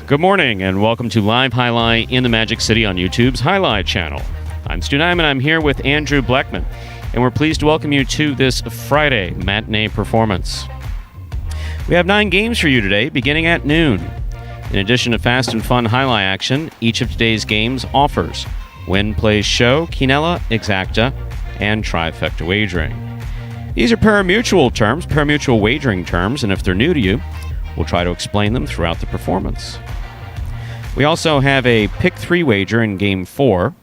Good morning and welcome to Live Jai-Alai in the Magic City on YouTube's Jai-Alai Channel. I'm Stu Nyman, I'm here with Andrew Bleckman, and we're pleased to welcome you to this Friday matinee performance. We have 9 games for you today, beginning at noon. In addition to fast and fun Jai-Alai action, each of today's games offers Win, Plays, Show, Quinella, Exacta, and Trifecta wagering. These are pari-mutuel wagering terms, and if they're new to you, we'll try to explain them throughout the performance. We also have a pick 3 wager in Game 4,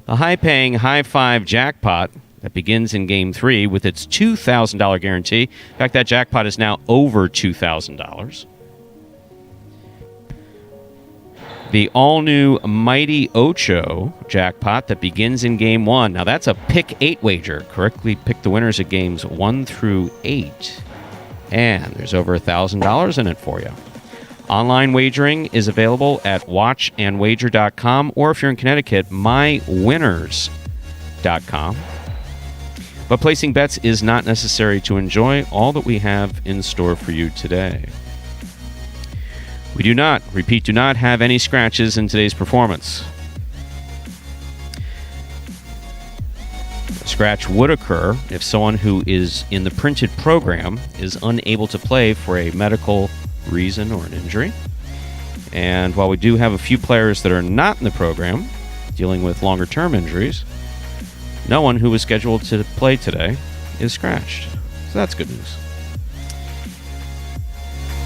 the high-paying High 5 jackpot that begins in Game 3 with its $2,000 guarantee. In fact, that jackpot is now over $2,000. The all-new Mighty Ocho jackpot that begins in Game 1. Now, that's a pick 8 wager. Correctly pick the winners of Games 1 through 8. And there's over $1,000 in it for you. Online wagering is available at watchandwager.com, or if you're in Connecticut, mywinners.com. But placing bets is not necessary to enjoy all that we have in store for you today. We do not have any scratches in today's performance. A scratch would occur if someone who is in the printed program is unable to play for a medical reason or an injury. And while we do have a few players that are not in the program dealing with longer term injuries, no one who was scheduled to play today is scratched. So that's good news.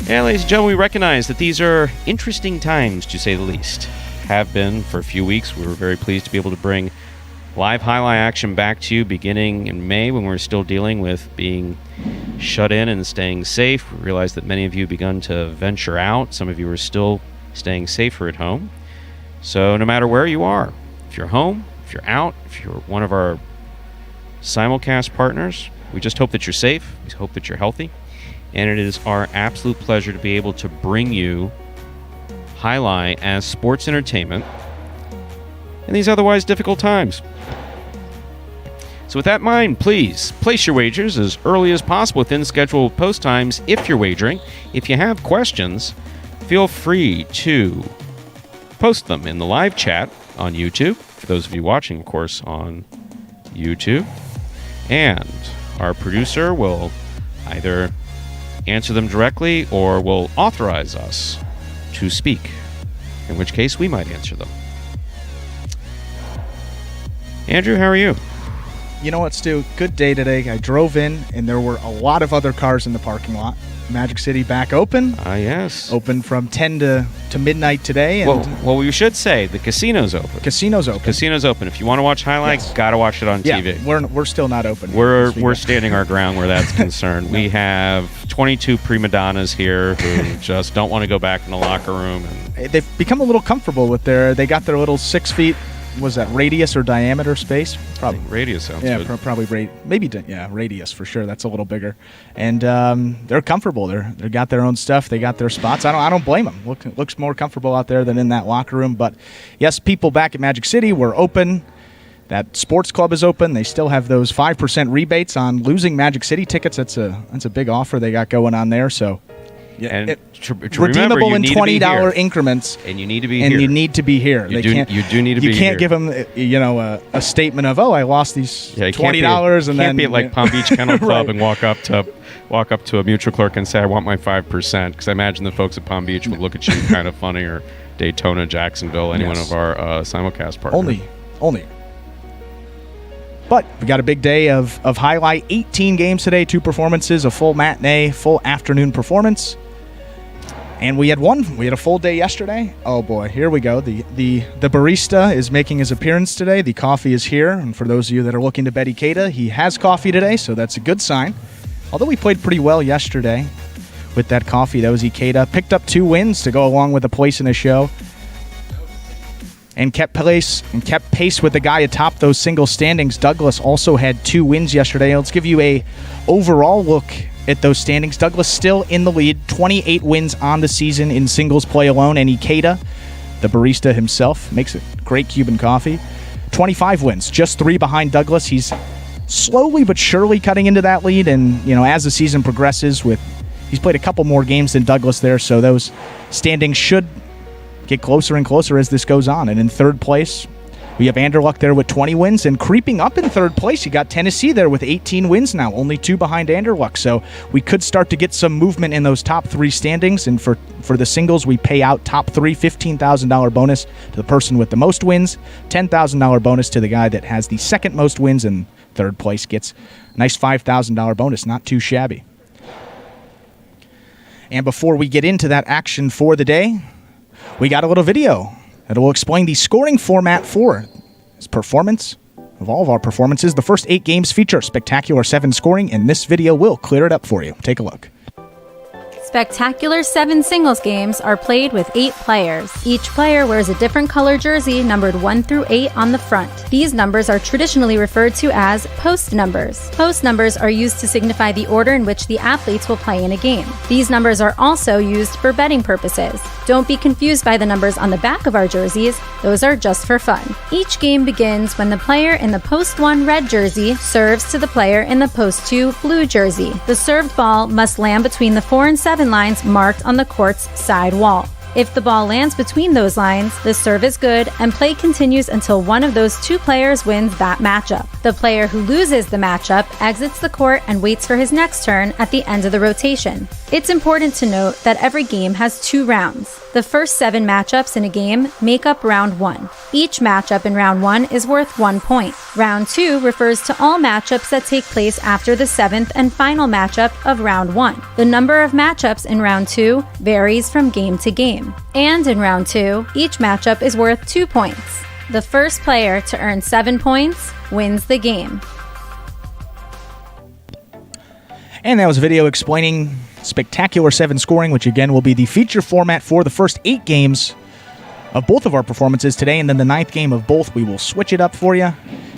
And ladies and gentlemen, we recognize that these are interesting times, to say the least. Have been for a few weeks. We were very pleased to be able to bring live Jai-Alai action back to you beginning in May, when we're still dealing with being shut in and staying safe. We realize that many of you have begun to venture out. Some of you are still staying safer at home. So no matter where you are, if you're home, if you're out, if you're one of our simulcast partners, we just hope that you're safe. We hope that you're healthy. And it is our absolute pleasure to be able to bring you Jai-Alai as sports entertainment in these otherwise difficult times. So with that in mind, please place your wagers as early as possible within scheduled post times if you're wagering. If you have questions, feel free to post them in the live chat on YouTube, for those of you watching, of course, on YouTube. And our producer will either answer them directly or will authorize us to speak, in which case we might answer them. Andrew, how are you? You know what, Stu? Good day today. I drove in, and there were a lot of other cars in the parking lot. Magic City back open. Yes. Open from 10 to midnight today. And well, we should say the casino's open. Casino's open. Casino's open. If you want to watch Jai-Alai, Yes. Gotta watch it on TV. We're still not open. We're standing our ground where that's concerned. No. We have 22 prima donnas here who just don't want to go back in the locker room. And they've become a little comfortable with they got their little 6 feet. Was that radius or diameter space? Probably radius sounds good. Yeah, probably radius for sure. That's a little bigger, and they're comfortable. They got their own stuff. They got their spots. I don't blame them. Looks more comfortable out there than in that locker room. But yes, people back at Magic City were open. That sports club is open. They still have those 5% rebates on losing Magic City tickets. That's a big offer they got going on there. So. Yeah, and redeemable in $20 increments, and you need to be here. You need to be here. You do need to be here. You can't give them, a statement of, I lost these $20, and then can't be at like Palm Beach Kennel Club right. And walk up to a mutual clerk and say, I want my 5%, because I imagine the folks at Palm Beach would look at you kind of funny, or Daytona, Jacksonville, any one of our simulcast partners. Only. But we got a big day of Jai-Alai. 18 games today, 2 performances, a full matinee, full afternoon performance. And we had a full day yesterday. Oh boy, here we go. The barista is making his appearance today. The coffee is here. And for those of you that are looking to bet Ikeda, he has coffee today, so that's a good sign. Although we played pretty well yesterday with that coffee. That was Ikeda. Picked up 2 wins to go along with a place in the show. And kept pace with the guy atop those single standings. Douglas also had 2 wins yesterday. Let's give you a overall look at those standings. Douglas still in the lead, 28 wins on the season in singles play alone, and Ikeda, the barista himself, makes a great Cuban coffee, 25 wins, just 3 behind Douglas. He's slowly but surely cutting into that lead, and as the season progresses, he's played a couple more games than Douglas there, so those standings should get closer and closer as this goes on. And in third place, we have Anderluck there with 20 wins, and creeping up in third place, you got Tennessee there with 18 wins now, only 2 behind Anderluck. So we could start to get some movement in those top 3 standings. And for the singles, we pay out top 3, $15,000 bonus to the person with the most wins, $10,000 bonus to the guy that has the second most wins, and third place gets a nice $5,000 bonus. Not too shabby. And before we get into that action for the day, we got a little video that will explain the scoring format for this performance of all of our performances. The first 8 games feature Spectacular 7 scoring, and this video will clear it up for you. Take a look. Spectacular 7 singles games are played with 8 players. Each player wears a different color jersey numbered 1 through 8 on the front. These numbers are traditionally referred to as post numbers. Post numbers are used to signify the order in which the athletes will play in a game. These numbers are also used for betting purposes. Don't be confused by the numbers on the back of our jerseys. Those are just for fun. Each game begins when the player in the post 1 red jersey serves to the player in the post 2 blue jersey. The served ball must land between the 4 and 7 lines marked on the court's side wall. If the ball lands between those lines, the serve is good and play continues until one of those 2 players wins that matchup. The player who loses the matchup exits the court and waits for his next turn at the end of the rotation. It's important to note that every game has 2 rounds. The first 7 matchups in a game make up round 1. Each matchup in round 1 is worth 1 point. Round 2 refers to all matchups that take place after the 7th and final matchup of round 1. The number of matchups in round 2 varies from game to game. And in round 2, each matchup is worth 2 points. The first player to earn 7 points wins the game. And that was a video explaining Spectacular 7 scoring, which again will be the feature format for the first 8 games of both of our performances today. And then the 9th game of both, we will switch it up for you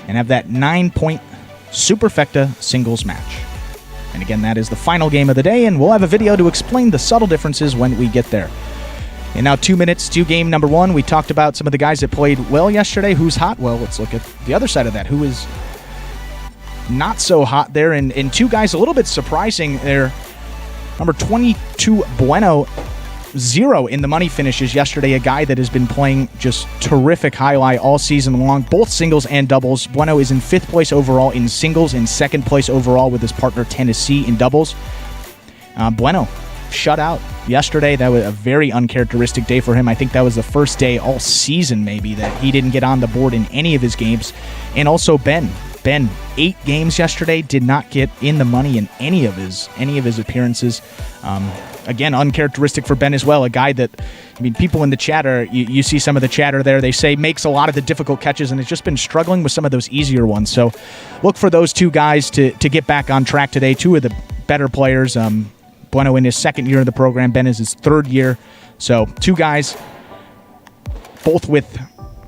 and have that 9-point Superfecta singles match. And again, that is the final game of the day, and we'll have a video to explain the subtle differences when we get there. And now 2 minutes to game number 1. We talked about some of the guys that played well yesterday. Who's hot? Well, let's look at the other side of that. Who is not so hot there? And 2 guys a little bit surprising there. Number 22, Bueno, 0 in the money finishes yesterday. A guy that has been playing just terrific highlight all season long, both singles and doubles. Bueno is in 5th place overall in singles and 2nd place overall with his partner Tennessee in doubles. Bueno shut out yesterday. That was a very uncharacteristic day for him. I think that was the first day all season maybe that he didn't get on the board in any of his games. And also Ben, 8 games yesterday, did not get in the money in any of his appearances. Again, uncharacteristic for Ben as well. A guy that, I mean, people in the chatter, you see some of the chatter there, they say makes a lot of the difficult catches and has just been struggling with some of those easier ones. So look for those 2 guys to get back on track today. 2 of the better players. Bueno in his 2nd year of the program. Ben is his 3rd year. So 2 guys, both with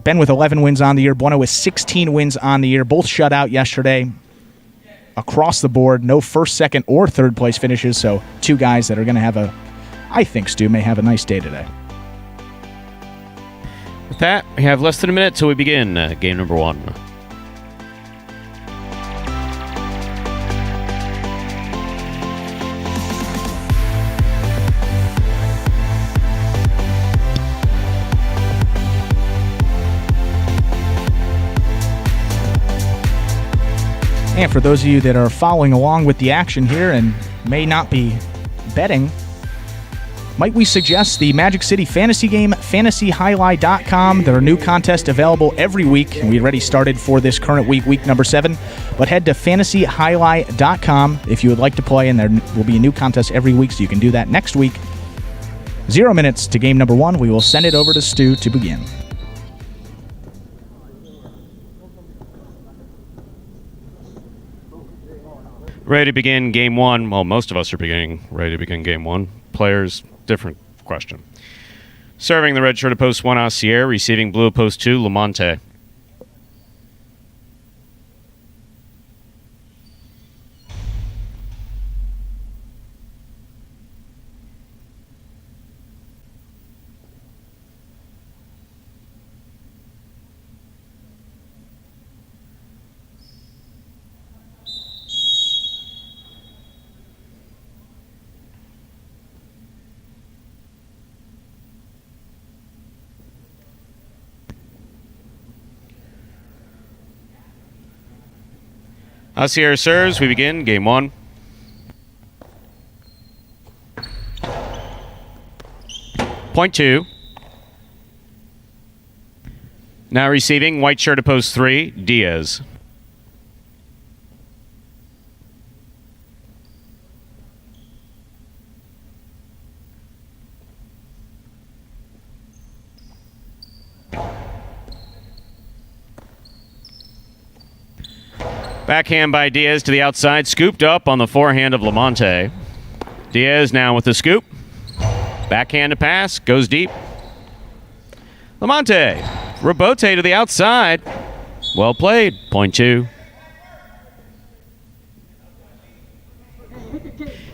Ben with 11 wins on the year, Bueno with 16 wins on the year. Both shut out yesterday across the board. No 1st, 2nd, or 3rd place finishes. So 2 guys that are going to have I think Stu may have a nice day today. With that, we have less than a minute till we begin game number 1. And for those of you that are following along with the action here and may not be betting, might we suggest the Magic City fantasy game, fantasyhighlight.com. There are new contests available every week, and we already started for this current week, week number 7. But head to fantasyhighlight.com if you would like to play, and there will be a new contest every week, so you can do that next week. 0 minutes to game number 1. We will send it over to Stu to begin. Ready to begin game 1. Well, most of us are ready to begin game 1. Players, different question. Serving the red shirt of post 1, Acier. Receiving blue of post 2, Lamonte. Asier serves. We begin game 1. Point 2. Now receiving, white shirt to post 3, Diaz. Backhand by Diaz to the outside, scooped up on the forehand of Lamonte. Diaz now with the scoop. Backhand to pass, goes deep. Lamonte, rebote to the outside. Well played, point 2.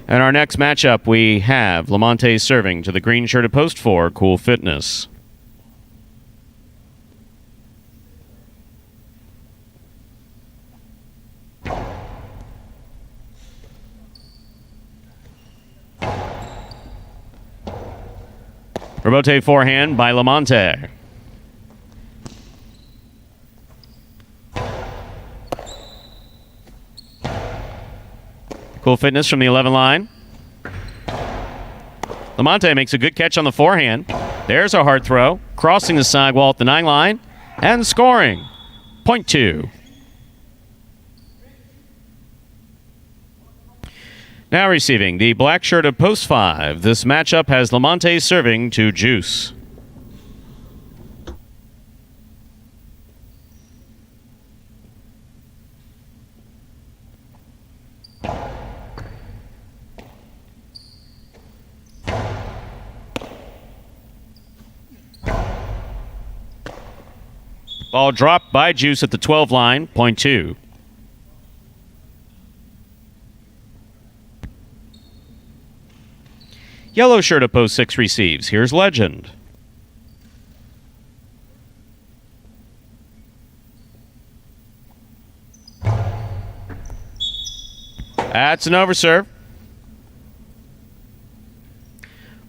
And our next matchup, we have Lamonte serving to the green shirt at post 4, Cool Fitness. Rebote forehand by Lamonte. Cool Fitness from the 11 line. Lamonte makes a good catch on the forehand. There's a hard throw. Crossing the sidewall at the 9 line. And scoring. Point 2. Now receiving the black shirt of post 5. This matchup has Lamonte serving to Juice. Ball dropped by Juice at the 12 line, point 2. Yellow shirt of post 6 receives. Here's Legend. That's an overserve.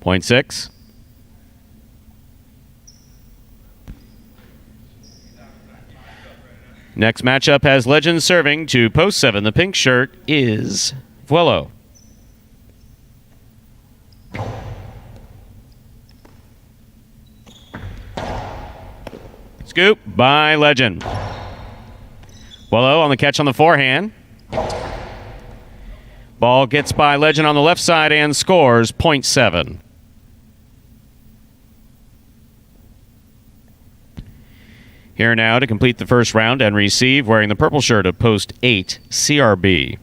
Point 6. Next matchup has Legend serving to post 7. The pink shirt is Vuelo. Scoop by Legend. Vuelo on the catch on the forehand. Ball gets by Legend on the left side and scores point 7. Here now to complete the first round and receive, wearing the purple shirt of post 8, CRB.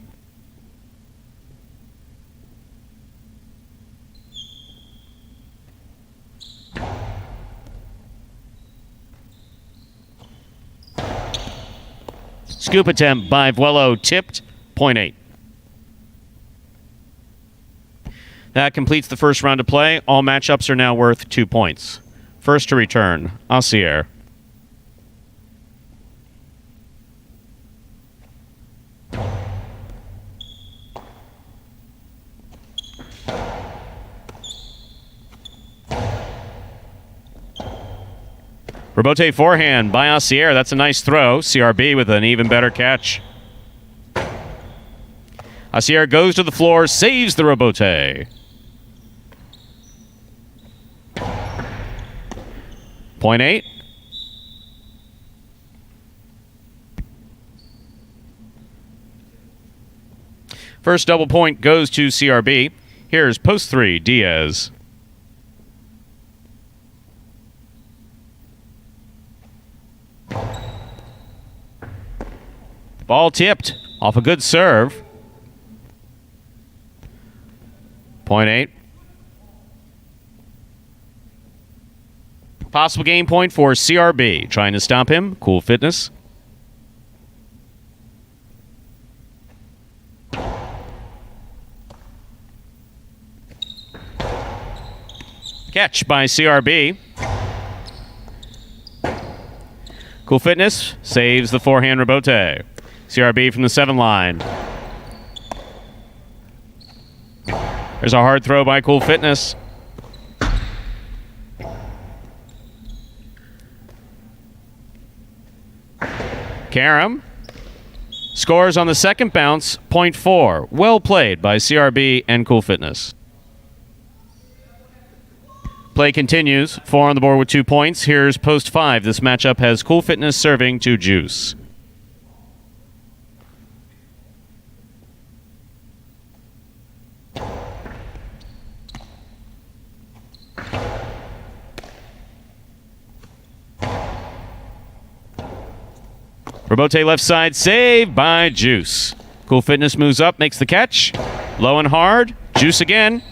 Scoop attempt by Vuelo, tipped, point 8. That completes the first round of play. All matchups are now worth 2 points. First to return, Asier. Rebote forehand by Asier. That's a nice throw. CRB with an even better catch. Asier goes to the floor, saves the rebote. Point 8. First double point goes to CRB. Here's post 3, Diaz. Ball tipped off a good serve. Point 8. Possible game point for CRB. Trying to stop him. Cool Fitness. Catch by CRB. Cool Fitness saves the forehand rebote. CRB from the 7 line. There's a hard throw by Cool Fitness. Karam Scores on the second bounce, 0.4. Well played by CRB and Cool Fitness. Play continues. 4 on the board with 2 points. Here's post 5. This matchup has Cool Fitness serving to Juice. Robote left side, save by Juice. Cool Fitness moves up, makes the catch. Low and hard. Juice again.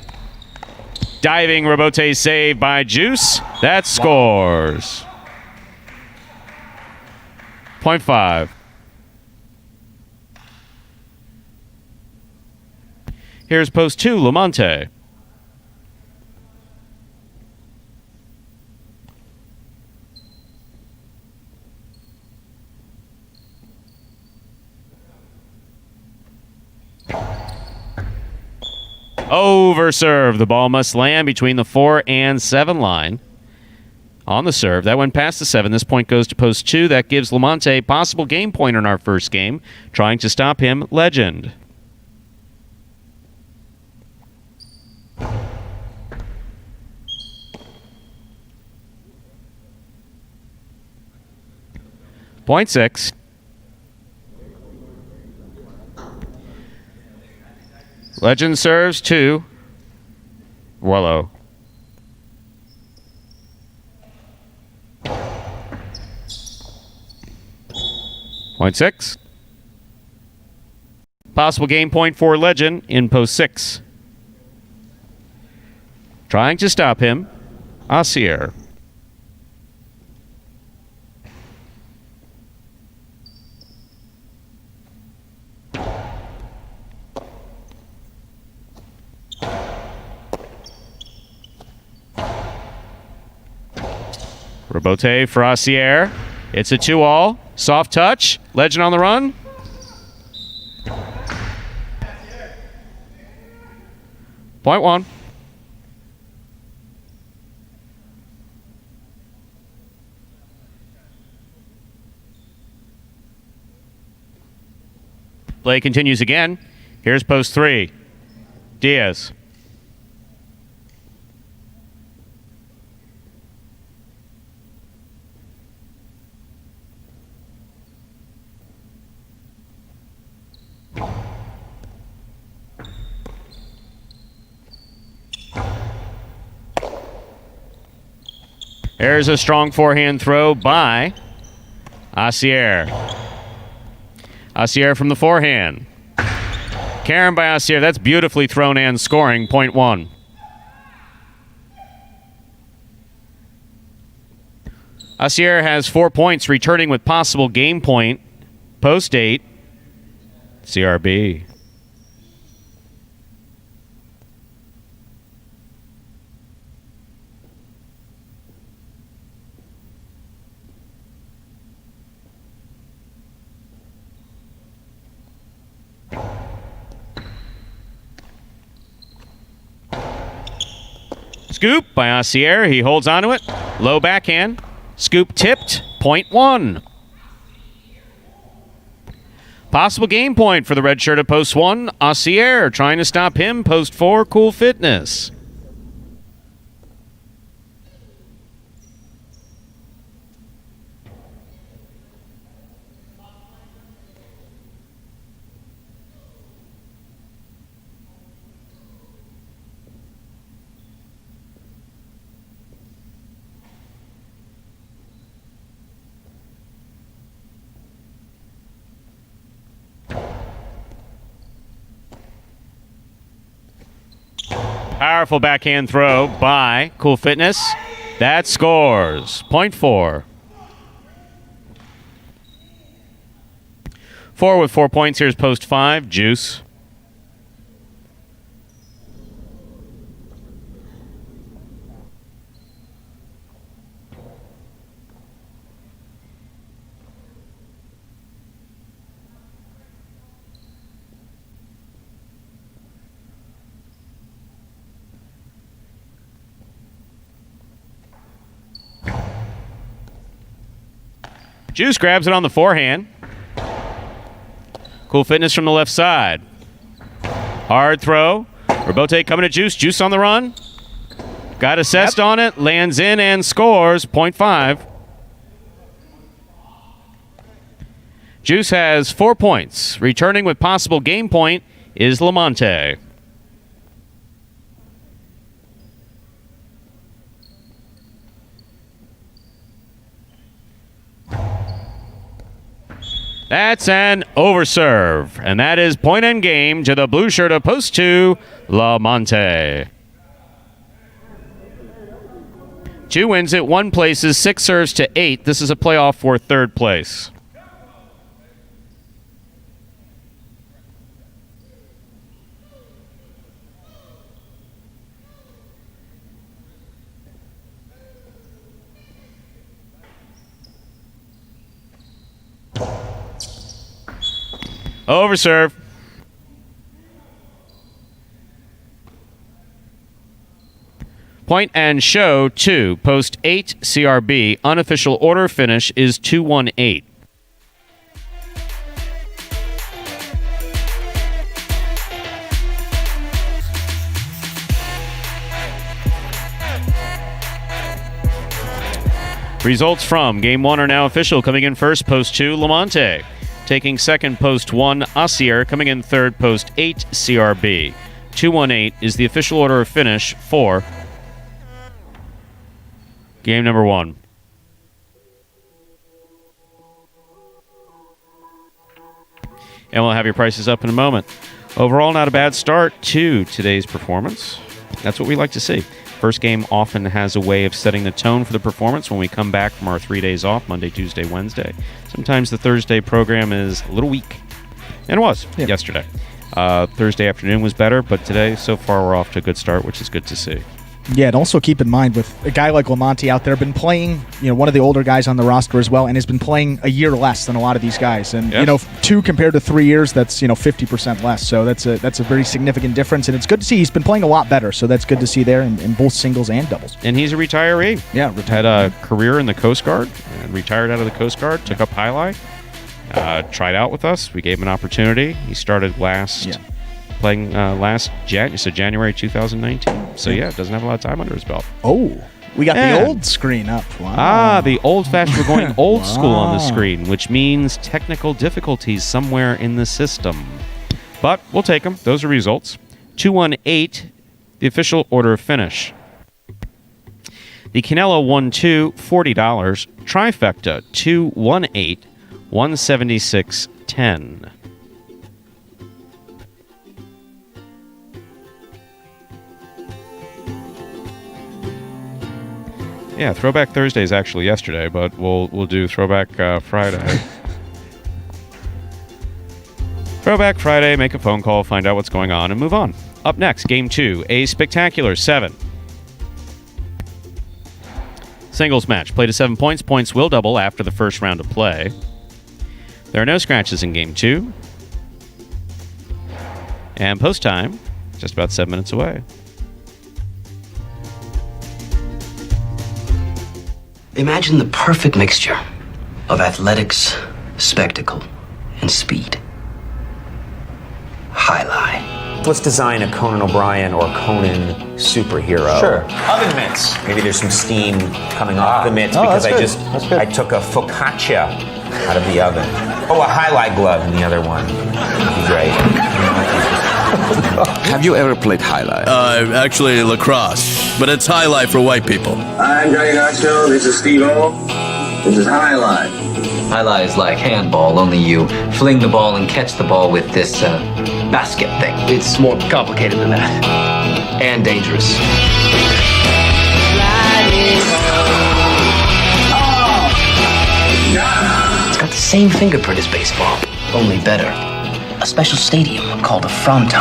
Diving Robote save by Juice. That scores. 0.5. Here's post 2, Lamonte. Over serve. The ball must land between the 4 and 7 line. On the serve. That went past the 7. This point goes to post 2. That gives Lamonte possible game point in our first game. Trying to stop him, Legend. Point 6. Legend serves to Wallow. Point 6. Possible game point for Legend in post 6. Trying to stop him, Asier. Robote for Asier. It's a 2-all. Soft touch. Legend on the run. Point 1. Play continues again. Here's post 3. Diaz. There's a strong forehand throw by Asier. Asier from the forehand. Karen by Asier. That's beautifully thrown and scoring. Point 1. Asier has 4 points, returning with possible game point. Post 8. CRB. Scoop by Asier. He holds onto it. Low backhand. Scoop tipped. Point 1. Possible game point for the red shirt at post 1. Asier trying to stop him. Post 4. Cool Fitness. Powerful backhand throw by Cool Fitness. That scores. Point 4. 4 with 4 points. Here's post 5. Juice. Juice grabs it on the forehand. Cool Fitness from the left side. Hard throw. Robote coming to Juice. Juice on the run. Got assessed on it. Lands in and scores. 0.5. Juice has 4 points. Returning with possible game point is Lamonte. That's an overserve. And that is point and game to the blue shirt of post 2, Lamonte. 2 wins it, 1 places, 6 serves to 8. This is a playoff for 3rd place. Overserve. Point and show 2. Post 8 CRB. Unofficial order finish is 218. Results from Game 1 are now official. Coming in first, post 2, Lamonte. Taking second, post 1, Asier. Coming in third, post 8, CRB. 218 is the official order of finish for game number 1. And we'll have your prices up in a moment. Overall, not a bad start to today's performance. That's what we like to see. First game often has a way of setting the tone for the performance when we come back from our 3 days off, Monday, Tuesday, Wednesday. Sometimes the Thursday program is a little weak. And it was yesterday. Thursday afternoon was better, but today, so far, we're off to a good start, which is good to see. Yeah, and also keep in mind with a guy like Lamonte out there, been playing, one of the older guys on the roster as well, and has been playing a year less than a lot of these guys. And, 2 compared to 3 years, that's, 50% less. So that's a very significant difference. And it's good to see he's been playing a lot better. So that's good to see there in both singles and doubles. And he's a retiree. Yeah, had a career in the Coast Guard and retired out of the Coast Guard, took up Jai-Alai, tried out with us. We gave him an opportunity. He started playing January 2019. So, doesn't have a lot of time under his belt. Oh, we got the old screen up. Wow. The old-fashioned. We're going old school on the screen, which means technical difficulties somewhere in the system. But we'll take them. Those are results. 218, the official order of finish. The Canelo 1-2, $40. Trifecta 218, $176.10. Yeah, Throwback Thursday is actually yesterday, but we'll do Throwback Friday. Throwback Friday, make a phone call, find out what's going on, and move on. Up next, Game 2, a spectacular 7. Singles match, play to 7 points. Points will double after the first round of play. There are no scratches in Game 2. And post time, just about 7 minutes away. Imagine the perfect mixture of athletics, spectacle, and speed. Jai-Alai. Let's design a Conan O'Brien or Conan superhero. Sure. Oven mitts. Maybe there's some steam coming off the mitts because I took a focaccia out of the oven. Oh, a Jai-Alai glove in the other one. That'd be great. Have you ever played Jai-Alai? Actually lacrosse, but it's Jai-Alai for white people. I'm Johnny Nacho, this is Steve-O. This is Jai-Alai. Jai-Alai is like handball, only you fling the ball and catch the ball with this basket thing. It's more complicated than that. And dangerous. It's got the same fingerprint as baseball, only better. A special stadium called a fronton.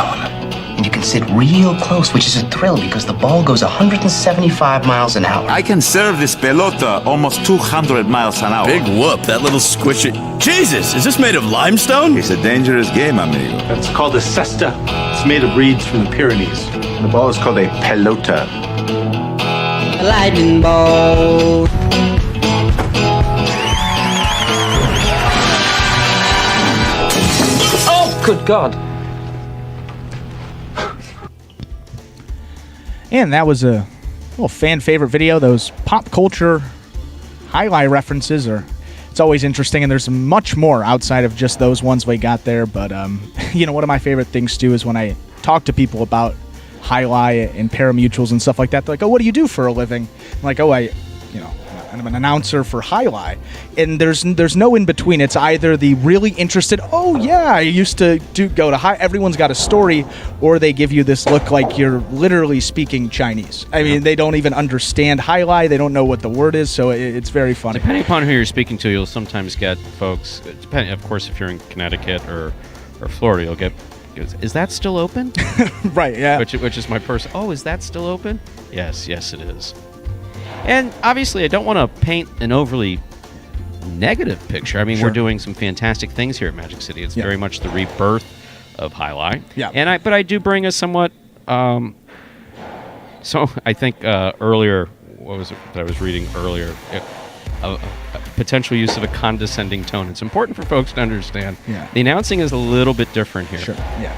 And you can sit real close, which is a thrill because the ball goes 175 miles an hour. I can serve this pelota almost 200 miles an hour. Big whoop, that little squishy. Jesus, is this made of limestone? It's a dangerous game, amigo. It's called a cesta. It's made of reeds from the Pyrenees. The ball is called a pelota. A lightning ball. Good God. And that was a little fan favorite video. Those pop culture highlight references it's always interesting, and there's much more outside of just those ones we got there. But one of my favorite things too is when I talk to people about highlight and parimutuels and stuff like that. They're like, "Oh, what do you do for a living?" I'm like, "Oh, I'm an announcer for highlight," and there's no in between. It's either the really interested, "Oh yeah, I used to go to high." Everyone's got a story, or they give you this look like you're literally speaking Chinese. I mean, they don't even understand highlight. They don't know what the word is, so it's very funny. Depending upon who you're speaking to, you'll sometimes get folks. Depending, of course, if you're in Connecticut or Florida, you'll get. Is that still open? Right. Yeah. Which is my person. Oh, is that still open? Yes, it is. And obviously, I don't want to paint an overly negative picture. I mean, Sure. we're doing some fantastic things here at Magic City. It's very much the rebirth of highlight. Yeah. But I do bring a somewhat. So I think earlier, what was it that I was reading earlier? A potential use of a condescending tone. It's important for folks to understand. Yeah. The announcing is a little bit different here. Sure. Yeah.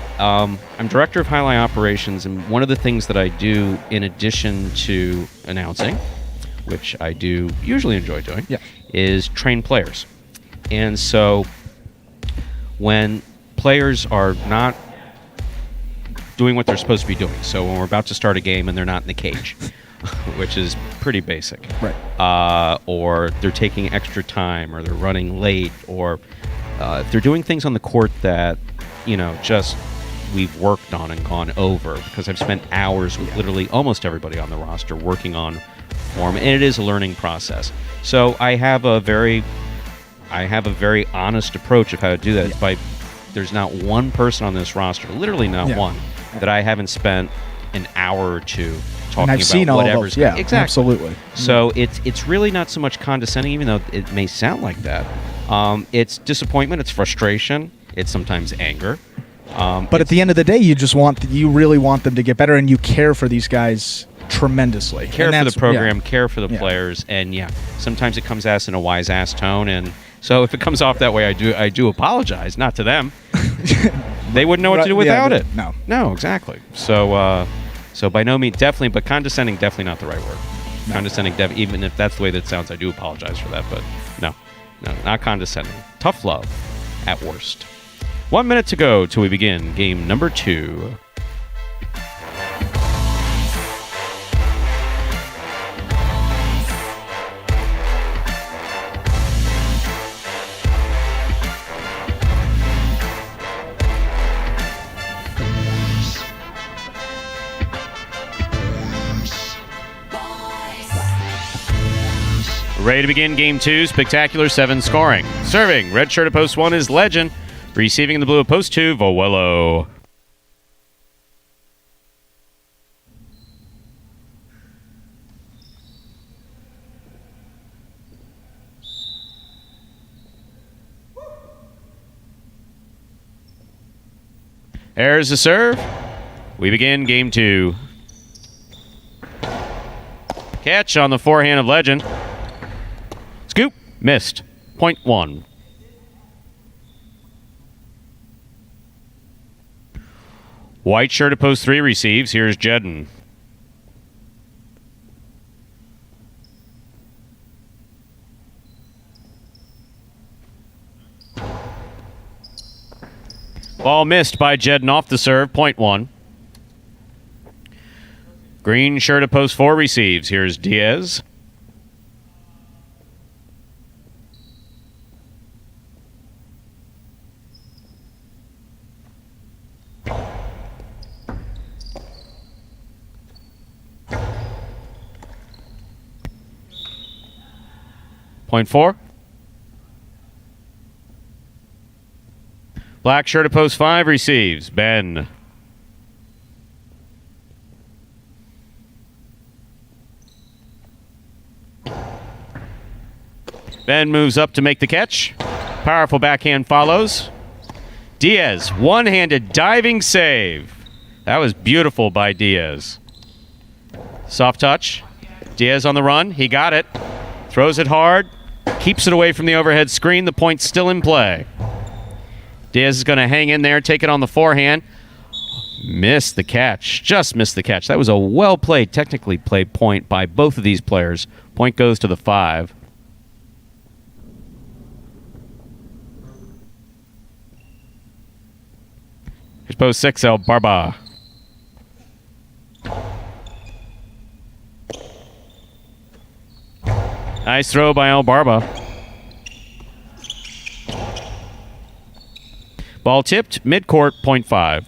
I'm director of highlight operations, and one of the things that I do in addition to announcing, which I do usually enjoy doing, is train players. And so when players are not doing what they're supposed to be doing, so when we're about to start a game and they're not in the cage, which is pretty basic, right? Or they're taking extra time, or they're running late, or if they're doing things on the court that, just we've worked on and gone over, because I've spent hours with literally almost everybody on the roster working on form, and it is a learning process. So I have a very honest approach of how to do that. It's by, there's not one person on this roster, literally not one, that I haven't spent an hour or two talking and I've about seen all whatever's those. Yeah, exactly. Absolutely. So it's really not so much condescending, even though it may sound like that. It's disappointment, it's frustration, it's sometimes anger. But at the end of the day, you really want them to get better, and you care for these guys tremendously. Care for the program, care for the players, and sometimes it comes in a wise ass tone, and so if it comes off that way, I do apologize, not to them. They wouldn't know what to do without it. No, exactly. So by no means, definitely, but condescending, definitely not the right word. No. Condescending, even if that's the way that sounds, I do apologize for that, but no, not condescending. Tough love, at worst. 1 minute to go till we begin game number 2. Ready to begin game 2, spectacular 7 scoring. Serving, red shirt at post 1 is Legend. Receiving in the blue at post 2, Vowello. There's the serve. We begin game 2. Catch on the forehand of Legend. Scoop. Missed. Point 1. White shirt at post 3 receives. Here's Jedden. Ball missed by Jedden off the serve. Point 1. Green shirt at post 4 receives. Here's Diaz. Point 4. Black shirt at post 5 receives. Ben. Ben moves up to make the catch. Powerful backhand follows. Diaz, one-handed diving save. That was beautiful by Diaz. Soft touch. Diaz on the run. He got it. Throws it hard. Keeps it away from the overhead screen. The point's still in play. Diaz is going to hang in there, take it on the forehand. Missed the catch. Just missed the catch. That was a well-played, technically played point by both of these players. Point goes to the 5. Here's post 6, El Barba. Nice throw by El Barba. Ball tipped, mid-court, point 5.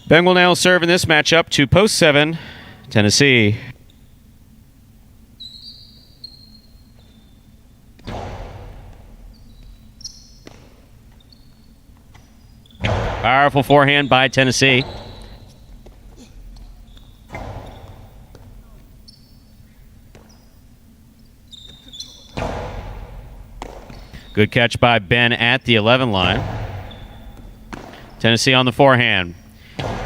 Ben will now serve in this matchup to post 7, Tennessee. Powerful forehand by Tennessee. Good catch by Ben at the 11 line. Tennessee on the forehand.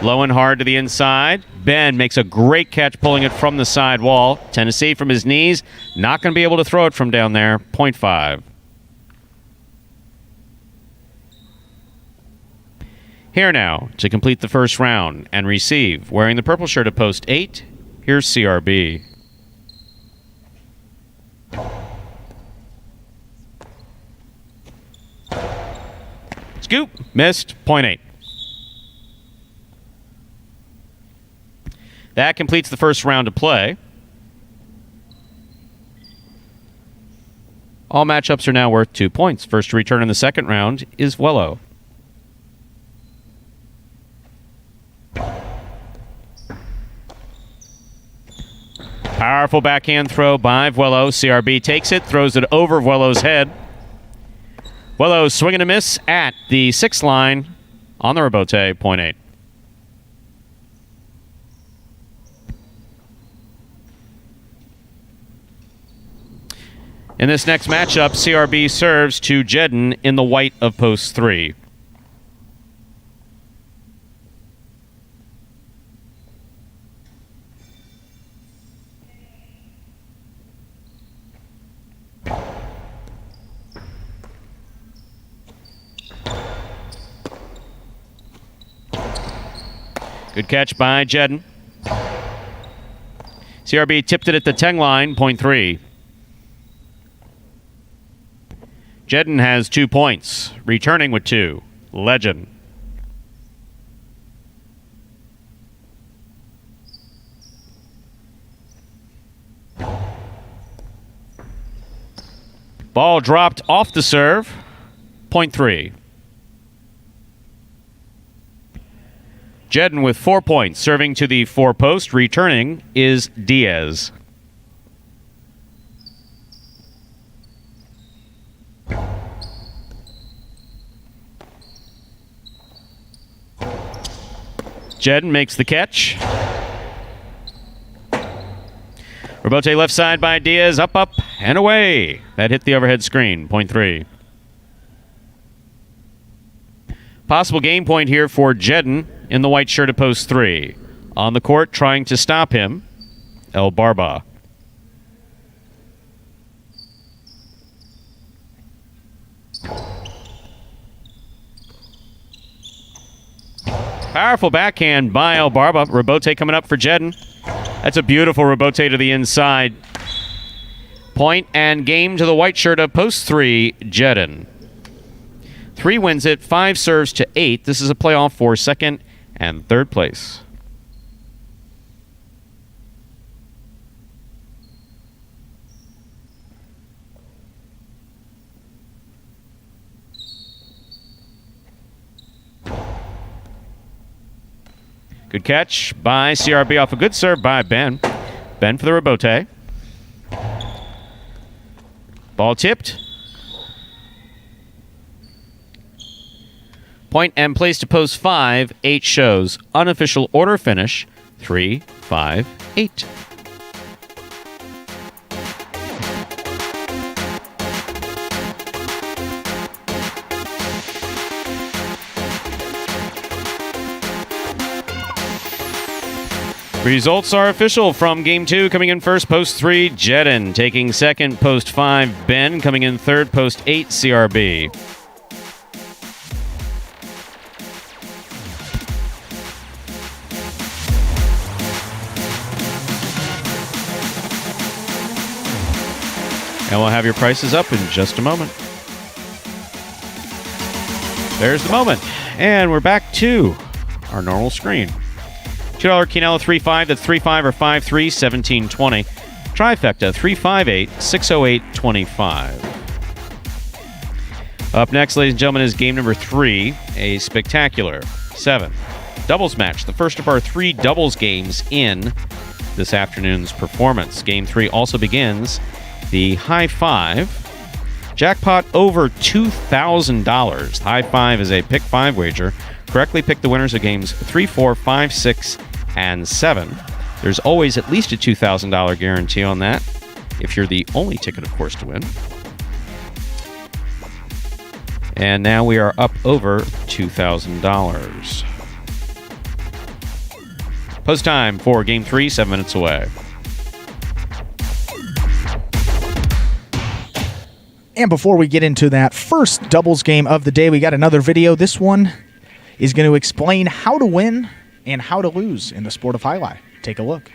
Low and hard to the inside. Ben makes a great catch pulling it from the side wall. Tennessee from his knees. Not going to be able to throw it from down there. Point 5. Here now to complete the first round and receive. Wearing the purple shirt at post 8, here's CRB. Scoop. Missed. Point 8. That completes the first round of play. All matchups are now worth 2 points. First to return in the second round is Vuelo. Powerful backhand throw by Vuelo. CRB takes it, throws it over Vuelo's head. Vuelo swing and a miss at the 6th line on the rebote, point 8. In this next matchup, CRB serves to Jedden in the white of post 3. Good catch by Jedden. CRB tipped it at the 10 line, point 3. Jedden has 2 points, returning with 2. Legend. Ball dropped off the serve, point 3. Jedden with 4 points, serving to the 4 post. Returning is Diaz. Jedden makes the catch. Rebote left side by Diaz. Up, up, and away. That hit the overhead screen. Point 3. Possible game point here for Jedden in the white shirt at post 3. On the court, trying to stop him, El Barba. Powerful backhand by El Barba. Rebote coming up for Jedden. That's a beautiful rebote to the inside. Point and game to the white shirt of post 3, Jedden. 3 wins it, 5 serves to 8. This is a playoff for second and third place. Good catch by CRB off a good serve by Ben. Ben for the rebote. Ball tipped. Point and place to post 5. 8 shows. Unofficial order finish 3, 5, 8. Results are official from Game 2. Coming in first, Post 3, Jedin. Taking second, Post 5, Ben. Coming in third, Post 8, CRB. And we'll have your prices up in just a moment. There's the moment. And we're back to our normal screen. $2 Quinella 3.5, that's 3.5 or 5.3, 17.20. Trifecta 3.58, 608.25. Up next, ladies and gentlemen, is game number 3, a spectacular 7 doubles match. The first of our 3 doubles games in this afternoon's performance. Game 3 also begins the high 5. Jackpot over $2,000. High 5 is a pick 5 wager. Correctly pick the winners of games 3, 4, 5, 6, and 7. There's always at least a $2,000 guarantee on that, if you're the only ticket, of course, to win. And now we are up over $2,000. Post time for Game 3, 7 minutes away. And before we get into that first doubles game of the day, we got another video. This one is going to explain how to win and how to lose in the sport of highlight. Take a look.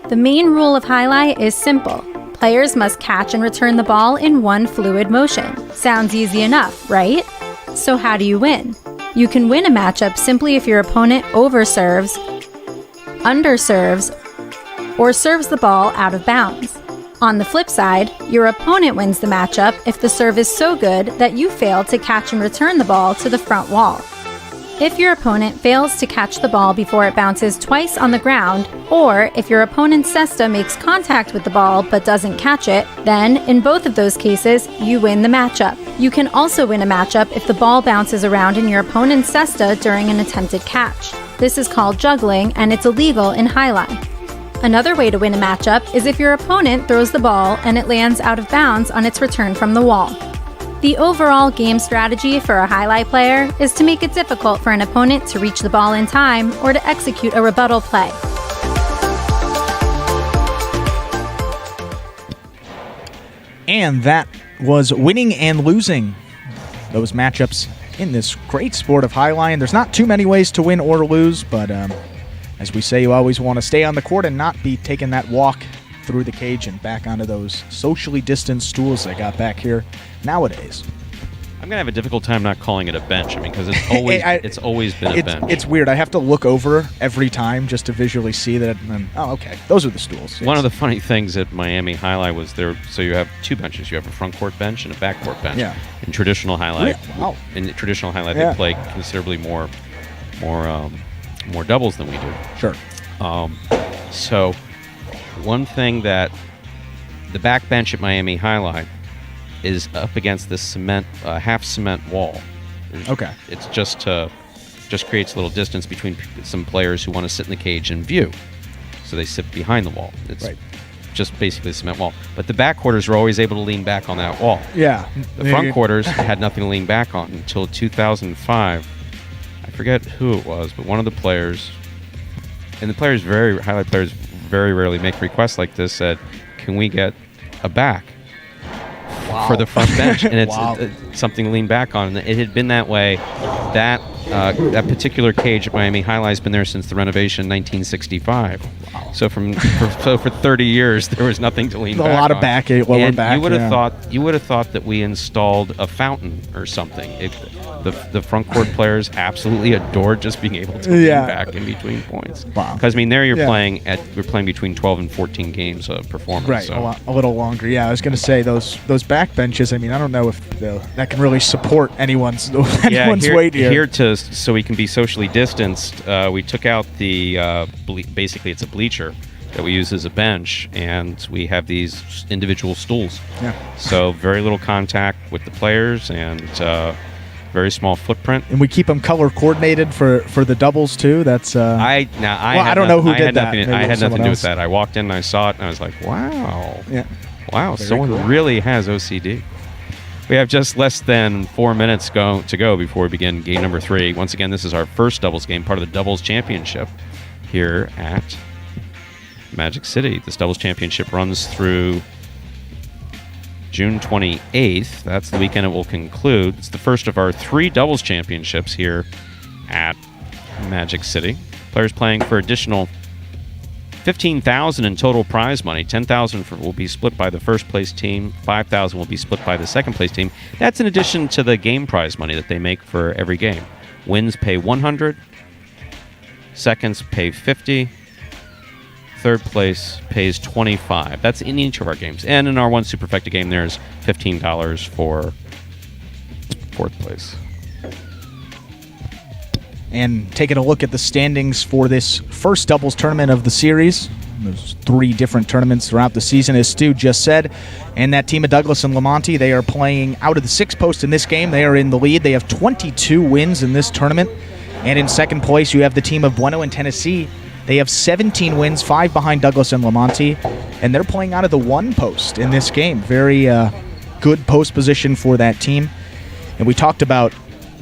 The main rule of highlight is simple. Players must catch and return the ball in one fluid motion. Sounds easy enough, right? So how do you win? You can win a matchup simply if your opponent overserves, underserves, or serves the ball out of bounds. On the flip side, your opponent wins the matchup if the serve is so good that you fail to catch and return the ball to the front wall. If your opponent fails to catch the ball before it bounces twice on the ground, or if your opponent's cesta makes contact with the ball but doesn't catch it, then, in both of those cases, you win the matchup. You can also win a matchup if the ball bounces around in your opponent's cesta during an attempted catch. This is called juggling, and it's illegal in highlight. Another way to win a matchup is if your opponent throws the ball and it lands out of bounds on its return from the wall. The overall game strategy for a highlight player is to make it difficult for an opponent to reach the ball in time or to execute a rebuttal play. And that was winning and losing those matchups in this great sport of highline. There's not too many ways to win or lose, but as we say, you always want to stay on the court and not be taking that walk through the cage and back onto those socially distanced stools they got back here nowadays. I'm going to have a difficult time not calling it a bench. I mean, because it's always been a bench. It's weird. I have to look over every time just to visually see that. And, oh, okay. Those are the stools. One of the funny things at Miami Highlight was there. So you have 2 benches. You have a front court bench and a back court bench. Yeah. In traditional highlight, wow. They play considerably more doubles than we do. Sure. So one thing that the back bench at Miami Highlight is up against this half cement wall. Okay. It's just creates a little distance between some players who want to sit in the cage and view. So they sit behind the wall. It's just basically a cement wall. But the back quarters were always able to lean back on that wall. Yeah. The front quarters had nothing to lean back on until 2005. I forget who it was, but one of the players, and the highlight players very rarely make requests like this, said, "Can we get a back for the front bench?" And it's something to lean back on. And it had been that way. That particular cage at Miami Highlight's been there since the renovation in 1965. Wow. So for 30 years there was nothing to lean back on. A lot of back, lower back. You would have thought that we installed a fountain or something. The front court players absolutely adored just being able to lean back in between points. Wow. Because I mean, there we're playing between 12 and 14 games of performance. Right, so. a little longer. Yeah, I was going to say those back benches. I mean, I don't know if that can really support anyone's weight here. So we can be socially distanced. We took out the basically it's a bleacher that we use as a bench, and we have these individual stools. Yeah. So very little contact with the players and very small footprint. And we keep them color coordinated for the doubles too. That's I don't know who did that. I had nothing to do with that. I walked in and I saw it and I was like, wow. Yeah. Wow, Very someone cool. really has OCD. We have just less than 4 minutes to go before we begin game number 3. Once again, this is our first doubles game, part of the doubles championship. here at Magic City. This doubles championship runs through June 28th. That's the weekend it will conclude. It's the first of our 3 doubles championships here at Magic City. Players playing for additional $15,000 in total prize money. $10,000 will be split by the first place team. $5,000 will be split by the second place team. That's in addition to the game prize money that they make for every game. Wins pay $100. Seconds pay $50. Third place pays $25. That's in each of our games. And in our one Superfecta game, there's $15 for fourth place. And taking a look at the standings for this first doubles tournament of the series. There's 3 different tournaments throughout the season, as Stu just said. And that team of Douglas and Lamonti, they are playing out of the 6th post in this game. They are in the lead. They have 22 wins in this tournament. And in second place, you have the team of Bueno and Tennessee. They have 17 wins, 5 behind Douglas and Lamonti. And they're playing out of the 1 post in this game. Very good post position for that team. And we talked about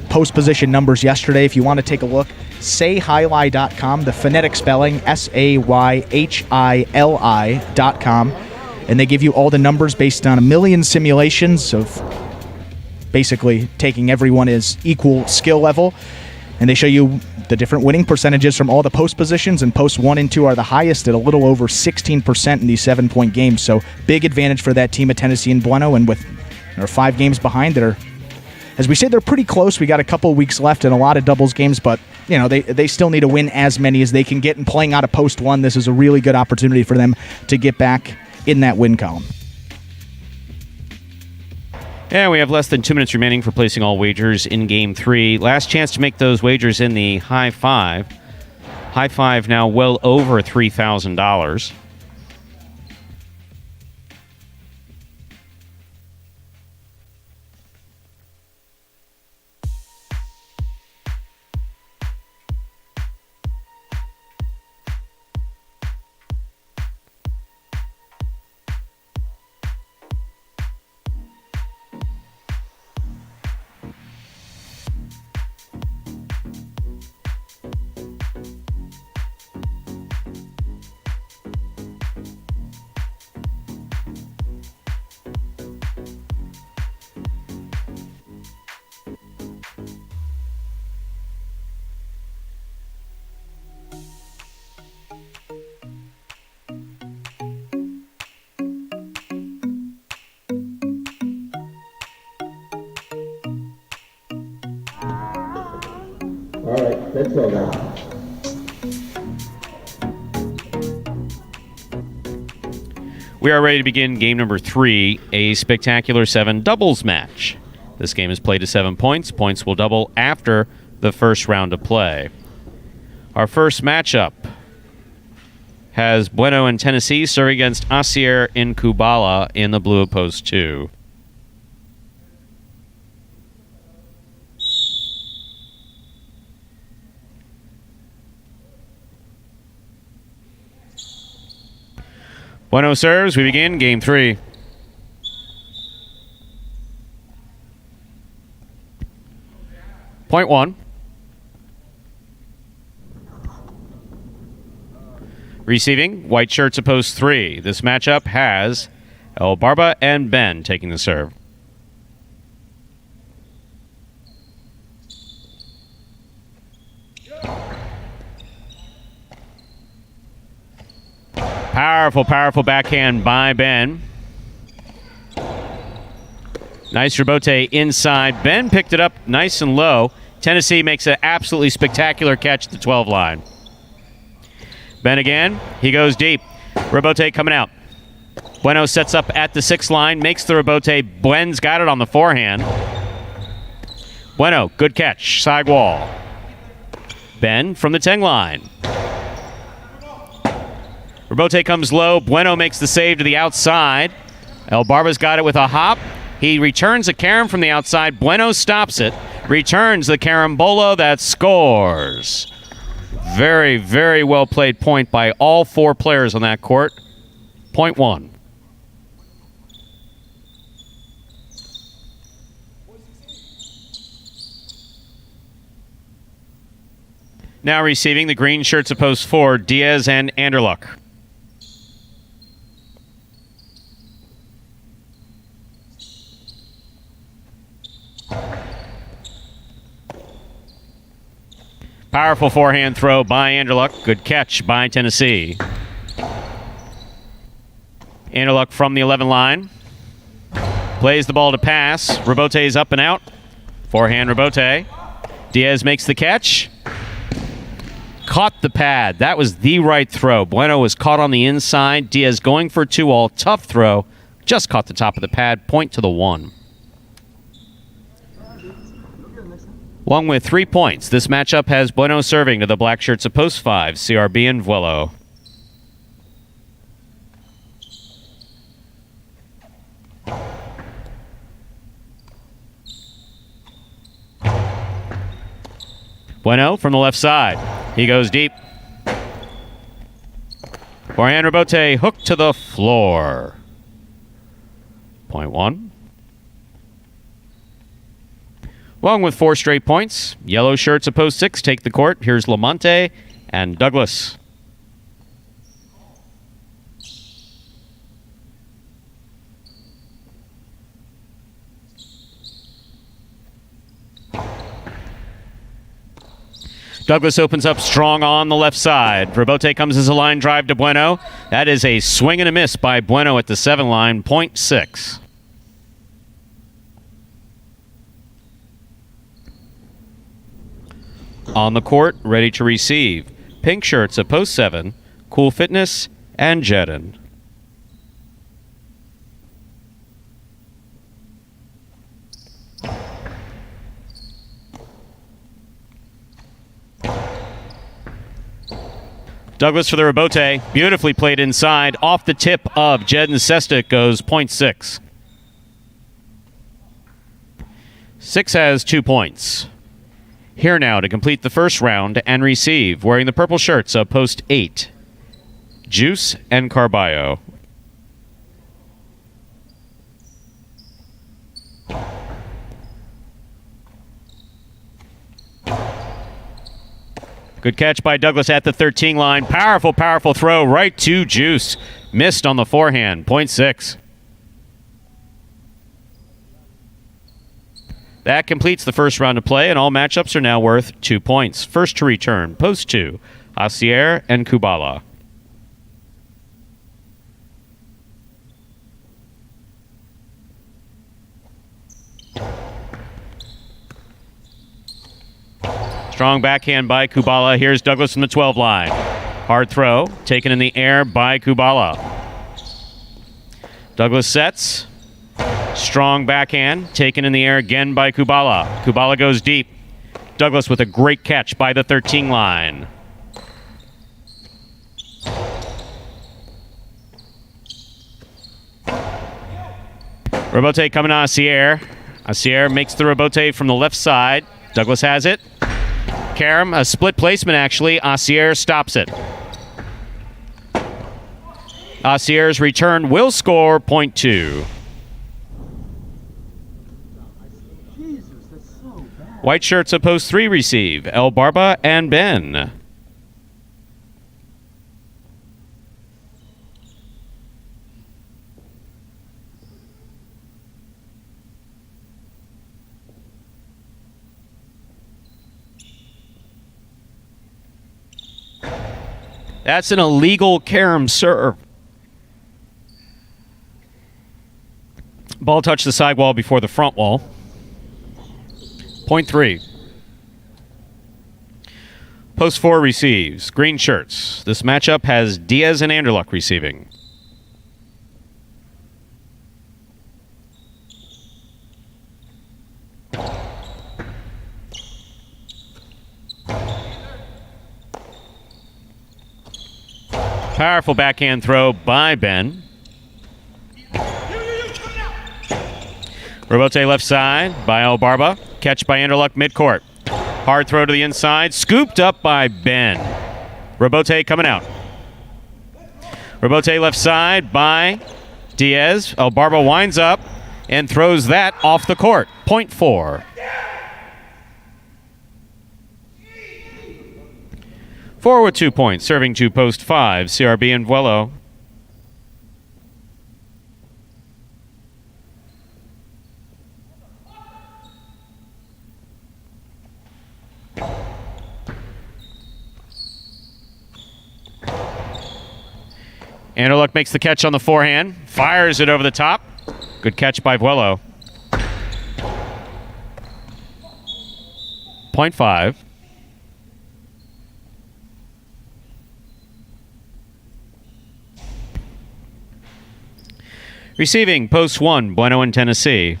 post position numbers yesterday. If you want to take a look, sayhili.com, the phonetic spelling, sayhili.com, and they give you all the numbers based on a million simulations of basically taking everyone as equal skill level, and they show you the different winning percentages from all the post positions, and posts 1 and 2 are the highest at a little over 16% in these 7-point games, so big advantage for that team of Tennessee and Bueno, and with our 5 games behind that are, as we say, they're pretty close. We got a couple weeks left and a lot of doubles games, but you know they still need to win as many as they can get. And playing out of post 1, this is a really good opportunity for them to get back in that win column. Yeah, we have less than 2 minutes remaining for placing all wagers in Game 3. Last chance to make those wagers in the high five. High five now well over $3,000. All right, let's go now. We are ready to begin game number 3, a spectacular 7 doubles match. This game is played to 7 points. Points will double after the first round of play. Our first matchup has Bueno and Tennessee serving against Asier in Kubala in the blue of post 2. Bueno serves. We begin game 3. Point 1. Receiving, white shirts at post 3. This matchup has El Barba and Ben taking the serve. Powerful, powerful backhand by Ben. Nice rebote inside. Ben picked it up nice and low. Tennessee makes an absolutely spectacular catch at the 12 line. Ben again. He goes deep. Rebote coming out. Bueno sets up at the 6 line. Makes the rebote. Ben's got it on the forehand. Bueno, good catch. Side wall. Ben from the 10 line. Rebote comes low. Bueno makes the save to the outside. El Barba's got it with a hop. He returns a carom from the outside. Bueno stops it. Returns the carambola that scores. Very, very well played point by all 4 players on that court. Point 1. Now receiving the green shirts of post 4, Diaz and Anderluck. Powerful forehand throw by Anderluck. Good catch by Tennessee. Anderluck from the 11 line. Plays the ball to pass. Rabote's up and out. Forehand Rabote. Diaz makes the catch. Caught the pad. That was the right throw. Bueno was caught on the inside. Diaz going for 2-all. Tough throw. Just caught the top of the pad. Point to the 1. Along with 3 points, this matchup has Bueno serving to the black shirts of post 5, CRB and Vuelo. Bueno from the left side. He goes deep. Forehand Rabote hooked to the floor. Point 1. Along with 4 straight points, yellow shirts of post 6 take the court. Here's Lamonte and Douglas. Douglas opens up strong on the left side. Rabote comes as a line drive to Bueno. That is a swing and a miss by Bueno at the 7 line, point 6. On the court, ready to receive. Pink shirts of post 7, Cool Fitness and Jedin. Douglas for the Rabote. Beautifully played inside. Off the tip of Jedin Sestic goes point 6. 6 has 2 points. Here now to complete the first round and receive, wearing the purple shirts of post 8, Juice and Carballo. Good catch by Douglas at the 13 line. Powerful, powerful throw right to Juice. Missed on the forehand, point 6. That completes the first round of play, and all matchups are now worth 2 points. First to return, post 2, Asier and Kubala. Strong backhand by Kubala. Here's Douglas from the 12 line. Hard throw, taken in the air by Kubala. Douglas sets. Strong backhand, taken in the air again by Kubala. Kubala goes deep. Douglas with a great catch by the 13 line. Rabote coming on Asier. Asier makes the Rabote from the left side. Douglas has it. Karam, a split placement actually. Asier stops it. Asier's return will score point 2. White shirts of post 3 receive, El Barba and Ben. That's an illegal Karam serve. Ball touched the sidewall before the front wall. Point 3. Post 4 receives. Green shirts. This matchup has Diaz and Anderluck receiving. Powerful backhand throw by Ben. Rabote left side by El Barba. Catch by Anderluck midcourt. Hard throw to the inside. Scooped up by Ben. Rabote coming out. Rabote left side by Diaz. El Barba winds up and throws that off the court. Point 4. 4 with 2 points, serving to post 5, CRB and Vuelo. Anderluck makes the catch on the forehand, fires it over the top. Good catch by Vuelo. 0.5. Receiving, post 1, Bueno in Tennessee.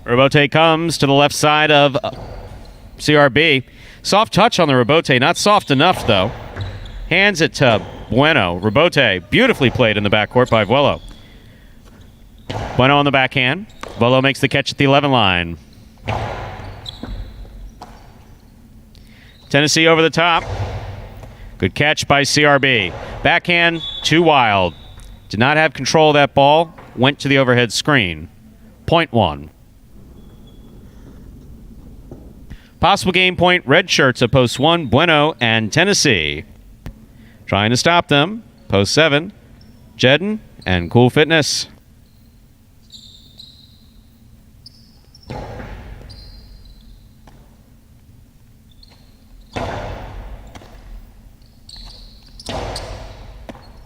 Rebote comes to the left side of CRB. Soft touch on the Rebote. Not soft enough, though. Hands it to Bueno. Rebote beautifully played in the backcourt by Vuelo. Bueno on the backhand. Vuelo makes the catch at the 11 line. Tennessee over the top. Good catch by CRB. Backhand, too wild. Did not have control of that ball. Went to the overhead screen. 0.1. Possible game point, red shirts at post 1, Bueno and Tennessee. Trying to stop them, post 7, Jedden and Cool Fitness.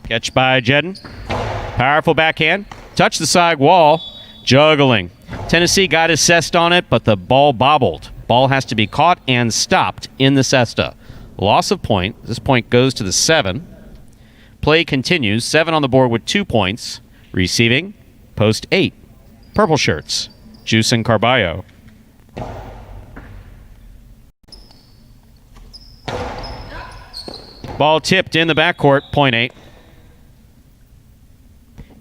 Catch by Jedden. Powerful backhand. Touch the side wall. Juggling. Tennessee got assessed on it, but the ball bobbled. Ball has to be caught and stopped in the cesta. Loss of point. This point goes to the 7. Play continues. 7 on the board with 2 points. Receiving, post 8. Purple shirts, Juice and Carballo. Ball tipped in the backcourt, 0.8.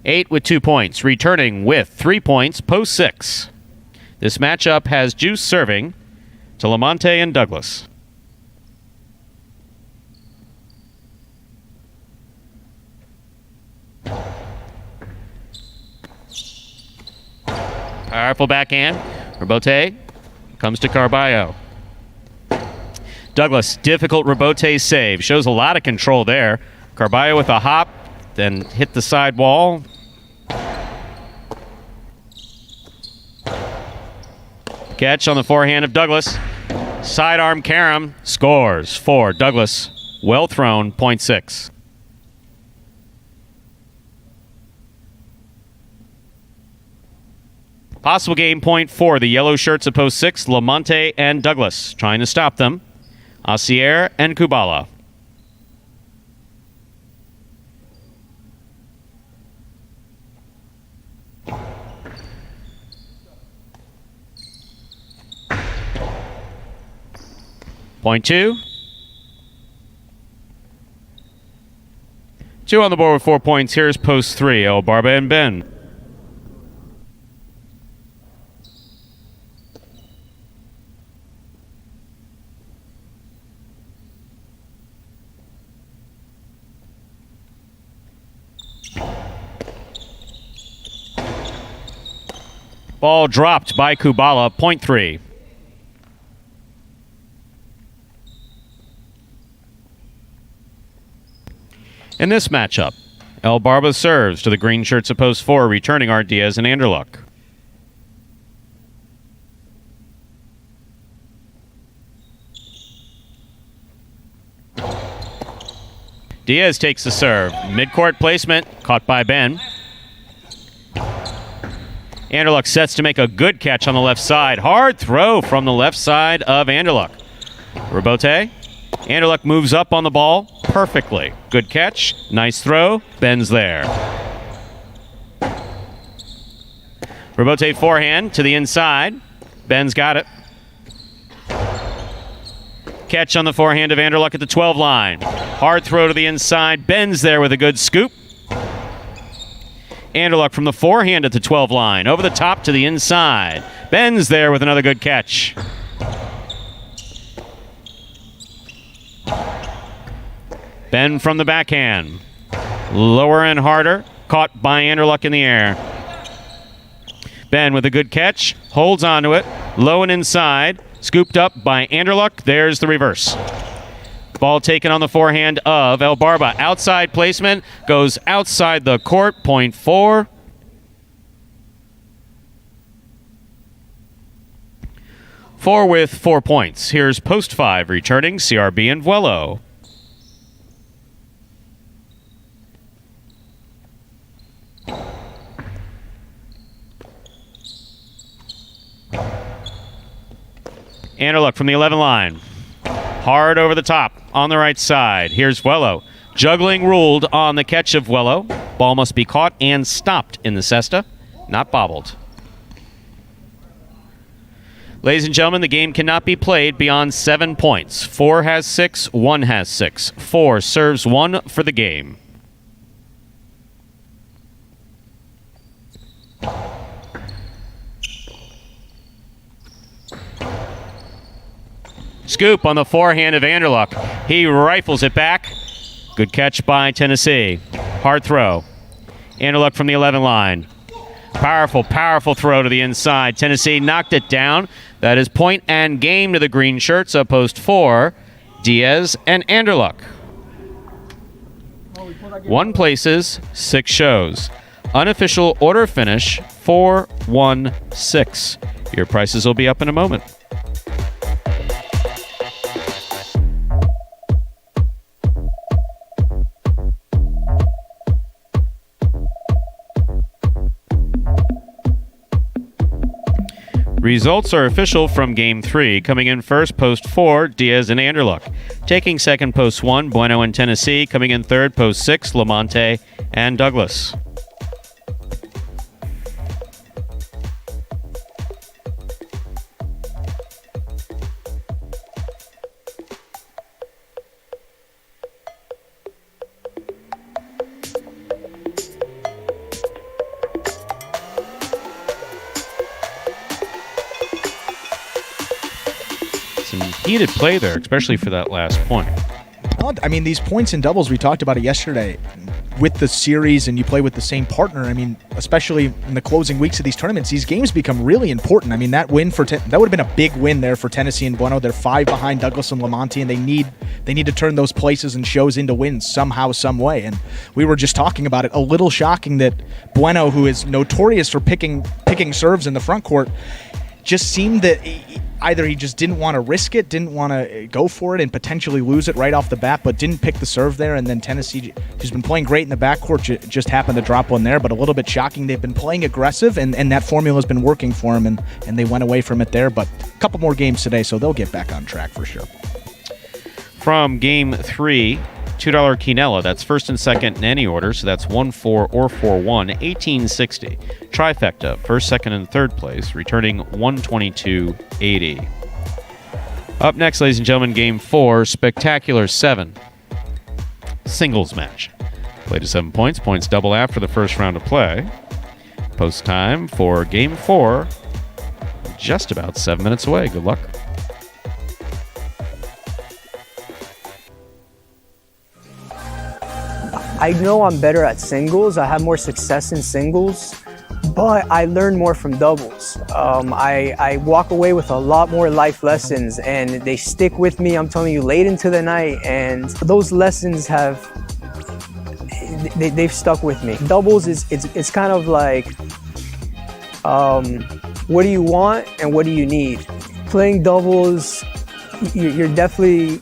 8 with 2 points. Returning with 3 points, post 6. This matchup has Juice serving to Lamonte and Douglas. Powerful backhand. Rebote comes to Carballo. Douglas, difficult Rebote save. Shows a lot of control there. Carballo with a hop, then hit the side wall. Catch on the forehand of Douglas. Sidearm carom, scores for Douglas. Well thrown, 0.6. Possible game point for the yellow shirts at post 6, Lamonte and Douglas. Trying to stop them. Asier and Kubala. Point 2. 2 on the board with 4 points. Here's post 3, El Barba and Ben. Ball dropped by Kubala, 0.3. In this matchup, El Barba serves to the green shirts at post 4, returning are Diaz and Anderluck. Diaz takes the serve. Midcourt placement, caught by Ben. Anderluck sets to make a good catch on the left side. Hard throw from the left side of Anderluck. Rebote. Anderluck moves up on the ball perfectly. Good catch. Nice throw. Ben's there. Rebote forehand to the inside. Ben's got it. Catch on the forehand of Anderluck at the 12 line. Hard throw to the inside. Ben's there with a good scoop. Anderluck from the forehand at the 12 line. Over the top to the inside. Ben's there with another good catch. Ben from the backhand. Lower and harder. Caught by Anderluck in the air. Ben with a good catch. Holds onto it. Low and inside. Scooped up by Anderluck. There's the reverse. Ball taken on the forehand of El Barba. Outside placement. Goes outside the court. Point 4. Four with 4 points. Here's post 5 returning CRB and Vuelo. Anderluck from the 11 line. Hard over the top on the right side. Here's Vuelo. Juggling ruled on the catch of Vuelo. Ball must be caught and stopped in the cesta, not bobbled. Ladies and gentlemen, the game cannot be played beyond 7 points. 4 has 6, 1 has 6. 4 serves 1 for the game. Scoop on the forehand of Anderluck. He rifles it back. Good catch by Tennessee. Hard throw. Anderluck from the 11 line. Powerful, powerful throw to the inside. Tennessee knocked it down. That is point and game to the green shirts of post 4. Diaz and Anderluck. 1 places, 6 shows. Unofficial order finish 4-1-6. Your prices will be up in a moment. Results are official from Game 3. Coming in first, post 4, Diaz and Anderluck. Taking second, post 1, Bueno and Tennessee. Coming in third, post 6, Lamonte and Douglas. Heated play there, especially for that last point. I mean, these points in doubles, we talked about it yesterday. With the series and you play with the same partner, I mean, especially in the closing weeks of these tournaments, these games become really important. I mean, that win for that would have been a big win there for Tennessee and Bueno. They're 5 behind Douglas and Lamonte, and they need to turn those places and shows into wins somehow, some way. And we were just talking about it. A little shocking that Bueno, who is notorious for picking serves in the front court, just seemed that either he just didn't want to risk it, didn't want to go for it and potentially lose it right off the bat, but didn't pick the serve there. And then Tennessee, who's been playing great in the backcourt, just happened to drop one there, but a little bit shocking. They've been playing aggressive, and that formula has been working for them, and they went away from it there. But a couple more games today, so they'll get back on track for sure. From Game 3, $2 Quinella. That's first and second in any order, so that's 1-4 or 4-1, 1860. Trifecta, first, second, and third place, returning 122.80. Up next, ladies and gentlemen, Game 4, Spectacular 7. Singles match. Play to 7 points. Points double after the first round of play. Post time for Game 4. Just about 7 minutes away. Good luck. I know I'm better at singles. I have more success in singles, but I learn more from doubles. I walk away with a lot more life lessons, and they stick with me, I'm telling you, late into the night, and those lessons they've stuck with me. Doubles it's kind of like, what do you want and what do you need? Playing doubles, you're definitely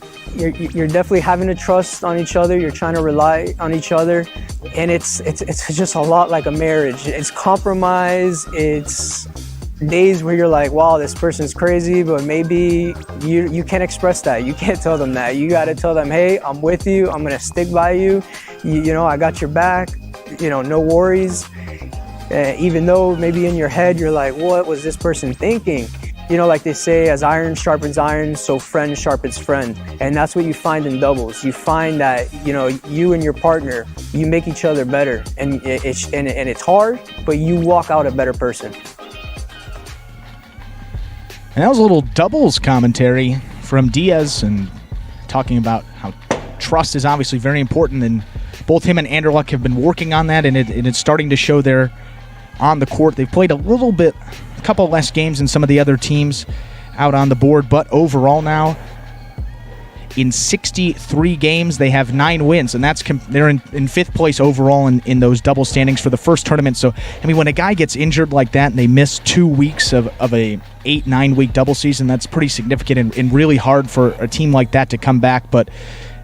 having to trust on each other. You're trying to rely on each other, and it's just a lot like a marriage. It's compromise. It's days where you're like, wow, this person's crazy, but maybe you can't express that. You can't tell them that. You got to tell them, hey, I'm with you. I'm gonna stick by you. You know, I got your back. You know, no worries. Even though maybe in your head you're like, what was this person thinking? like they say, as iron sharpens iron, so friend sharpens friend. And that's what you find in doubles. You find that, you and your partner, you make each other better. And it's hard, but you walk out a better person. And that was a little doubles commentary from Diaz, and talking about how trust is obviously very important, and both him and Anderlecht have been working on that, and it's starting to show there on the court. They've played a couple less games than some of the other teams out on the board, but overall now, in 63 games, they have 9 wins, and they're in 5th place overall in those double standings for the first tournament. So, when a guy gets injured like that and they miss 2 weeks of a 8-9 week double season, that's pretty significant and really hard for a team like that to come back. But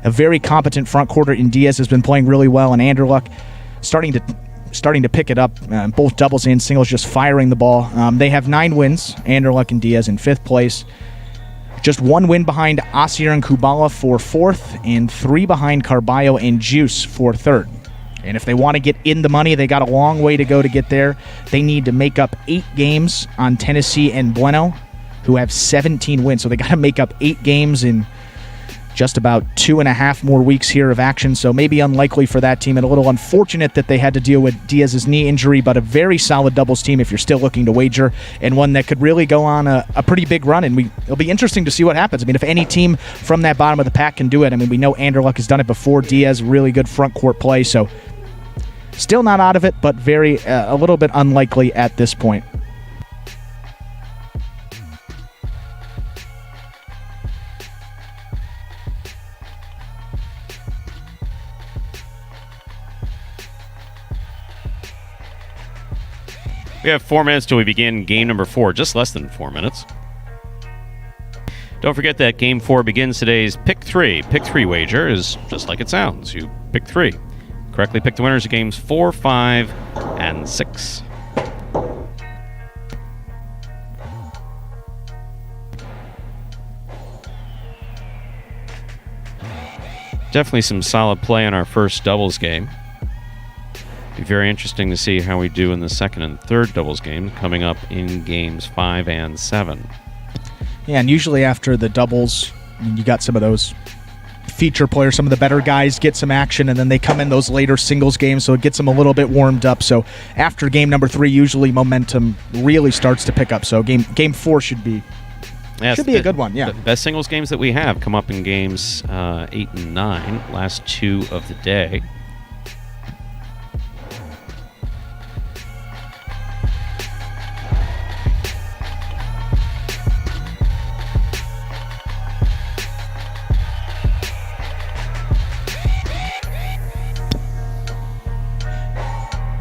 a very competent front quarter in Diaz has been playing really well, and Anderlecht starting to pick it up, both doubles and singles, just firing the ball. They have 9 wins, Anderlecht and Diaz in 5th place. Just 1 win behind Asier and Kubala for 4th, and 3 behind Carballo and Juice for 3rd. And if they want to get in the money, they got a long way to go to get there. They need to make up 8 games on Tennessee and Bueno, who have 17 wins. So they got to make up 8 games in just about 2.5 more weeks here of action, so maybe unlikely for that team, and a little unfortunate that they had to deal with Diaz's knee injury, but a very solid doubles team if you're still looking to wager, and one that could really go on a pretty big run, and it'll be interesting to see what happens. If any team from that bottom of the pack can do it, we know Anderlecht has done it before. Diaz, really good front court play, so still not out of it, but a little bit unlikely at this point. We have 4 minutes till we begin game number 4, just less than 4 minutes. Don't forget that game 4 begins today's Pick 3. Pick 3 wager is just like it sounds. You pick 3. Correctly pick the winners of games 4, 5, and 6. Definitely some solid play in our first doubles game. Be very interesting to see how we do in the second and third doubles game coming up in games 5 and 7. Yeah, and usually after the doubles, you got some of those feature players, some of the better guys get some action, and then they come in those later singles games, so it gets them a little bit warmed up. So after game number 3, usually momentum really starts to pick up. So game 4 should be a good one. Yeah, the best singles games that we have come up in games 8 and 9, last 2 of the day.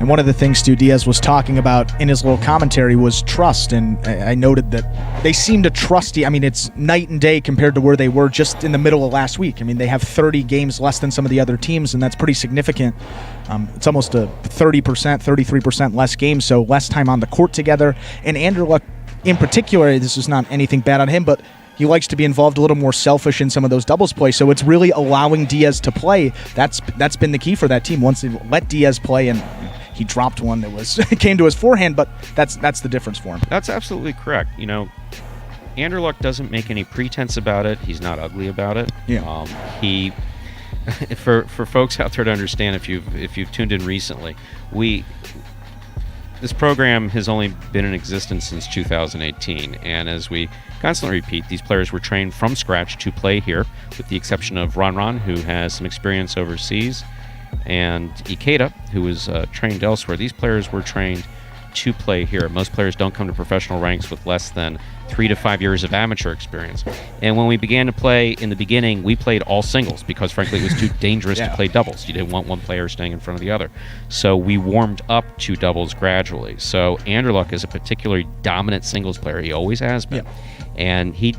And one of the things Stu Diaz was talking about in his little commentary was trust, and I noted that they seem to trust you. It's night and day compared to where they were just in the middle of last week. They have 30 games less than some of the other teams, and that's pretty significant. It's almost a 30%, 33% less games, so less time on the court together. And Anderlecht in particular, this is not anything bad on him, but he likes to be involved a little more selfish in some of those doubles plays, so it's really allowing Diaz to play. That's been the key for that team. Once they let Diaz play, and he dropped one that came to his forehand, but that's the difference for him. That's absolutely correct. Anderlecht doesn't make any pretense about it. He's not ugly about it. Yeah. He, for folks out there to understand, if you've tuned in recently, this program has only been in existence since 2018, and as we constantly repeat, these players were trained from scratch to play here, with the exception of Ron, who has some experience overseas, and Ikeda, who was trained elsewhere. These players were trained to play here. Most players don't come to professional ranks with less than 3 to 5 years of amateur experience. And when we began to play in the beginning, we played all singles because, frankly, it was too dangerous to play doubles. You didn't want one player staying in front of the other. So we warmed up to doubles gradually. So Anderlecht is a particularly dominant singles player. He always has been. Yeah. And he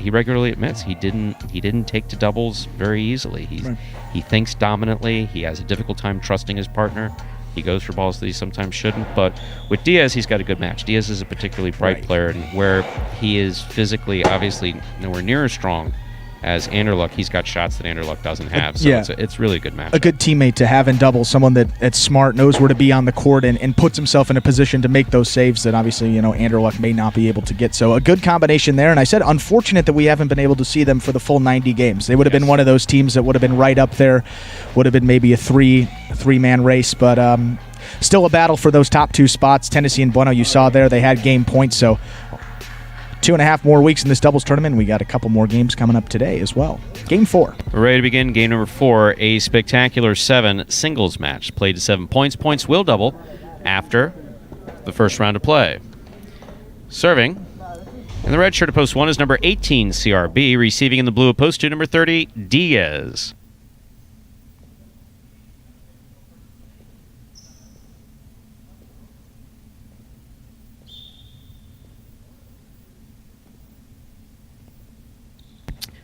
regularly admits he didn't take to doubles very easily. He thinks dominantly. He has a difficult time trusting his partner. He goes for balls that he sometimes shouldn't. But with Diaz, he's got a good match. Diaz is a particularly bright player, and where he is physically, obviously, nowhere near as strong as Anderluck, he's got shots that Anderluck doesn't have. So Yeah. it's really a good match. A good teammate to have in doubles, someone that's smart, knows where to be on the court, and puts himself in a position to make those saves that obviously, Anderluck may not be able to get. So a good combination there. And I said unfortunate that we haven't been able to see them for the full 90 games. They would have been one of those teams that would have been right up there, would have been maybe a three-man race, but still a battle for those top two spots. Tennessee and Bueno, you saw there, they had game points, so 2.5 more weeks in this doubles tournament. We got a couple more games coming up today as well. Game 4. We're ready to begin game number 4, a spectacular 7 singles match. Played to 7 points. Points will double after the first round of play. Serving in the red shirt of post 1 is number 18, CRB. Receiving in the blue of post 2, number 30, Diaz.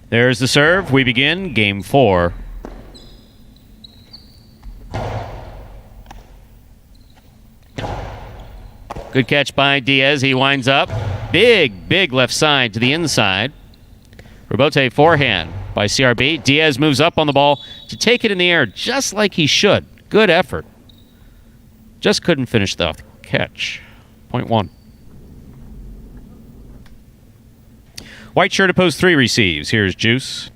There's the serve. We begin game 4. Good catch by Diaz. He winds up. Big left side to the inside. Rebote forehand by CRB. Diaz moves up on the ball to take it in the air just like he should. Good effort. Just couldn't finish the catch. Point 1. White shirt of post 3 receives. Here's Juice.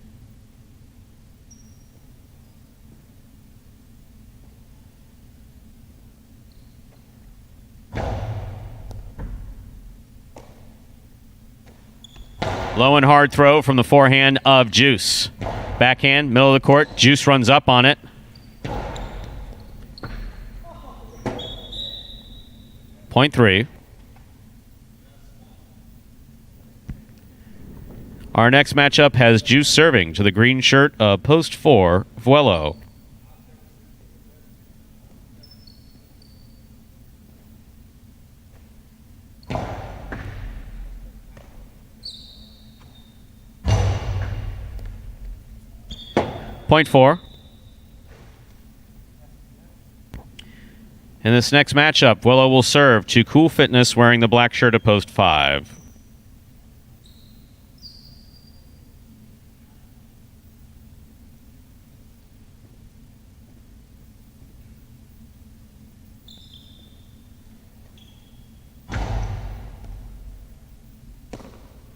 Low and hard throw from the forehand of Juice. Backhand, middle of the court. Juice runs up on it. Point 3. Our next matchup has Juice serving to the green shirt of post 4, Vuelo. Point 4. In this next matchup, Vuelo will serve to Cool Fitness wearing the black shirt of post 5.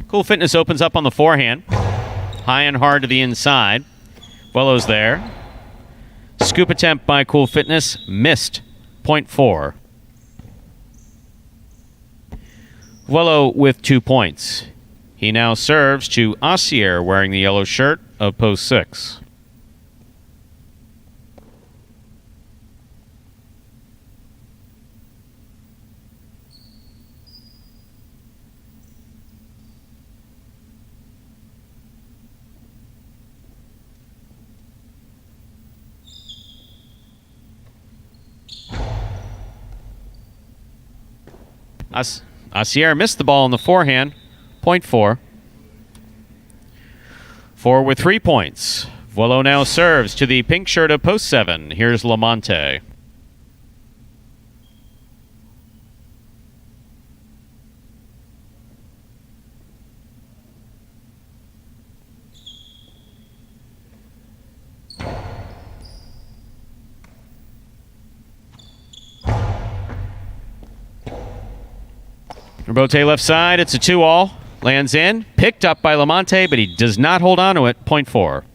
Cool Fitness opens up on the forehand. High and hard to the inside. Vuelo's there. Scoop attempt by Cool Fitness. Missed. Point 4. Vuelo with 2 points. He now serves to Assier wearing the yellow shirt of post 6. Assier missed the ball on the forehand. Point 4. 4 with 3 points. Vuelo now serves to the pink shirt of post 7. Here's Lamonte. Rebote left side. It's a 2-all. Lands in. Picked up by Lamonte, but he does not hold on to it. Point 4.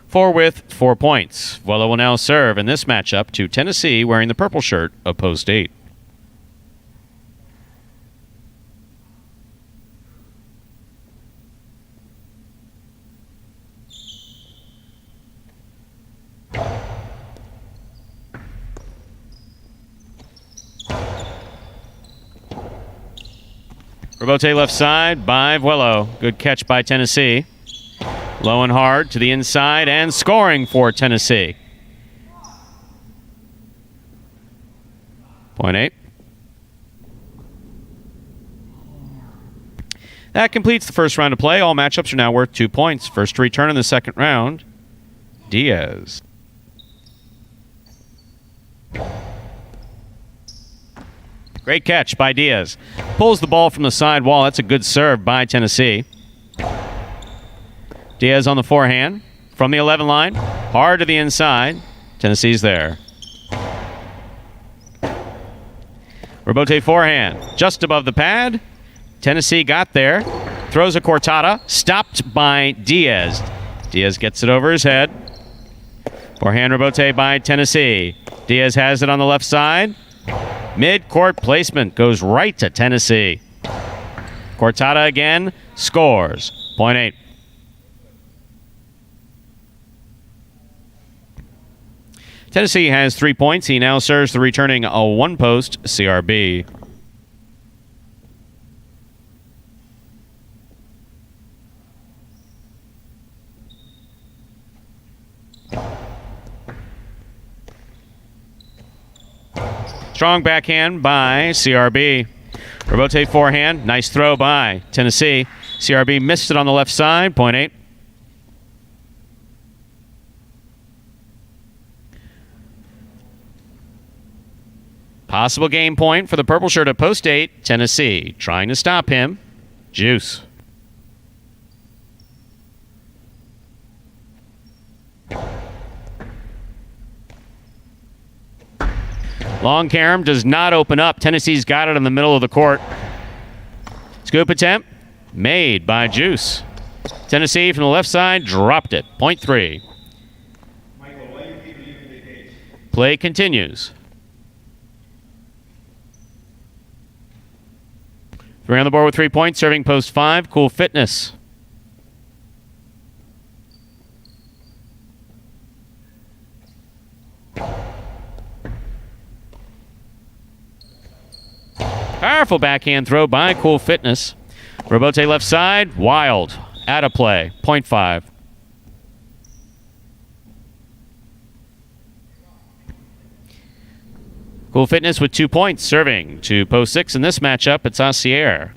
4 with 4 points. Vuelo will now serve in this matchup to Tennessee wearing the purple shirt of post 8. Rebote left side by Vuelo. Good catch by Tennessee. Low and hard to the inside and scoring for Tennessee. Point 8. That completes the first round of play. All matchups are now worth 2 points. First to return in the second round, Diaz. Great catch by Diaz. Pulls the ball from the side wall. That's a good serve by Tennessee. Diaz on the forehand. From the 11 line. Hard to the inside. Tennessee's there. Rebote forehand. Just above the pad. Tennessee got there. Throws a cortada. Stopped by Diaz. Diaz gets it over his head. Forehand rebote by Tennessee. Diaz has it on the left side. Mid-court placement goes right to Tennessee. Cortada again. Scores. Point 8. Tennessee has 3 points. He now serves the returning a one-post CRB. Strong backhand by CRB. Rebote forehand. Nice throw by Tennessee. CRB missed it on the left side. Point 8. Possible game point for the purple shirt at post 8. Tennessee trying to stop him. Juice. Long carom does not open up. Tennessee's got it in the middle of the court. Scoop attempt made by Juice. Tennessee from the left side dropped it. Point 3. Play continues. 3 on the board with 3 points, serving post 5. Cool Fitness. Powerful backhand throw by Cool Fitness. Rebote left side, wild. Out of play. Point 5. Cool Fitness with 2 points, serving to post 6 in this matchup. It's Assier.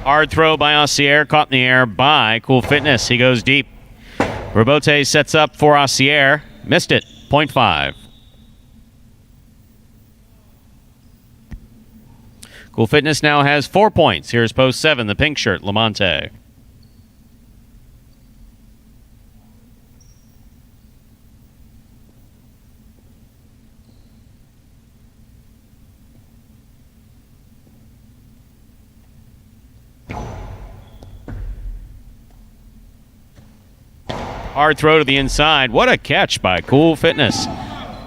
Hard throw by Assier, caught in the air by Cool Fitness. He goes deep. Rebote sets up for Assier. Missed it. Point 5. Cool Fitness now has 4 points. Here's post 7, the pink shirt, Lamonte. Hard throw to the inside. What a catch by Cool Fitness.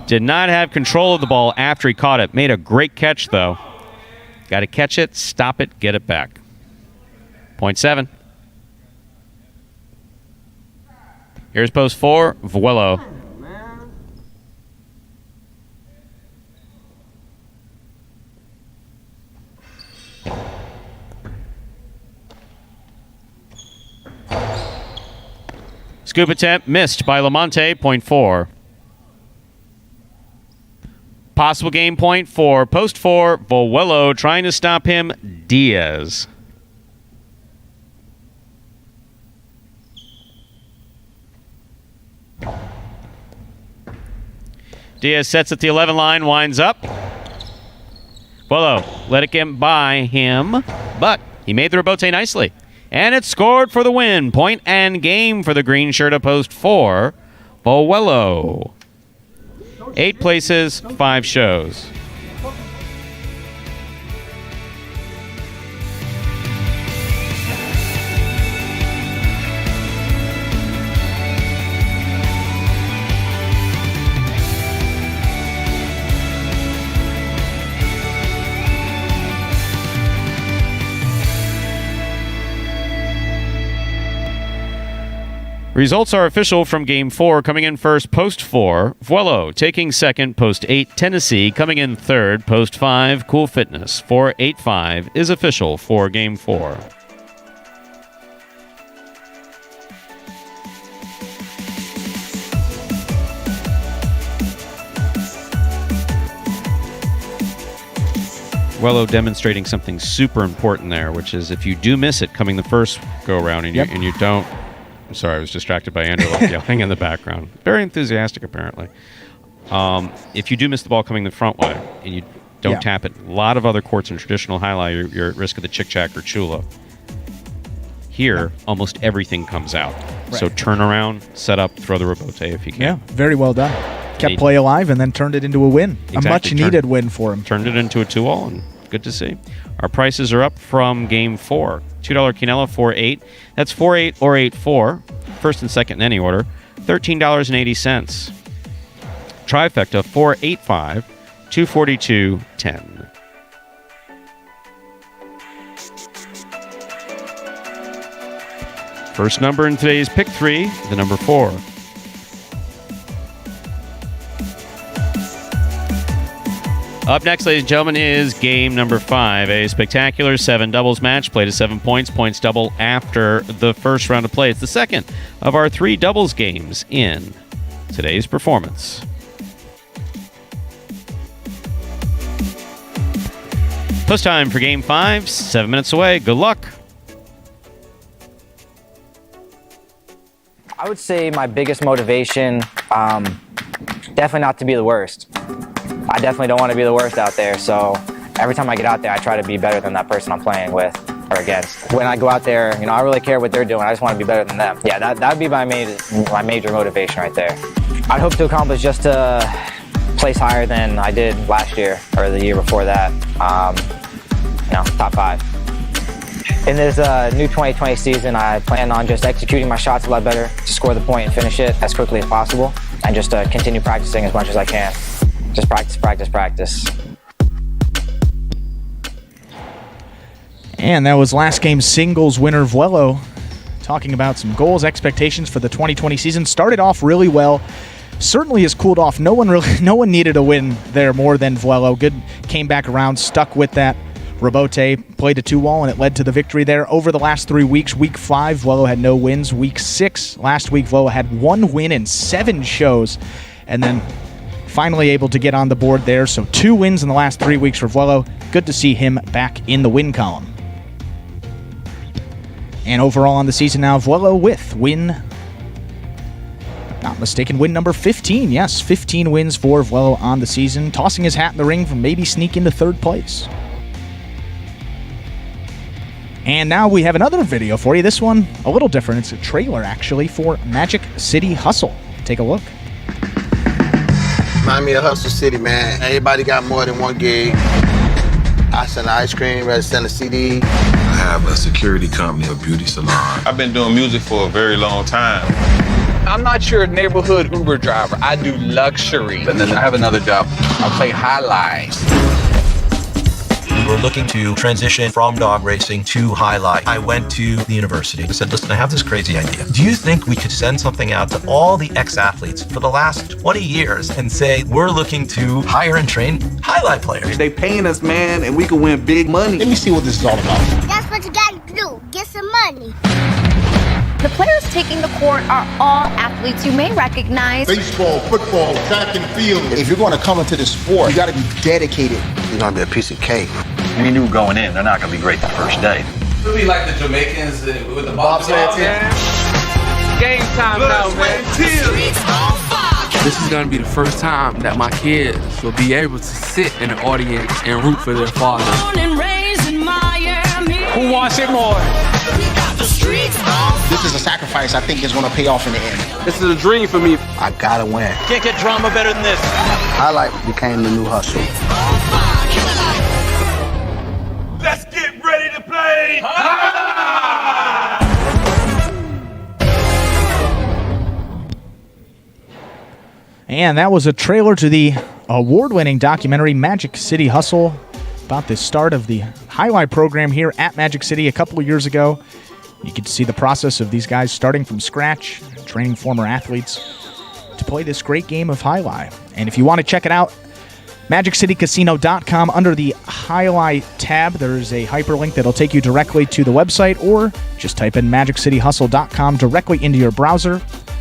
Did not have control of the ball after he caught it. Made a great catch, though. Got to catch it, stop it, get it back. Point 7. Here's post 4, Vuelo. Scoop attempt missed by Lamonte. Point 4. Possible game point for post 4. Vuelo trying to stop him. Diaz. Diaz sets at the 11 line, winds up. Vuelo let it get by him, but he made the rebote nicely. And it's scored for the win. Point and game for the green shirt of post 4. Vuelo. 8 places, 5 shows. Results are official from Game 4. Coming in first, post 4, Vuelo. Taking second, post 8, Tennessee. Coming in third, post 5, Cool Fitness. 4-8-5 is official for Game 4. Vuelo demonstrating something super important there, which is if you do miss it coming the first go-around and, and you don't... I'm sorry, I was distracted by Angela yelling in the background. Very enthusiastic, apparently. If you do miss the ball coming the front way and you don't tap it, a lot of other courts in traditional highlight, you're at risk of the chick-chack or chula. Here, almost everything comes out. Right. So turn around, set up, throw the rebote if you can. Yeah, very well done. Kept play alive and then turned it into a win. Exactly. A much-needed win for him. Turned it into a 2-all, and good to see. Our prices are up from Game 4. $2 Quinella, 4-8. That's 4-8 or 8-4. First and second in any order. $13.80. Trifecta, 4-8-5. 242.10. First number in today's pick 3, the number 4. Up next, ladies and gentlemen, is game number 5, a spectacular 7 doubles match, played at 7 points, points double after the first round of play. It's the second of our 3 doubles games in today's performance. Post time for game 5, 7 minutes away. Good luck. I would say my biggest motivation, definitely not to be the worst. I definitely don't want to be the worst out there, so every time I get out there, I try to be better than that person I'm playing with or against. When I go out there, I really care what they're doing. I just want to be better than them. Yeah, that would be my major motivation right there. I'd hope to accomplish just to place higher than I did last year or the year before that. Top 5. In this new 2020 season, I plan on just executing my shots a lot better to score the point and finish it as quickly as possible, and just continue practicing as much as I can. Just practice, practice, practice. And that was last game's singles winner, Vuelo, talking about some goals, expectations for the 2020 season. Started off really well. Certainly has cooled off. No one needed a win there more than Vuelo. Good, came back around, stuck with that rebote, played a 2-wall, and it led to the victory there. Over the last 3 weeks, week 5, Vuelo had no wins. Week 6, last week, Vuelo had 1 win in 7 shows, and then finally able to get on the board there. So 2 wins in the last 3 weeks for Vuelo. Good to see him back in the win column. And overall on the season now, Vuelo with win, not mistaken, win number 15. Yes, 15 wins for Vuelo on the season, tossing his hat in the ring for maybe sneak into 3rd place. And now we have another video for you. This one, a little different. It's a trailer, actually, for Magic City Hustle. Take a look. Remind me of Hustle City, man. Everybody got more than one gig. I sell ice cream, rather sell a CD. I have a security company, a beauty salon. I've been doing music for a very long time. I'm not your neighborhood Uber driver. I do luxury. And then I have another job. I play highlights. We're looking to transition from dog racing to highlight. I went to the university. I said, listen, I have this crazy idea. Do you think we could send something out to all the ex-athletes for the last 20 years and say, we're looking to hire and train highlight players? They paying us, man, and we can win big money. Let me see what this is all about. That's what you gotta do. Get some money. The players taking the court are all athletes you may recognize. Baseball, football, track and field. If you're going to come into this sport, you got to be dedicated. You're going to be a piece of cake. We knew going in, they're not going to be great the first day. We'll be like the Jamaicans with the bobsled team. Game time now, man. This is going to be the first time that my kids will be able to sit in the audience and root for their father. Who wants it more? This is a sacrifice I think is going to pay off in the end. This is a dream for me. I got to win. Can't get drama better than this. Highlight became the new hustle. Let's get ready to play. And that was a trailer to the award-winning documentary Magic City Hustle, about the start of the highlight program here at Magic City a couple of years ago. You get to see the process of these guys starting from scratch, training former athletes to play this great game of highlight. And if you want to check it out, MagicCityCasino.com, under the highlight tab, there's a hyperlink that'll take you directly to the website, or just type in MagicCityHustle.com directly into your browser.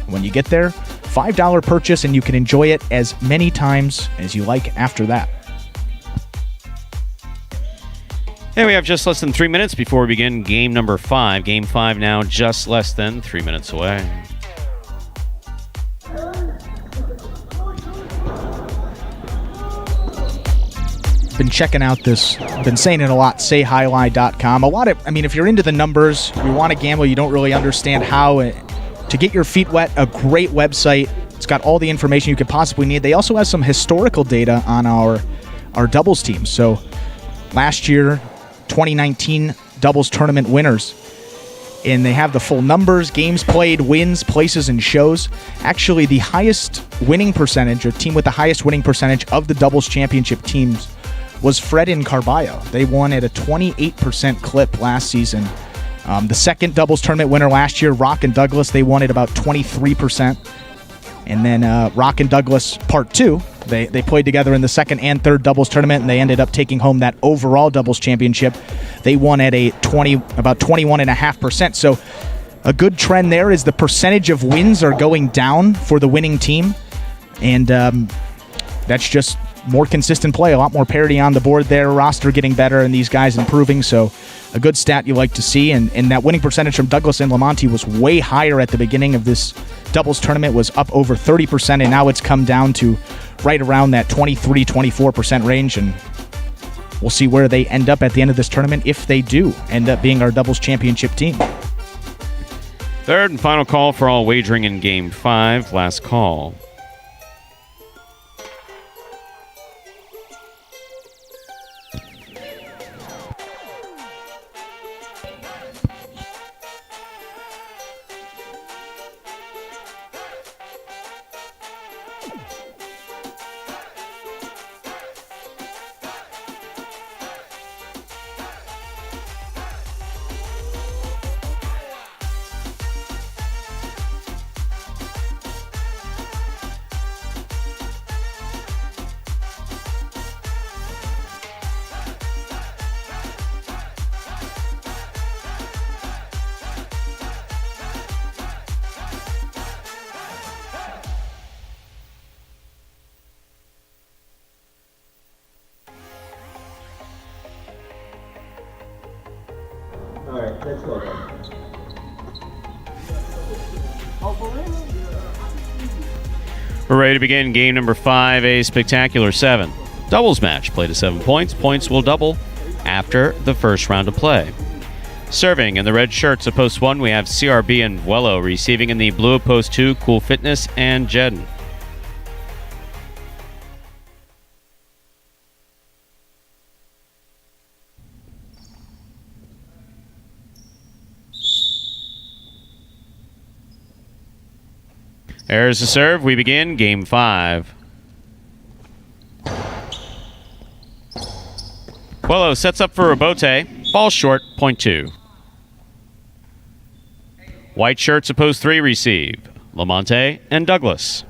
When you get there, $5 purchase, and you can enjoy it as many times as you like after that. And we have just less than 3 minutes before we begin game number 5. Game 5 now just less than 3 minutes away. been checking out this, been saying it a lot, sayhighlight.com. If you're into the numbers, you want to gamble, you don't really understand how to get your feet wet, a great website. It's got all the information you could possibly need. They also have some historical data on our doubles team. So last year, 2019 doubles tournament winners. And they have the full numbers, games played, wins, places, and shows. Actually, the highest winning percentage, or team with the highest winning percentage of the doubles championship teams, was Fred and Carballo. They won at a 28% clip last season. The second doubles tournament winner last year, Rock and Douglas, they won at about 23%. And then Rock and Douglas Part 2, they played together in the second and third doubles tournament, and they ended up taking home that overall doubles championship. They won at about 21.5%. So a good trend there is the percentage of wins are going down for the winning team, and that's just more consistent play, a lot more parity on the board there, roster getting better, and these guys improving. So a good stat you like to see, and that winning percentage from Douglas and Lamonti was way higher at the beginning of this doubles tournament, was up over 30%, and now it's come down to right around that 23-24% range, and we'll see where they end up at the end of this tournament if they do end up being our doubles championship team. Third and final call for all wagering in Game 5. Last call. All right, let's go then. We're ready to begin game number 5, a spectacular 7. Doubles match, play to 7 points. Points will double after the first round of play. Serving in the red shirts of post 1, we have CRB and Vuelo. Receiving in the blue of post 2, Cool Fitness and Jeden. There's the serve. We begin game 5. Vuelo sets up for Rabote. Ball short, point 2. White shirts of post 3 receive. Lamonte and Douglas.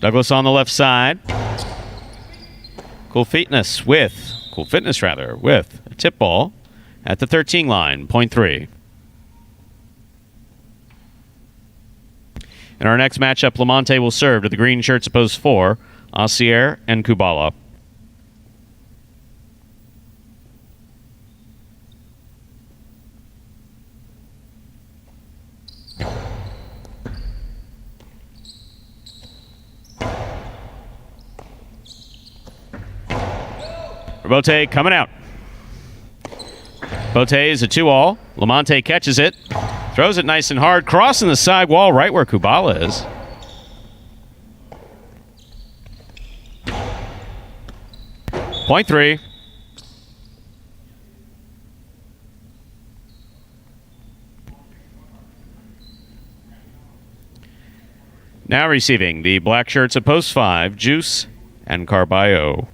Douglas on the left side. Cool Fitness with a tip ball at the 13 line, point 3. In our next matchup, Lamonte will serve to the green shirts of post 4, Asier and Kubala. Rabote coming out. Bote is a 2-all. Lamonte catches it. Throws it nice and hard. Crossing the side wall right where Kubala is. Point 3. Now receiving the black shirts of post 5, Juice and Carballo.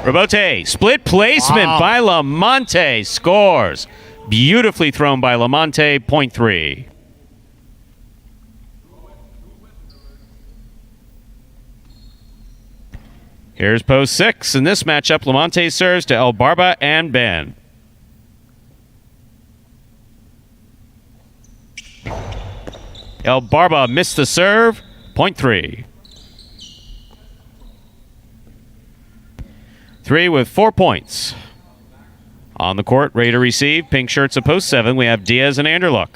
Rabote, split placement by Lamonte, scores. Beautifully thrown by Lamonte, point 3. Here's post 6. In this matchup, Lamonte serves to El Barba and Ben. El Barba missed the serve. Point 3. 3 with 4 points. On the court, ready to receive. Pink shirts at post 7. We have Diaz and Anderluck.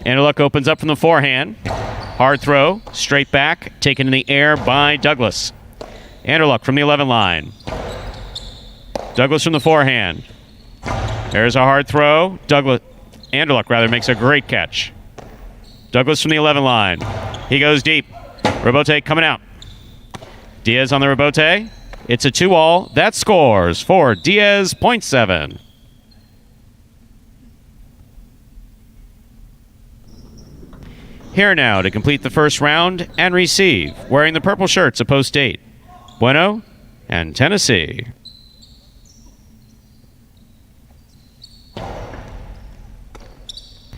Anderluck opens up from the forehand. Hard throw, straight back, taken in the air by Douglas. Anderluck from the 11 line. Douglas from the forehand. There's a hard throw. Anderluck makes a great catch. Douglas from the 11 line. He goes deep. Rebote coming out. Diaz on the rebote. It's a 2-all. That scores for Diaz, point 7. Here now to complete the first round and receive, wearing the purple shirts at post 8. Bueno and Tennessee.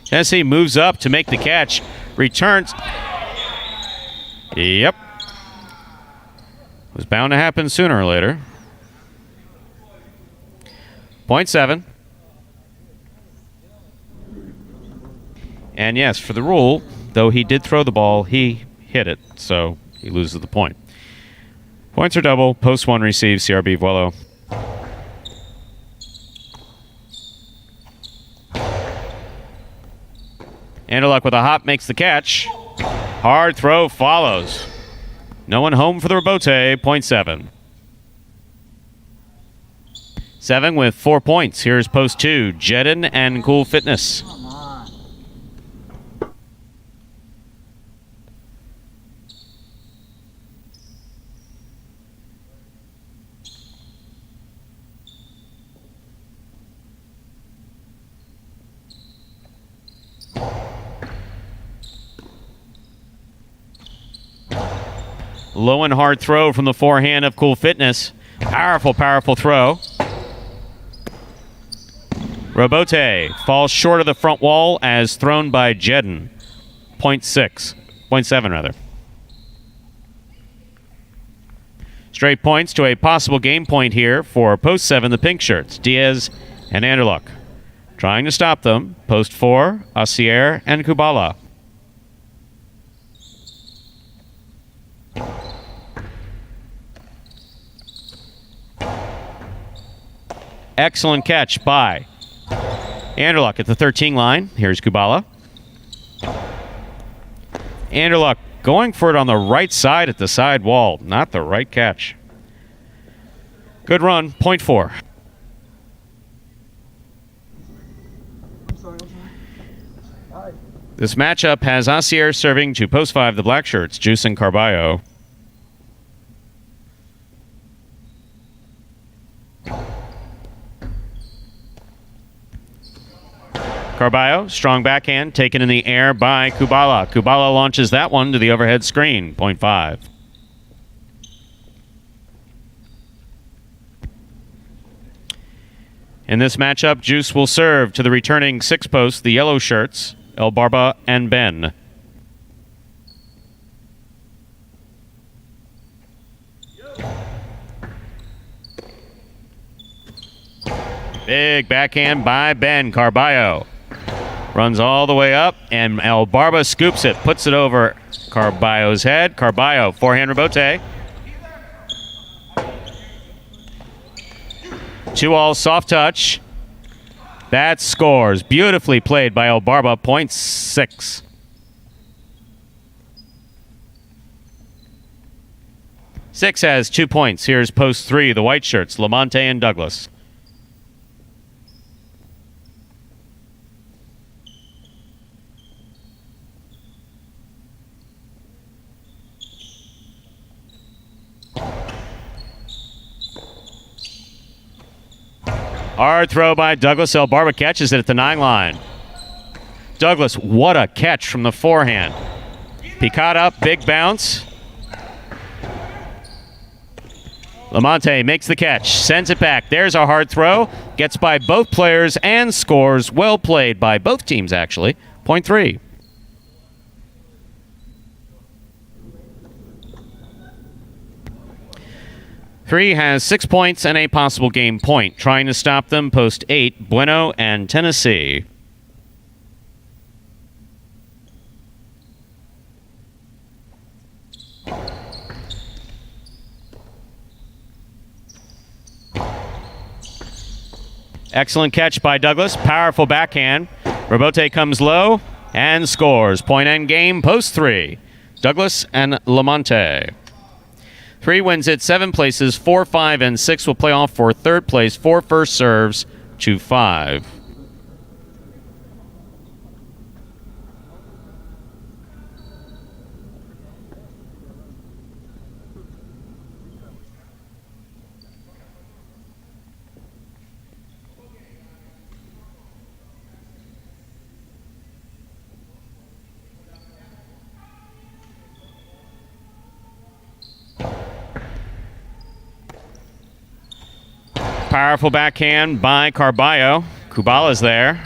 Tennessee moves up to make the catch. Returns. Yep. Was bound to happen sooner or later. Point 7. And yes, for the rule, though he did throw the ball, he hit it, so he loses the point. Points are double. Post 1 receives. CRB Vuelo. Anderluck with a hop makes the catch. Hard throw follows. No one home for the rebote. Point 7. 7 with 4 points. Here's post 2. Jedin and Cool Fitness. Low and hard throw from the forehand of Cool Fitness. Powerful, powerful throw. Rebote falls short of the front wall as thrown by Jedin. Point 7 rather. Straight points to a possible game point here for post 7, the pink shirts, Diaz and Anderluck. Trying to stop them, post 4, Asier and Kubala. Excellent catch by Anderluck at the 13 line. Here's Kubala. Anderluck going for it on the right side at the side wall. Not the right catch. Good run. Point 4. This matchup has Asier serving to post 5, the black shirts, Juice and Carballo. Carballo, strong backhand, taken in the air by Kubala. Kubala launches that one to the overhead screen, point 5. In this matchup, Juice will serve to the returning 6 posts, the yellow shirts, El Barba and Ben. Big backhand by Ben. Carballo runs all the way up, and El Barba scoops it, puts it over Carballo's head. Carballo, forehand rebote. 2-all soft touch. That scores. Beautifully played by El Barba, point 6. Six has 2 points. Here's post 3, the white shirts, Lamonte and Douglas. Hard throw by Douglas. El Barba catches it at the 9 line. Douglas, what a catch from the forehand. Picard up, big bounce. Lamonte makes the catch, sends it back. There's a hard throw. Gets by both players and scores. Well played by both teams, actually. Point 3. Three has 6 points and a possible game point. Trying to stop them, post 8, Bueno and Tennessee. Excellent catch by Douglas. Powerful backhand. Robote comes low and scores. Point end game, post 3. Douglas and Lamonte. 3 wins it 7 places. 4, 5, and 6 will play off for third place. 4 first serves to 5. Powerful backhand by Carballo. Kubala's there.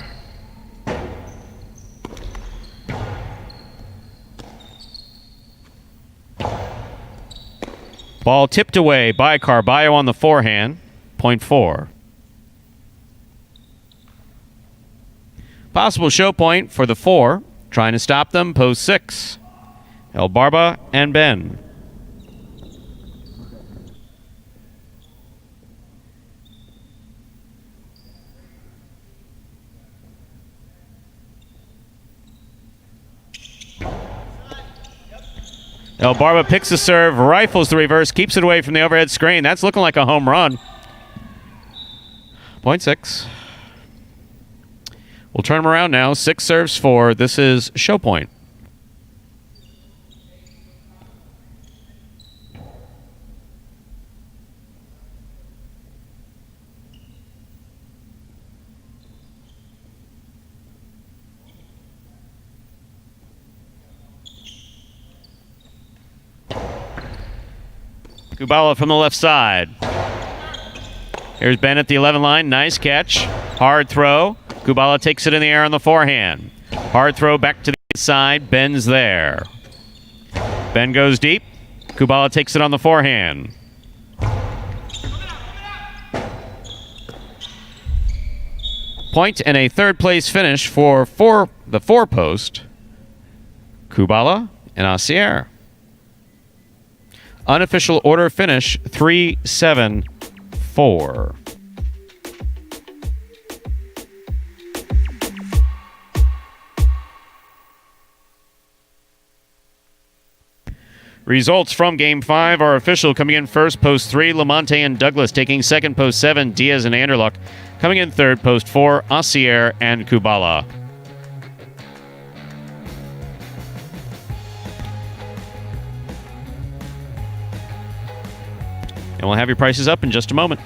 Ball tipped away by Carballo on the forehand. Point 4. Possible show point for the 4. Trying to stop them, post 6. El Barba and Ben. El Barba picks the serve, rifles the reverse, keeps it away from the overhead screen. That's looking like a home run. Point 6. We'll turn them around now. 6 serves for. This is show point. Kubala from the left side. Here's Ben at the 11 line. Nice catch. Hard throw. Kubala takes it in the air on the forehand. Hard throw back to the inside. Ben's there. Ben goes deep. Kubala takes it on the forehand. Point and a third place finish for the 4 post. Kubala and Asier. Unofficial order finish 3-7-4. Results from Game 5 are official. Coming in first, post 3, Lamonte and Douglas. Taking second, post 7, Diaz and Anderluck. Coming in third, post 4, Asier and Kubala. And we'll have your prices up in just a moment.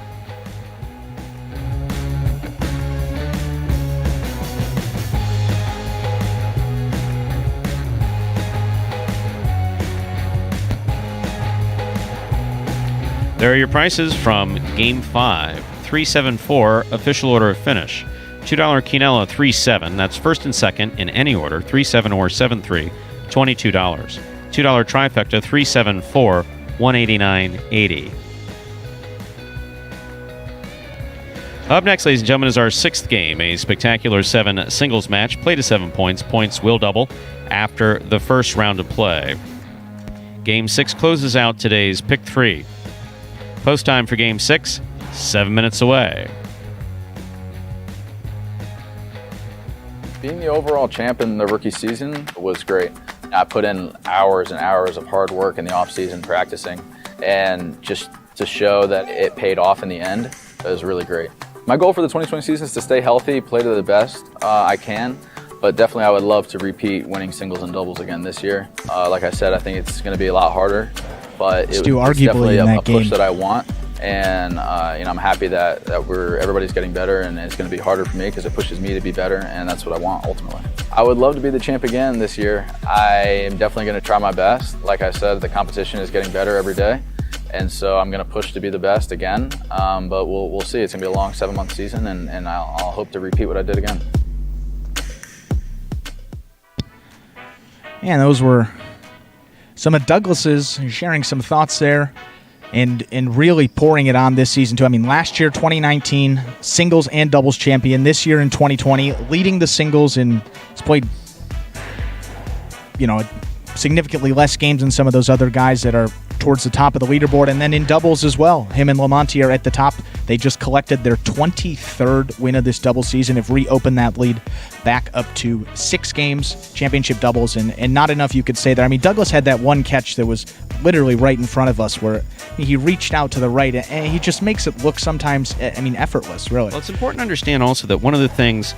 There are your prices from Game 5. 3-7-4, official order of finish. $2 Quinella, 3-7. That's first and second in any order. 3-7 or 7-3, $22. $2 Trifecta, 3-7-4, $189.80. Up next, ladies and gentlemen, is our 6th game, a spectacular 7 singles match. Play to 7 points. Points will double after the first round of play. Game 6 closes out today's Pick 3. Post time for Game 6, 7 minutes away. Being the overall champ in the rookie season was great. I put in hours and hours of hard work in the offseason practicing, and just to show that it paid off in the end, it was really great. My goal for the 2020 season is to stay healthy, play to the best I can, but definitely I would love to repeat winning singles and doubles again this year. Like I said, I think it's going to be a lot harder, but it's definitely a push that I want. And I'm happy that everybody's getting better, and it's going to be harder for me because it pushes me to be better, and that's what I want ultimately. I would love to be the champ again this year. I am definitely going to try my best. Like I said, the competition is getting better every day, And so I'm going to push to be the best again, but we'll see. It's going to be a long 7-month season, and I'll hope to repeat what I did again. And those were some of Douglas's sharing some thoughts there and really pouring it on this season, too. I mean, last year, 2019, singles and doubles champion. This year in 2020, leading the singles, and he's played, significantly less games than some of those other guys that are towards the top of the leaderboard. And then in doubles as well, him and Lamonti are at the top. They just collected their 23rd win of this double season, have reopened that lead back up to 6 games, championship doubles, and not enough you could say there. I mean, Douglas had that one catch that was literally right in front of us where he reached out to the right, and he just makes it look sometimes, effortless, really. Well, it's important to understand also that one of the things,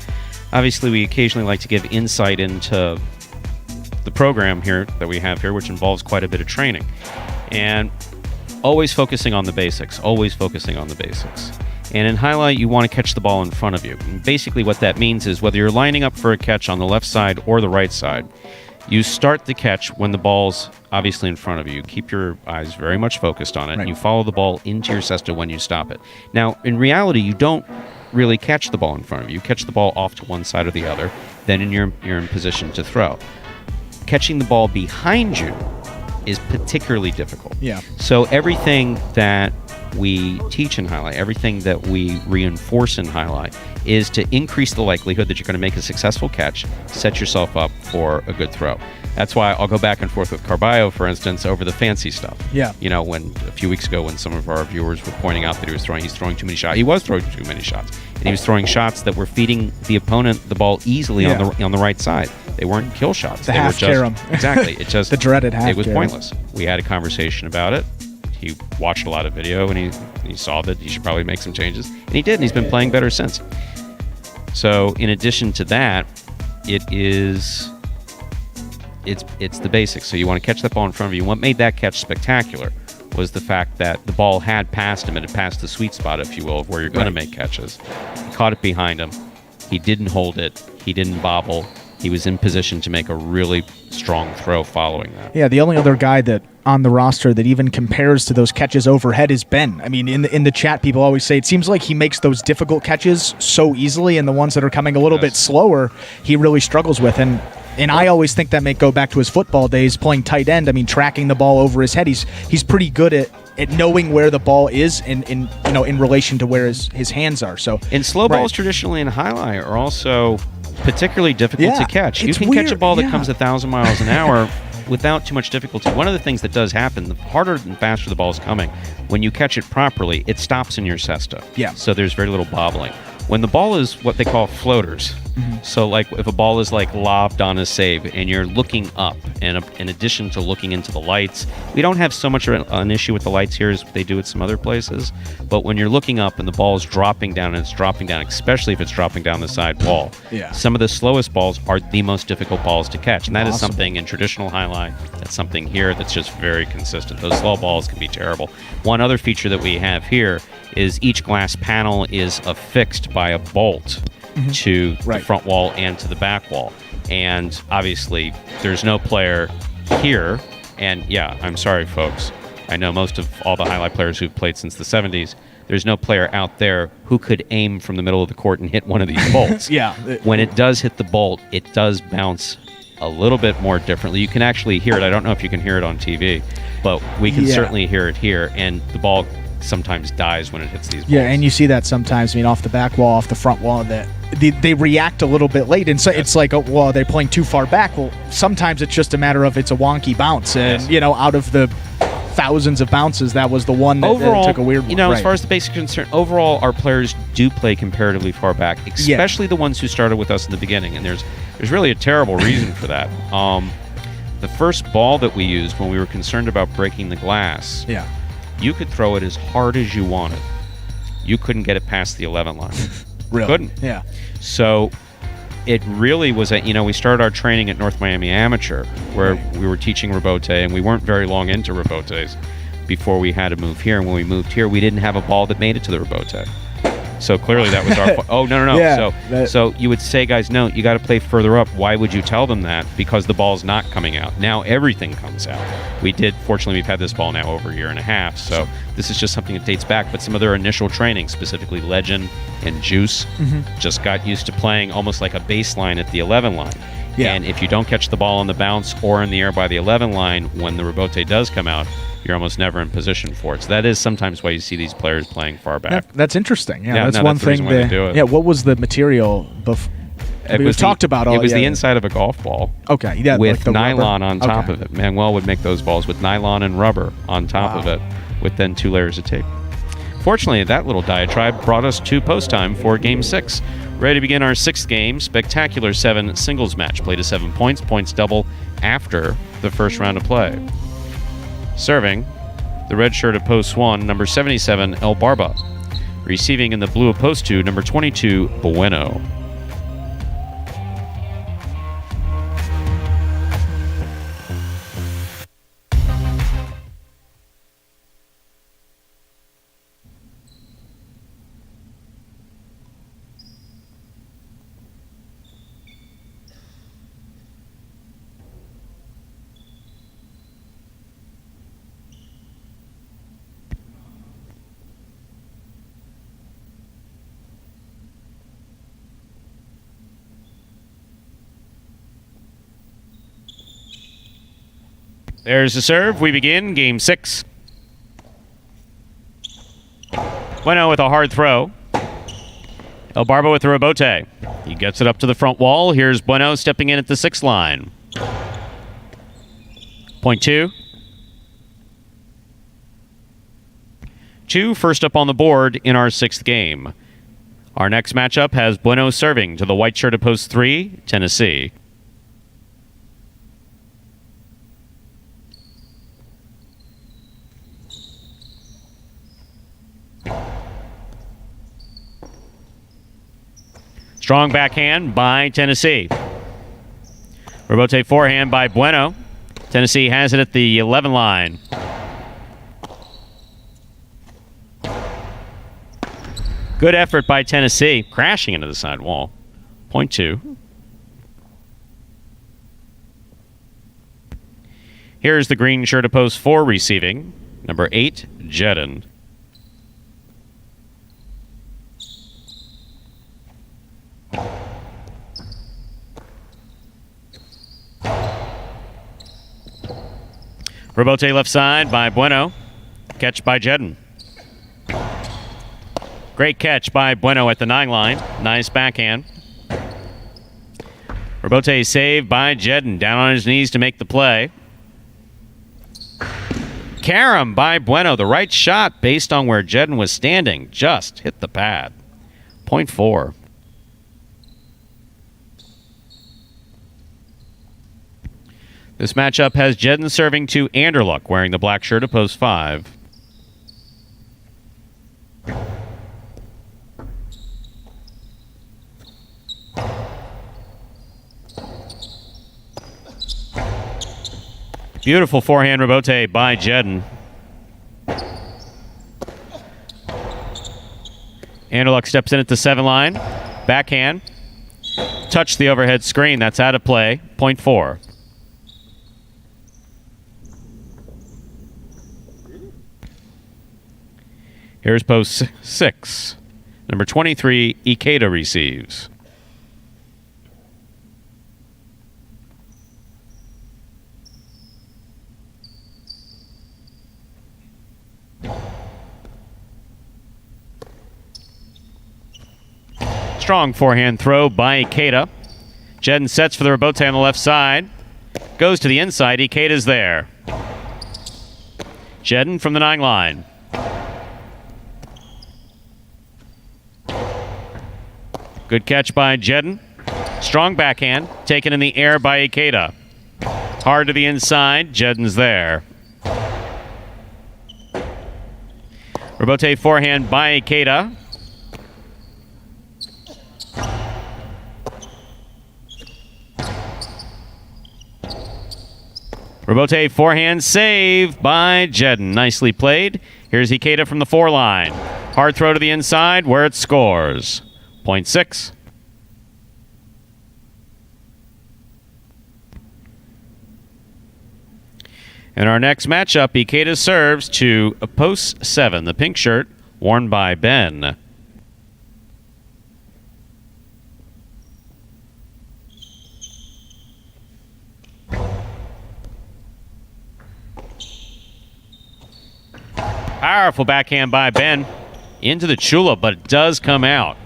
obviously we occasionally like to give insight into the program here that we have here, which involves quite a bit of training. And always focusing on the basics, And in highlight, you want to catch the ball in front of you. And basically what that means is whether you're lining up for a catch on the left side or the right side, you start the catch when the ball's obviously in front of you. Keep your eyes very much focused on it. Right. And you follow the ball into your cesta when you stop it. Now, in reality, you don't really catch the ball in front of you. You catch the ball off to one side or the other. Then you're in position to throw. Catching the ball behind you is particularly difficult. Yeah. So everything that we teach in highlight, everything that we reinforce in highlight is to increase the likelihood that you're going to make a successful catch, set yourself up for a good throw. That's why I'll go back and forth with Carballo, for instance, over the fancy stuff. Yeah. When a few weeks ago when some of our viewers were pointing out that he's throwing too many shots. He was throwing too many shots. And he was throwing shots that were feeding the opponent the ball easily on the right side. They weren't kill shots. The half carom. Exactly. It just the dreaded half. It was pointless. We had a conversation about it. He watched a lot of video and he saw that he should probably make some changes. And he did, and he's been playing better since. So in addition to that, it's the basics. So you want to catch that ball in front of you. What made that catch spectacular was the fact that the ball had passed him. It had passed the sweet spot, if you will, of where you're going to make catches. He caught it behind him. He didn't hold it. He didn't bobble. He was in position to make a really strong throw following that. Yeah, the only other guy that on the roster that even compares to those catches overhead is Ben. I mean, in the chat, people always say it seems like he makes those difficult catches so easily, and the ones that are coming a little bit slower, he really struggles with. And I always think that may go back to his football days playing tight end. I mean, tracking the ball over his head. He's pretty good at knowing where the ball is in relation to where his hands are. So and slow balls traditionally in highlight are also particularly difficult to catch. You can catch a ball that comes 1,000 miles an hour without too much difficulty. One of the things that does happen, the harder and faster the ball is coming, when you catch it properly, it stops in your cesta. Yeah. So there's very little bobbling. When the ball is what they call floaters, so like if a ball is like lobbed on a save and you're looking up, and in addition to looking into the lights, we don't have so much an issue with the lights here as they do at some other places, but when you're looking up and the ball is dropping down, and it's dropping down, especially if it's dropping down the side wall, some of the slowest balls are the most difficult balls to catch, and that is something in traditional highlight, that's something here that's just very consistent. Those slow balls can be terrible. One other feature that we have here is each glass panel is affixed by a bolt to the front wall and to the back wall. And obviously, there's no player here. And yeah, I'm sorry, folks. I know most of all the highlight players who've played since the 70s, there's no player out there who could aim from the middle of the court and hit one of these bolts. When it does hit the bolt, it does bounce a little bit more differently. You can actually hear it. I don't know if you can hear it on TV, but we can certainly hear it here. And the ball sometimes dies when it hits these balls. Yeah, and you see that sometimes. I mean, off the back wall, off the front wall, that they react a little bit late, and so it's like, oh, well, they're playing too far back. Well, sometimes it's just a matter of it's a wonky bounce, and out of the thousands of bounces, that was the one that overall, took a weird one. As far as the basic concern, overall, our players do play comparatively far back, especially the ones who started with us in the beginning, and there's really a terrible reason for that. The first ball that we used when we were concerned about breaking the glass, you could throw it as hard as you wanted. You couldn't get it past the 11 line. Really? Couldn't. Yeah. So it really was we started our training at North Miami Amateur, where we were teaching rebote, and we weren't very long into rebotes before we had to move here. And when we moved here, we didn't have a ball that made it to the rebote. So clearly that was our oh, no. Yeah, so you would say, guys, no, you got to play further up. Why would you tell them that? Because the ball's not coming out. Now everything comes out. Fortunately, we've had this ball now over a year and a half. So this is just something that dates back. But some of their initial training, specifically Legend and Juice, just got used to playing almost like a baseline at the 11 line. Yeah. And if you don't catch the ball on the bounce or in the air by the 11 line, when the rebote does come out, you're almost never in position for it. So that is sometimes why you see these players playing far back. That's interesting. Yeah, that's no, one that's the thing. reason why they do it. Yeah, what was the material before? We've talked about all. It was the inside of a golf ball. Okay, yeah, with like the nylon rubber. on top of it. Manuel would make those balls with nylon and rubber on top of it, with then 2 layers of tape. Fortunately, that little diatribe brought us to post time for Game 6. Ready to begin our 6th game, spectacular 7 singles match. Play to 7 points, points double after the first round of play. Serving, the red shirt of post 1, number 77, El Barba. Receiving in the blue of post 2, number 22, Bueno. There's the serve. We begin Game 6. Bueno with a hard throw. El Barba with the rebote. He gets it up to the front wall. Here's Bueno stepping in at the 6th line. Point 2. 2 first up on the board in our 6th game. Our next matchup has Bueno serving to the white shirt of post 3, Tennessee. Strong backhand by Tennessee. Rebote forehand by Bueno. Tennessee has it at the 11 line. Good effort by Tennessee, crashing into the side wall. Point 2. Here's the green shirt of post 4 receiving. Number 8, Jedden. Rebote left side by Bueno. Catch by Jedden. Great catch by Bueno at the 9 line. Nice backhand. Rebote saved by Jedden. Down on his knees to make the play. Carom by Bueno. The right shot based on where Jedden was standing. Just hit the pad. Point 4. This matchup has Jedden serving to Anderluck, wearing the black shirt of post 5. Beautiful forehand rebote by Jedden. Anderluck steps in at the 7 line. Backhand. Touch the overhead screen. That's out of play. Point 4. Here's post 6. Number 23, Ikeda receives. Strong forehand throw by Ikeda. Jedden sets for the rebote on the left side. Goes to the inside. Ikeda's there. Jedden from the 9 line. Good catch by Jedden. Strong backhand. Taken in the air by Ikeda. Hard to the inside. Jedden's there. Rebote forehand by Ikeda. Rebote forehand save by Jedden. Nicely played. Here's Ikeda from the 4 line. Hard throw to the inside where it scores. Point 6. In our next matchup, Ikeda serves to post 7, the pink shirt worn by Ben. Powerful backhand by Ben into the chula, but it does come out.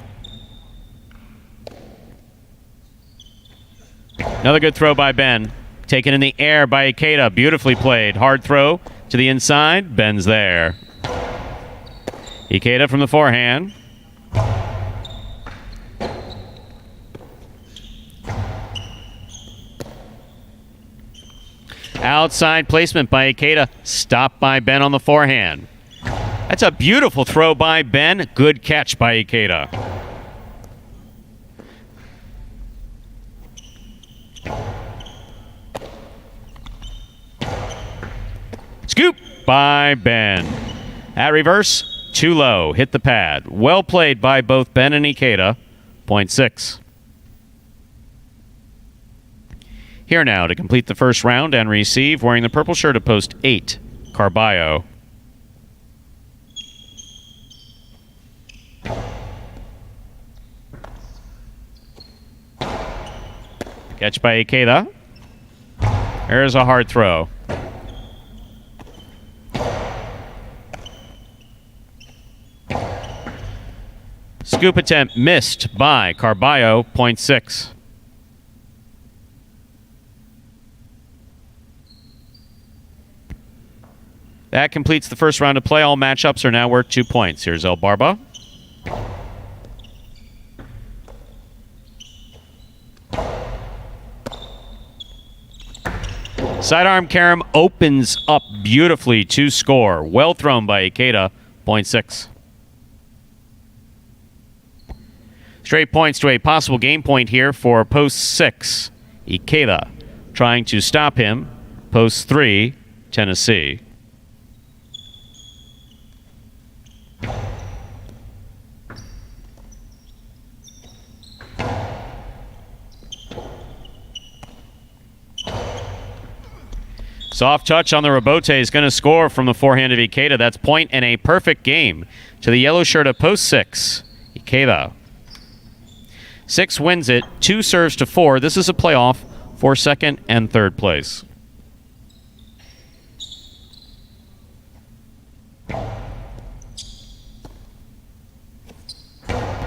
Another good throw by Ben. Taken in the air by Ikeda. Beautifully played. Hard throw to the inside. Ben's there. Ikeda from the forehand. Outside placement by Ikeda. Stopped by Ben on the forehand. That's a beautiful throw by Ben. Good catch by Ikeda. Scoop by Ben. At reverse, too low. Hit the pad. Well played by both Ben and Ikeda. Point 6. Here now to complete the first round and receive, wearing the purple shirt of post 8, Carballo. Catch by Ikeda. There's a hard throw. Scoop attempt missed by Carballo. Point 6. That completes the first round of play. All matchups are now worth 2 points. Here's El Barba. Sidearm carom opens up beautifully to score. Well thrown by Ikeda. Point 6. Straight points to a possible game point here for post 6. Ikeda trying to stop him. Post 3, Tennessee. Soft touch on the rebote is going to score from the forehand of Ikeda. That's point and a perfect game to the yellow shirt of post 6. Ikeda. 6 wins it. 2 serves to 4. This is a playoff for second and third place.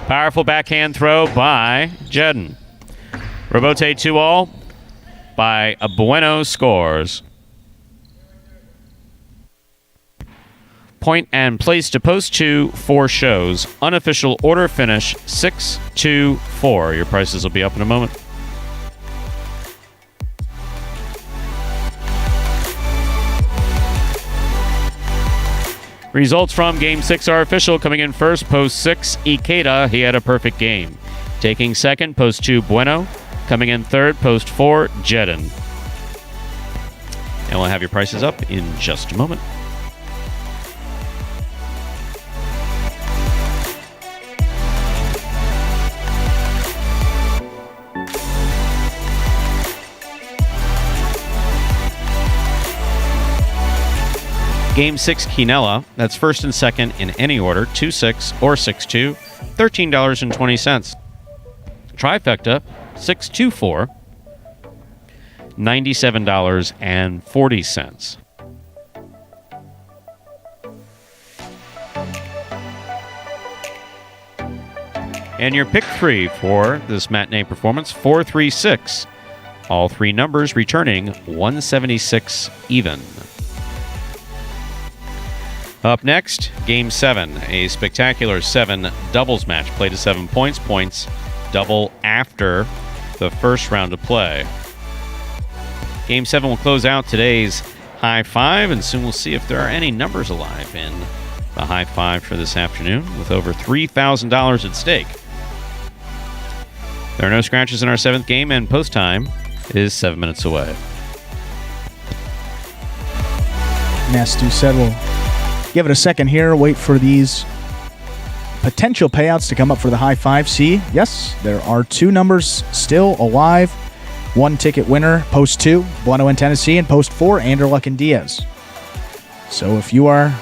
Powerful backhand throw by Jedden. Rebote 2-all by Bueno scores. Point and place to post 2, 4 shows. Unofficial order finish 6-2-4. Your prices will be up in a moment. Results from Game 6 are official. Coming in first, post 6, Ikeda. He had a perfect game. Taking second, post 2, Bueno. Coming in third, post 4, Jedden. And we'll have your prices up in just a moment. Game 6 Quinella, that's first and second in any order, 2-6 or 6-2, $13.20. Trifecta, 6-2-4, $97.40. And your pick 3 for this matinee performance, 4-3-6. All 3 numbers returning 176 even. Up next, Game 7, a spectacular 7 doubles match. Play to 7 points. Points double after the first round of play. Game 7 will close out today's High 5, and soon we'll see if there are any numbers alive in the High 5 for this afternoon, with over $3,000 at stake. There are no scratches in our 7th game, and post time is 7 minutes away. Stu said we'll give it a second here, wait for these potential payouts to come up for the high five. See, yes, there are 2 numbers still alive. 1 ticket winner, post 2, Bueno in Tennessee, and post 4, Anderluck and Diaz. So if you are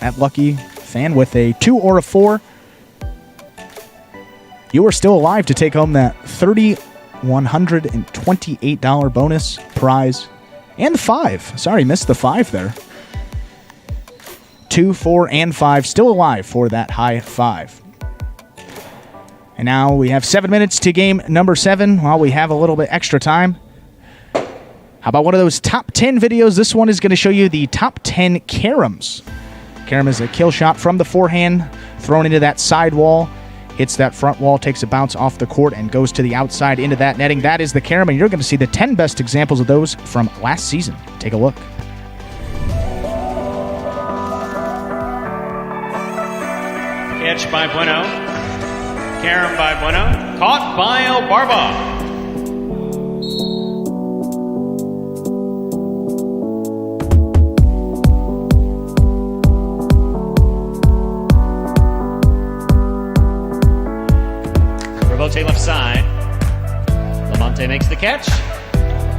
that lucky fan with a 2 or a 4, you are still alive to take home that $3,128 bonus prize. And 5. Sorry, missed the 5 there. 2, 4, and 5 still alive for that high five. And now we have 7 minutes to game number 7 while we have a little bit extra time. How about one of those top 10 videos? This one is going to show you the top 10 caroms. Carom is a kill shot from the forehand, thrown into that side wall, hits that front wall, takes a bounce off the court, and goes to the outside into that netting. That is the carom, and you're going to see the 10 best examples of those from last season. Take a look. Catch by Bueno. Carom by Bueno. Caught by Elbarba. Rebote left side. Lamonte makes the catch.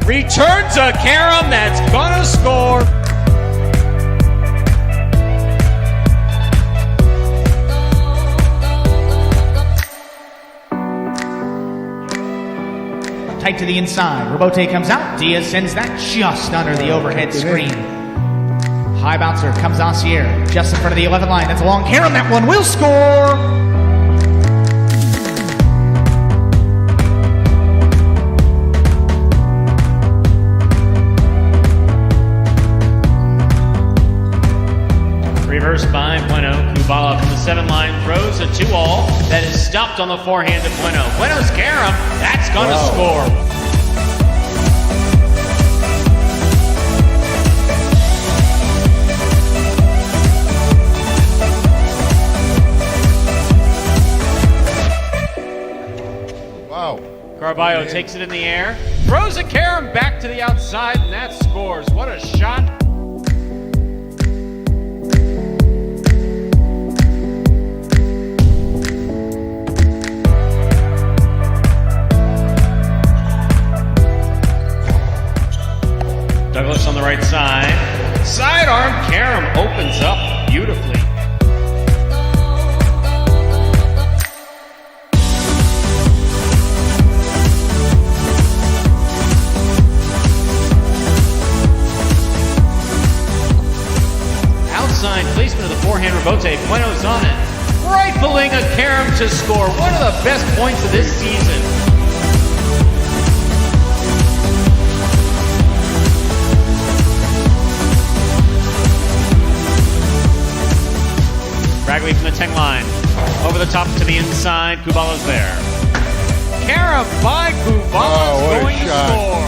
Returns a carom that's gonna score. Tight to the inside. Rebote comes out. Diaz sends that just under the overhead screen. High bouncer comes Assier just in front of the 11 line. That's a long carom. That one will score. Reversed by Bueno. Kubala from the 7 line throws a 2-all that is stopped on the forehand of Bueno. Bueno's carom, that's going to score. Wow. Carballo takes it in the air, throws a carom back to the outside, and that scores. What a shot. Douglas on the right side. Sidearm carom opens up beautifully. Outside placement of the forehand Rebote. Bueno's on it. Rifling a carom to score. One of the best points of this season. Ragley from the 10 line. Over the top to the inside. Kubala's there. Carom by Kubala's going to score.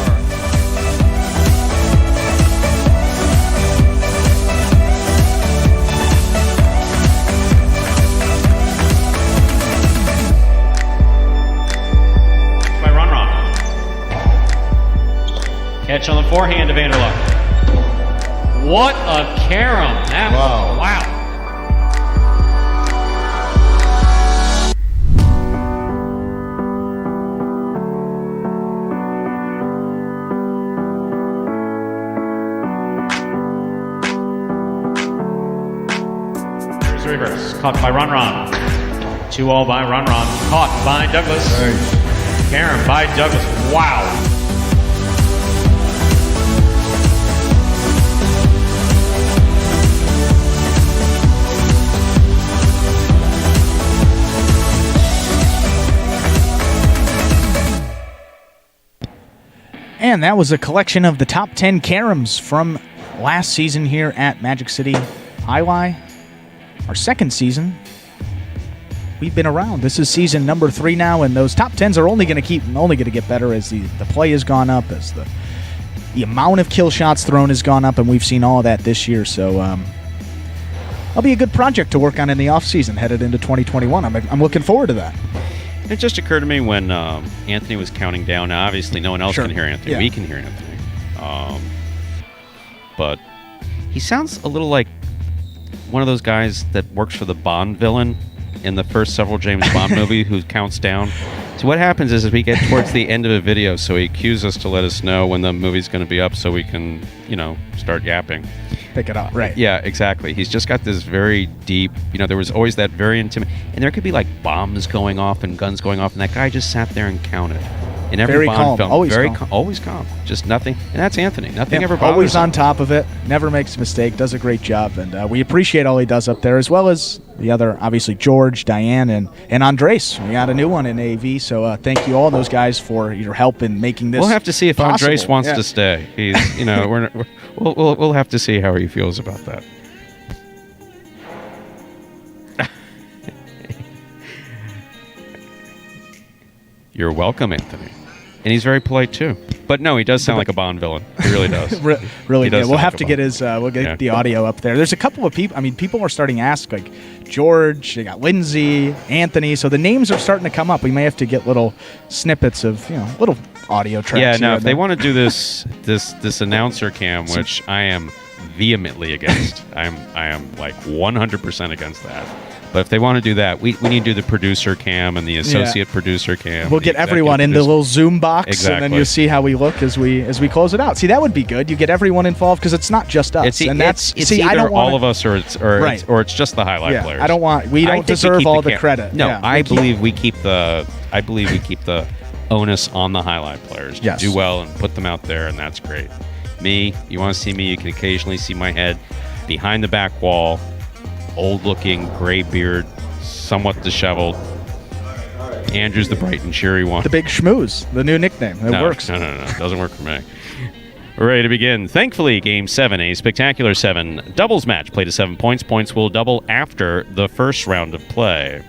By Ron. Catch on the forehand of Anderluck. What a carom. That was, wow. Reverse. Caught by Ron. 2-all by Ron. Caught by Douglas. Nice. Carom by Douglas. Wow. And that was a collection of the top 10 caroms from last season here at Magic City Jai-Alai. Our second season. We've been around. This is season number 3 now, and those top 10s are only going to get better as the play has gone up, as the amount of kill shots thrown has gone up, and we've seen all of that this year. So that'll be a good project to work on in the off season headed into 2021. I'm looking forward to that. It just occurred to me when Anthony was counting down. Now, obviously, no one else can hear Anthony. Yeah. We can hear Anthony. But he sounds a little like one of those guys that works for the Bond villain in the first several James Bond movie who counts down. So what happens is we get towards the end of a video, so he cues us to let us know when the movie's going to be up so we can, start yapping. Pick it up, right. Yeah, exactly. He's just got this very deep, there was always that very intimate, and there could be like bombs going off and guns going off, and that guy just sat there and counted. In every very Bond calm, film, always very calm. always calm. Just nothing, and that's Anthony. Nothing ever bothers always him. on top of it, never makes a mistake, does a great job, and we appreciate all he does up there, as well as the other, obviously, George, Diane, and Andres. We got a new one in AV, so thank you all those guys for your help in making this. We'll have to see if possible. Andres wants to stay. He's, we'll have to see how he feels about that. You're welcome, Anthony. And he's very polite too. But no, he does sound like a Bond villain. He really does. Really He does. does We'll sound have like to a get Bond. his. We'll get the audio up there. There's a couple of people. I mean, people are starting to ask, like George. They got Lindsay, Anthony. So the names are starting to come up. We may have to get little snippets of little audio tracks. Yeah, here no. and If they there. want to do this announcer cam, which I am vehemently against, I am like 100% against that. But if they want to do that, we need to do the producer cam and the associate producer cam. We'll get everyone in the little Zoom box, and then you'll see how we look as we close it out. See, that would be good. You get everyone involved because it's not just us. It's either I don't want all of us or it's just the highlight players. I don't want. We don't deserve all the credit. No, Yeah, I believe we keep the onus on the highlight players to do well and put them out there, and that's great. Me, you want to see me? You can occasionally see my head behind the back wall. Old-looking, gray beard, somewhat disheveled. Andrew's the bright and cheery one. The big schmooze, the new nickname. It works. No. It doesn't work for me. We're ready to begin. Thankfully, Game 7, a spectacular 7 doubles match. Played to 7 points. Points will double after the first round of play.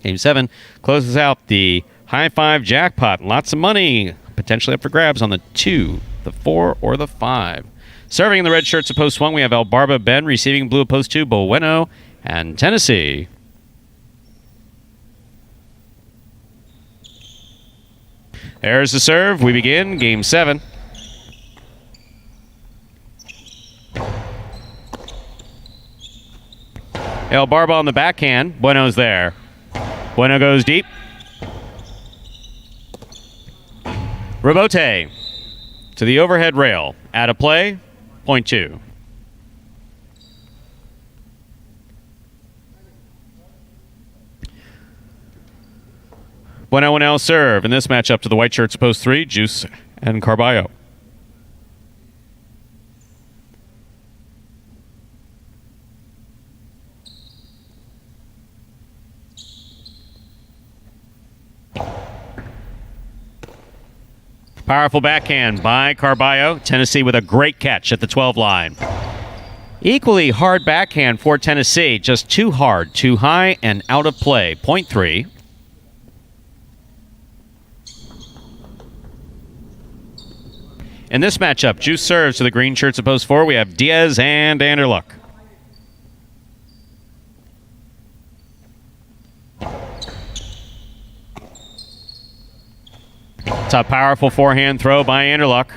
Game 7 closes out the high five jackpot. Lots of money potentially up for grabs on the 2, the 4, or the 5. Serving in the red shirts of post 1, we have El Barba Ben. Receiving blue of post 2, Bueno and Tennessee. There's the serve. We begin Game 7. El Barba on the backhand. Bueno's there. Bueno goes deep. Robote to the overhead rail. Out of play. Point 2. Bueno and El serve in this matchup to the white shirts post 3, Juice and Carballo. Powerful backhand by Carballo. Tennessee with a great catch at the 12 line. Equally hard backhand for Tennessee. Just too hard, too high, and out of play. Point 3. In this matchup, Juice serves to the green shirts of post 4. We have Diaz and Anderluck. It's a powerful forehand throw by Anderluck.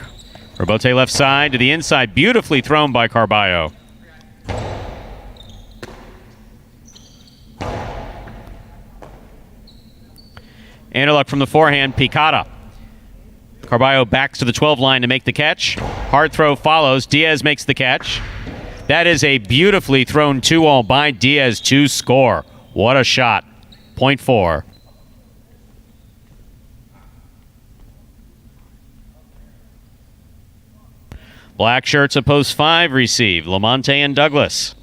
Robote left side to the inside. Beautifully thrown by Carballo. Anderluck from the forehand. Picata. Carballo backs to the 12 line to make the catch. Hard throw follows. Diaz makes the catch. That is a beautifully thrown 2-all by Diaz to score. What a shot. Point 4. Black shirts at post 5 receive. Lamonte and Douglas.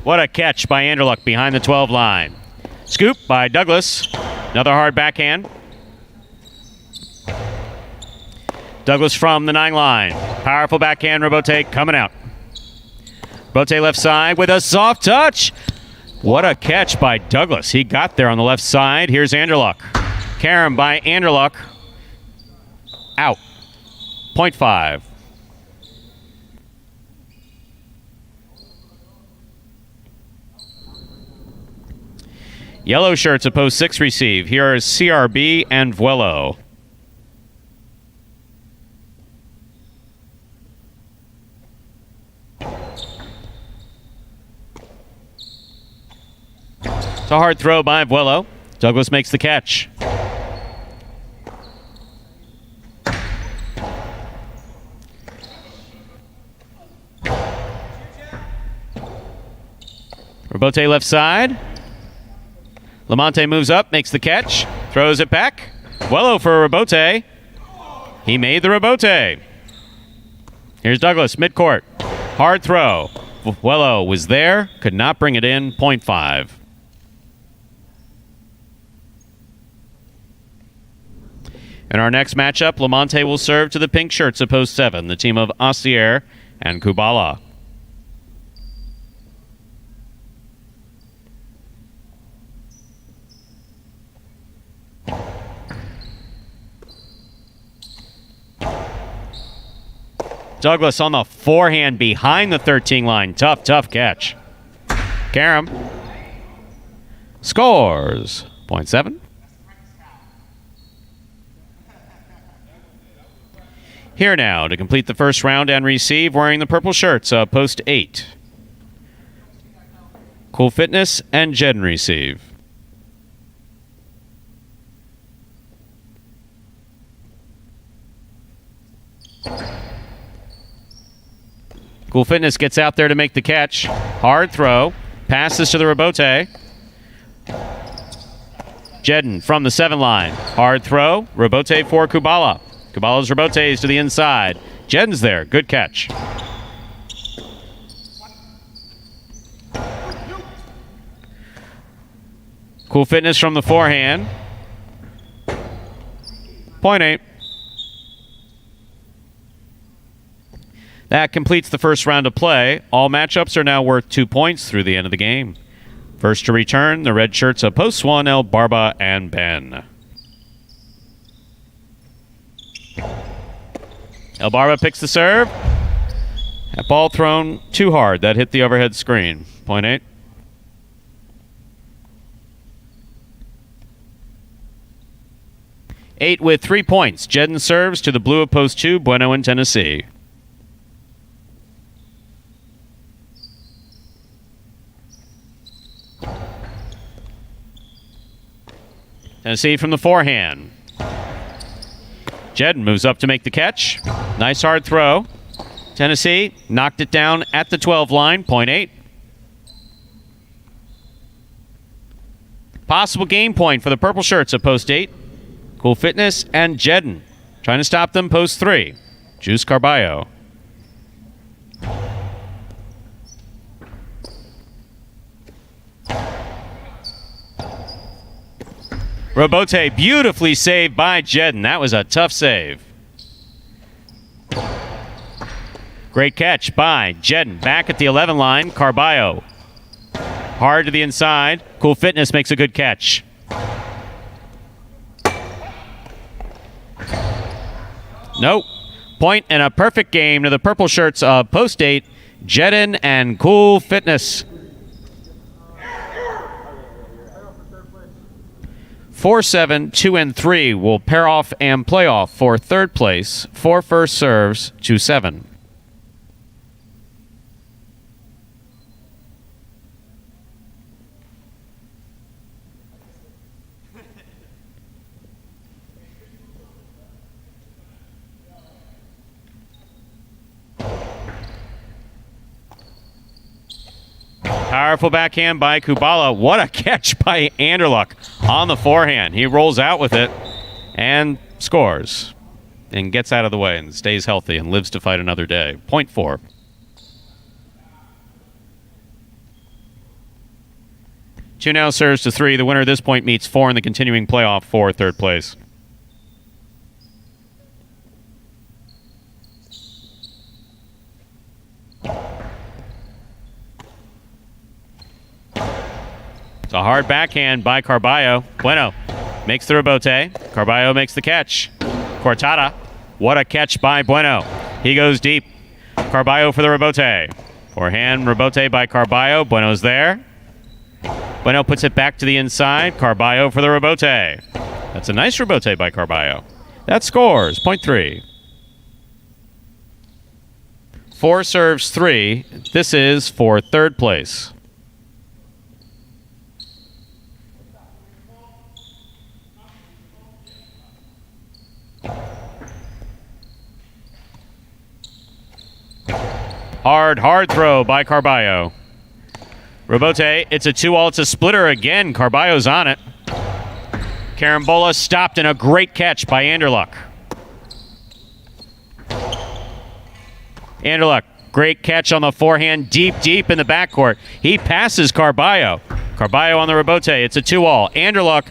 What a catch by Anderluck behind the 12 line. Scoop by Douglas. Another hard backhand. Douglas from the 9 line. Powerful backhand. Robote coming out. Robote left side with a soft touch. What a catch by Douglas. He got there on the left side. Here's Anderluck. Carom by Anderluck. Out. Point 5. Yellow shirts at post 6 receive. Here is CRB and Vuelo. It's a hard throw by Vuelo. Douglas makes the catch. Robote left side. Lamonte moves up, makes the catch, throws it back. Vuelo for Robote. He made the Robote. Here's Douglas, midcourt. Hard throw. Vuelo was there, could not bring it in, 0.5. In our next matchup, Lamonte will serve to the pink shirts of post 7, the team of Asier and Kubala. Douglas on the forehand behind the 13 line. Tough catch. Karam scores 0.7. Here now to complete the first round and receive, wearing the purple shirts of post 8. Cool Fitness and Jeden receive. Cool Fitness gets out there to make the catch. Hard throw. Passes to the Robote. Jeden from the 7 line. Hard throw. Robote for Kubala. Kubala's Robote is to the inside. Jeden's there. Good catch. Cool Fitness from the forehand. 0.8. That completes the first round of play. All matchups are now worth 2 points through the end of the game. First to return, the red shirts of post 1, El Barba and Ben. El Barba picks the serve. That ball thrown too hard. That hit the overhead screen. 0.8. Eight with 3 points. Jeden serves to the blue of post 2, Bueno in Tennessee. Tennessee from the forehand. Jeden moves up to make the catch. Nice hard throw. Tennessee knocked it down at the 12 line, 0.8. Possible game point for the purple shirts at post 8. Cool Fitness and Jeden. Trying to stop them post 3. Juice Carballo. Robote beautifully saved by Jeden. That was a tough save. Great catch by Jeden. Back at the 11 line, Carballo. Hard to the inside. Cool Fitness makes a good catch. Nope. Point and a perfect game to the purple shirts of post 8, Jeden and Cool Fitness. 4-7, 2 and 3 will pair off and play off for third place. 4 first serves to 7. Powerful backhand by Kubala. What a catch by Anderluck on the forehand. He rolls out with it and scores and gets out of the way and stays healthy and lives to fight another day. 0.4. Two now serves to 3. The winner of this point meets 4 in the continuing playoff for third place. It's a hard backhand by Carballo. Bueno makes the rebote. Carballo makes the catch. Cortada. What a catch by Bueno. He goes deep. Carballo for the rebote. Forehand rebote by Carballo. Bueno's there. Bueno puts it back to the inside. Carballo for the rebote. That's a nice rebote by Carballo. That scores 0.3. 4 serves 3. This is for third place. Hard throw by Carballo. Robote, it's a 2-all. It's a splitter again. Carballo's on it. Carambola stopped and a great catch by Anderluck. Anderluck, great catch on the forehand, deep in the backcourt. He passes Carballo. Carballo on the Robote. It's a 2-all. Anderluck.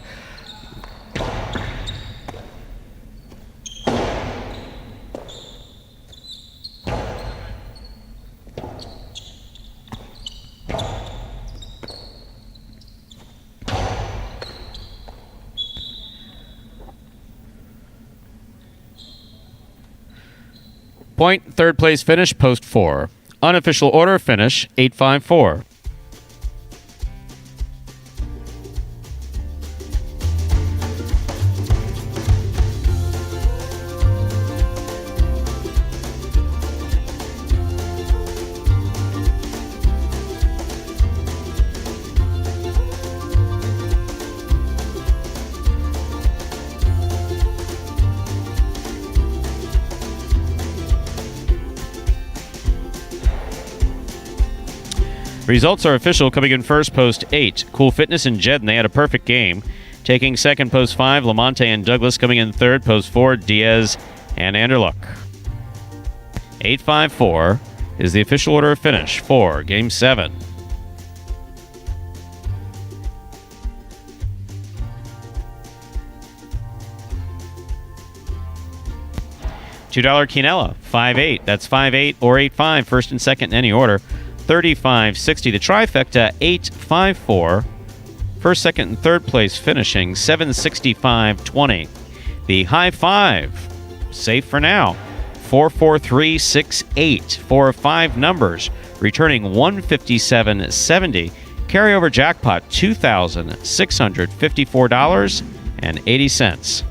Point, third place finish, post 4. Unofficial order finish, 8-5-4. Results are official. Coming in first, post 8. Cool Fitness and Jed, and they had a perfect game. Taking second, post 5. Lamonte and Douglas. Coming in third, post 4. Diaz and Anderluck. 8-5-4 is the official order of finish for Game 7. $2 Quinella, 5-8. That's 5-8 or 8-5, first and second in any order. 35-60. The trifecta, 8-5-4. First, second, and third place finishing 765-20. The high five, safe for now, 44368. 4 of 5 numbers, returning 157.70. Carryover jackpot, $2,654.80.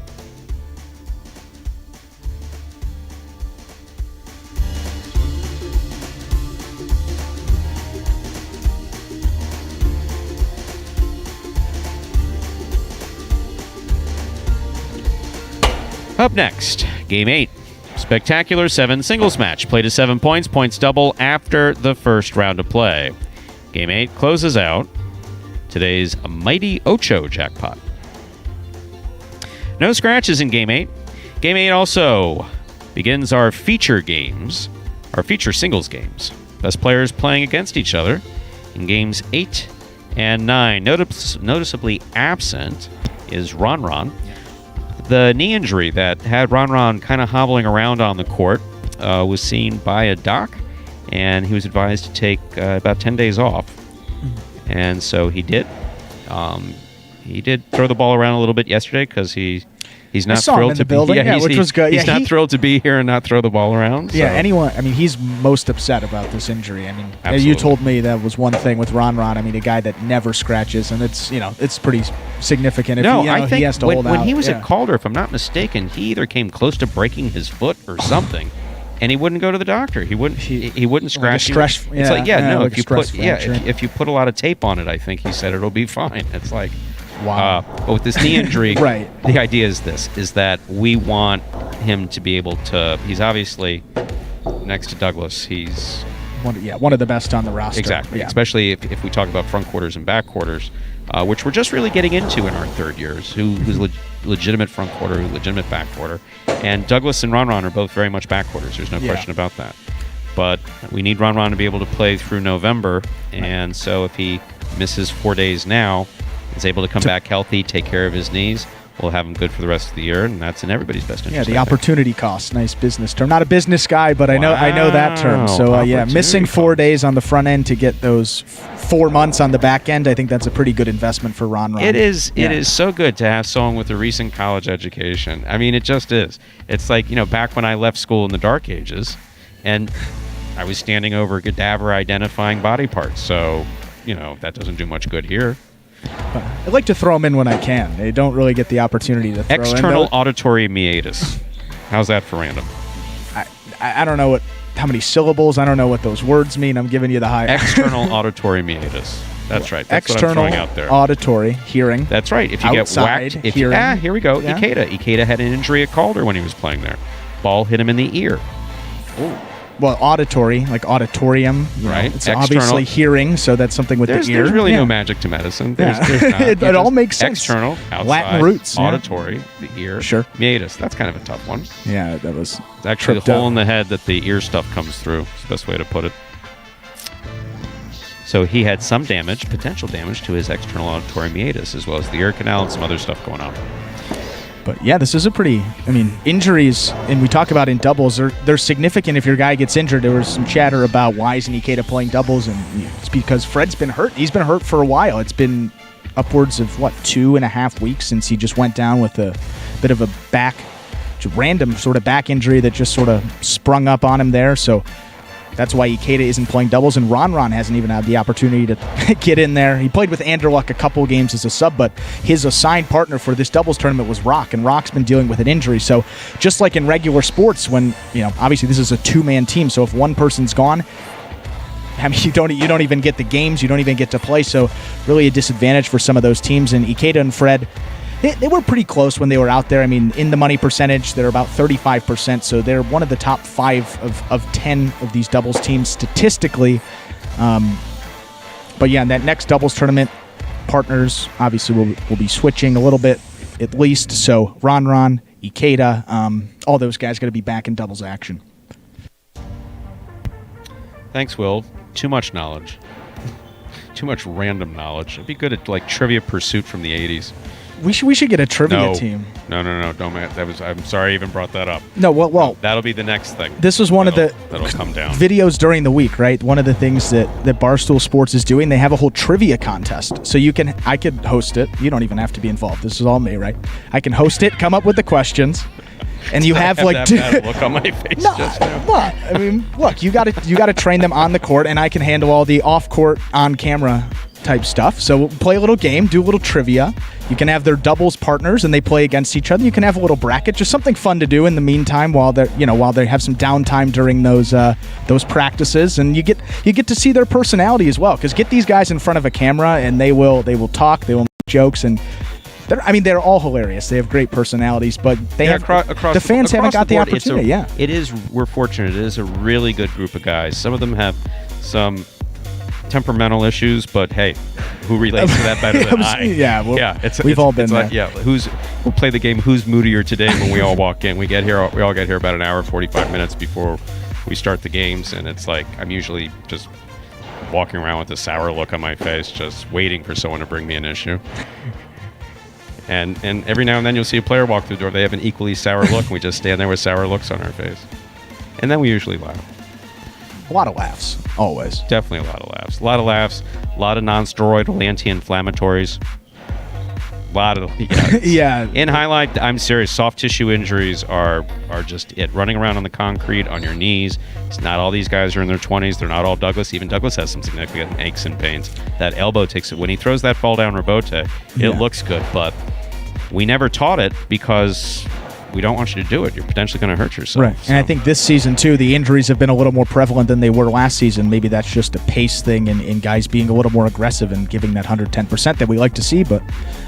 Up next, Game 8. Spectacular 7 singles match. Played to 7 points. Points double after the first round of play. Game 8 closes out today's Mighty Ocho jackpot. No scratches in Game 8. Game 8 also begins our feature games, our feature singles games. Best players playing against each other in Games 8 and 9. Noticeably absent is Ron. The knee injury that had Ron kind of hobbling around on the court was seen by a doc, and he was advised to take about 10 days off. And so he did. He did throw the ball around a little bit yesterday because he's not thrilled to be here. Which was good. He's not thrilled to be here and not throw the ball around. Yeah, so. anyone. I mean, he's most upset about this injury. I mean, Absolutely. You told me that was one thing with Ron. I mean, a guy that never scratches, and it's pretty significant. If I think he has to hold out. When he was at Calder, if I'm not mistaken, he either came close to breaking his foot or something, and he wouldn't go to the doctor. He wouldn't scratch. It's like if you put a lot of tape on it, I think he said it'll be fine. It's like. Wow. But with this knee injury, right. The idea is that we want him to be able to, he's obviously, next to Douglas, he's... one of the best on the roster. Exactly, yeah. Especially if we talk about front quarters and back quarters, which we're just really getting into in our third years, who's legitimate front quarter, who's legitimate back quarter. And Douglas and Ron are both very much back quarters, there's no question about that. But we need Ron to be able to play through November, and so if he misses 4 days now, is able to come back healthy, take care of his knees, we'll have him good for the rest of the year, and that's in everybody's best interest. Yeah, the opportunity cost. Nice business term. Not a business guy, but I know that term. So missing 4 days on the front end to get those 4 months on the back end, I think that's a pretty good investment for Ron. It is. Yeah. It is so good to have someone with a recent college education. I mean, it just is. It's like, back when I left school in the dark ages, and I was standing over a cadaver identifying body parts. So, that doesn't do much good here. I like to throw them in when I can. They don't really get the opportunity to throw External in. auditory meatus. How's that for random? I don't know how many syllables. I don't know what those words mean. I'm giving you the high. External auditory meatus. That's right. That's external what I'm throwing out there. Auditory, hearing. That's right. If you outside, get whacked, hearing. Here we go. Yeah. Ikeda had an injury at Calder when he was playing there. Ball hit him in the ear. well, auditory, like auditorium. Right. It's External. obviously hearing, so that's something with the ear. There's really no magic to medicine. There's not. It all makes sense. External, outside, Latin roots. auditory, the ear. Sure. Meatus. That's kind of a tough one. Yeah, that was. It's actually the hole in the head that the ear stuff comes through. It's the best way to put it. So he had some damage, potential damage, to his external auditory meatus, as well as the ear canal and some other stuff going on. But yeah, this is a pretty, injuries, and we talk about in doubles, they're significant if your guy gets injured. There was some chatter about why isn't Ikeda playing doubles, and it's because Fred's been hurt. He's been hurt for a while. It's been upwards of, 2.5 weeks since he just went down with a bit of a random sort of back injury that just sort of sprung up on him there. So that's why Ikeda isn't playing doubles, and Ron hasn't even had the opportunity to get in there. He played with Anderluck a couple games as a sub, but his assigned partner for this doubles tournament was Rock, and Rock's been dealing with an injury. So just like in regular sports, when, obviously this is a two-man team, so if one person's gone, you don't even get the games, you don't even get to play, so really a disadvantage for some of those teams. And Ikeda and Fred, they were pretty close when they were out there. In the money percentage, they're about 35%, so they're one of the top 5 of 10 of these doubles teams statistically. But yeah, in that next doubles tournament, partners obviously will be switching a little bit at least. So Ron, Ikeda, all those guys got to be back in doubles action. Thanks, Will. Too much knowledge. Too much random knowledge. It'd be good at Trivia Pursuit from the 80s. We should get a trivia team. No. Don't. I'm sorry I even brought that up. No, well, that'll be the next thing. This was one of the that'll come down videos during the week, right? One of the things that Barstool Sports is doing, they have a whole trivia contest. So I could host it. You don't even have to be involved. This is all me, right? I can host it, come up with the questions, and you have that bad look on my face just now. Look, you got to train them on the court, and I can handle all the off-court, on-camera type stuff. So we'll play a little game, do a little trivia. You can have their doubles partners and they play against each other. You can have a little bracket, just something fun to do in the meantime while they have some downtime during those practices, and you get to see their personality as well. Because get these guys in front of a camera and they will talk, they will make jokes, and they're all hilarious. They have great personalities, but they have the fans haven't got the opportunity. We're fortunate. It is a really good group of guys. Some of them have some temperamental issues, but hey, who relates to that better than I? We've all been there. We'll play the game Who's Moodier today when we all walk in. We all get here about an hour, 45 minutes before we start the games, and it's like I'm usually just walking around with a sour look on my face, just waiting for someone to bring me an issue. And every now and then you'll see a player walk through the door. They have an equally sour look, and we just stand there with sour looks on our face. And then we usually laugh. A lot of laughs, always. Definitely a lot of laughs. A lot of non-steroidal anti-inflammatories. A lot of yeah. In highlight, I'm serious. Soft tissue injuries are just it. Running around on the concrete on your knees. It's not all these guys are in their 20s. They're not all Douglas. Even Douglas has some significant aches and pains. That elbow takes it when he throws that fall down rebote. It looks good, but we never taught it because we don't want you to do it. You're potentially going to hurt yourself. Right. And I think this season, too, the injuries have been a little more prevalent than they were last season. Maybe that's just a pace thing and guys being a little more aggressive and giving that 110% that we like to see. But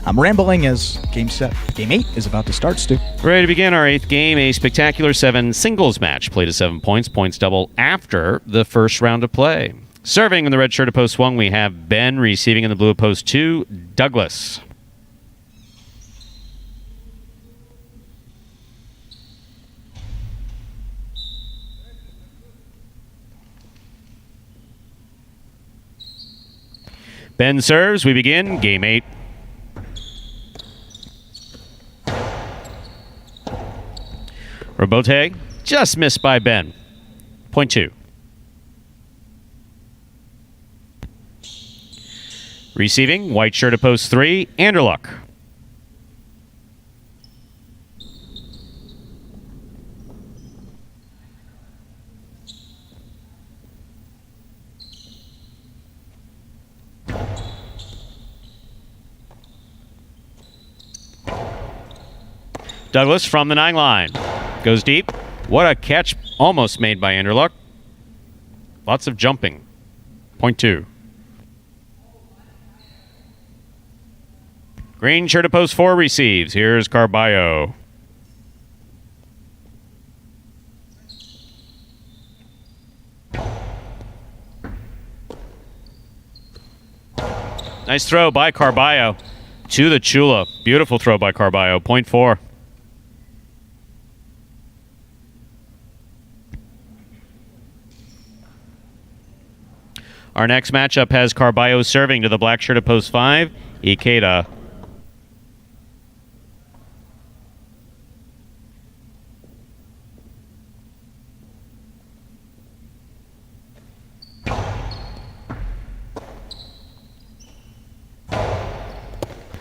I'm rambling as Game 8 is about to start, Stu. Ready to begin our 8th game, a spectacular 7 singles match. Played to 7 points. Points double after the first round of play. Serving in the red shirt of post 1, we have Ben. Receiving in the blue of post 2, Douglas. Ben serves. We begin Game 8. Rebote just missed by Ben. Point 2. Receiving, white shirt of post 3, Anderluck. Douglas from the 9 line. Goes deep. What a catch almost made by Anderluck. Lots of jumping. Point 2. Green shirt of post 4 receives. Here's Carballo. Nice throw by Carballo to the Chula. Beautiful throw by Carballo. Point 4. Our next matchup has Carballo serving to the black shirt at post 5. Ikeda.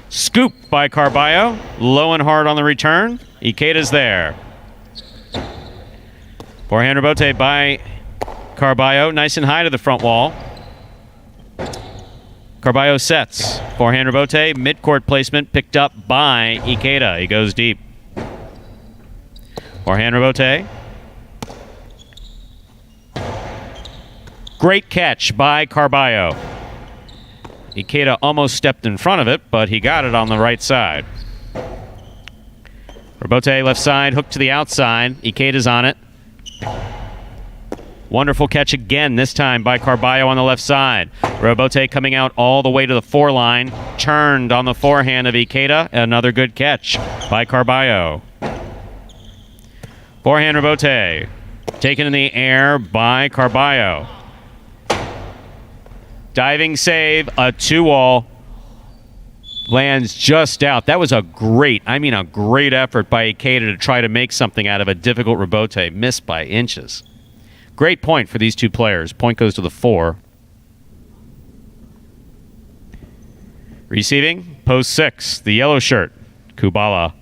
Scoop by Carballo. Low and hard on the return. Ikeda's there. Forehand rebote by Carballo. Nice and high to the front wall. Carballo sets. Forehand rebote. Midcourt placement picked up by Ikeda. He goes deep. Forehand rebote. Great catch by Carballo. Ikeda almost stepped in front of it, but he got it on the right side. Rebote left side, hook to the outside. Ikeda's on it. Wonderful catch again, this time by Carballo on the left side. Rebote coming out all the way to the 4 line. Turned on the forehand of Ikeda. Another good catch by Carballo. Forehand rebote. Taken in the air by Carballo. Diving save, a 2-wall. Lands just out. That was a great effort by Ikeda to try to make something out of a difficult rebote. Missed by inches. Great point for these two players. Point goes to the 4. Receiving, post 6, the yellow shirt, Kubala.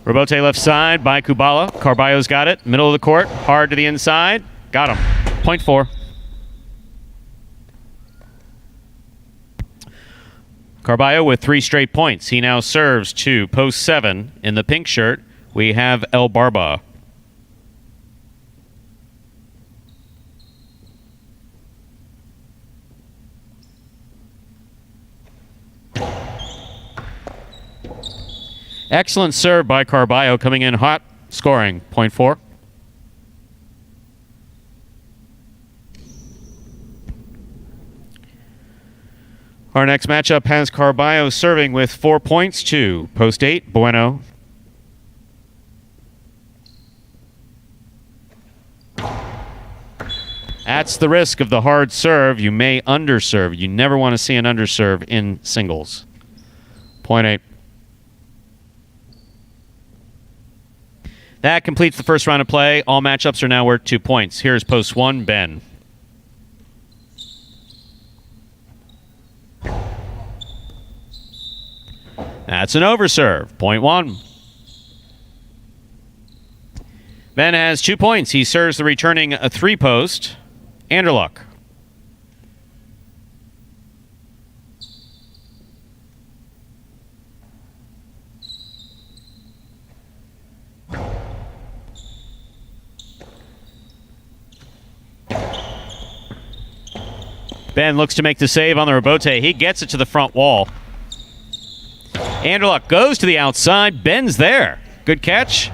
Rebote left side by Kubala. Carballo's got it. Middle of the court. Hard to the inside. Got him. Point 4. Carballo with 3 straight points. He now serves to post 7. In the pink shirt, we have El Barba. Excellent serve by Carballo, coming in hot, scoring. Point 4. Our next matchup has Carballo serving with 4 points to post 8, Bueno. That's the risk of the hard serve. You may underserve. You never want to see an underserve in singles. Point 8. That completes the first round of play. All matchups are now worth 2 points. Here's post 1, Ben. That's an overserve. Point 1. Ben has 2 points. He serves the returning a 3-post, Anderluck. Ben looks to make the save on the rebote. He gets it to the front wall. Anderluck goes to the outside. Ben's there. Good catch.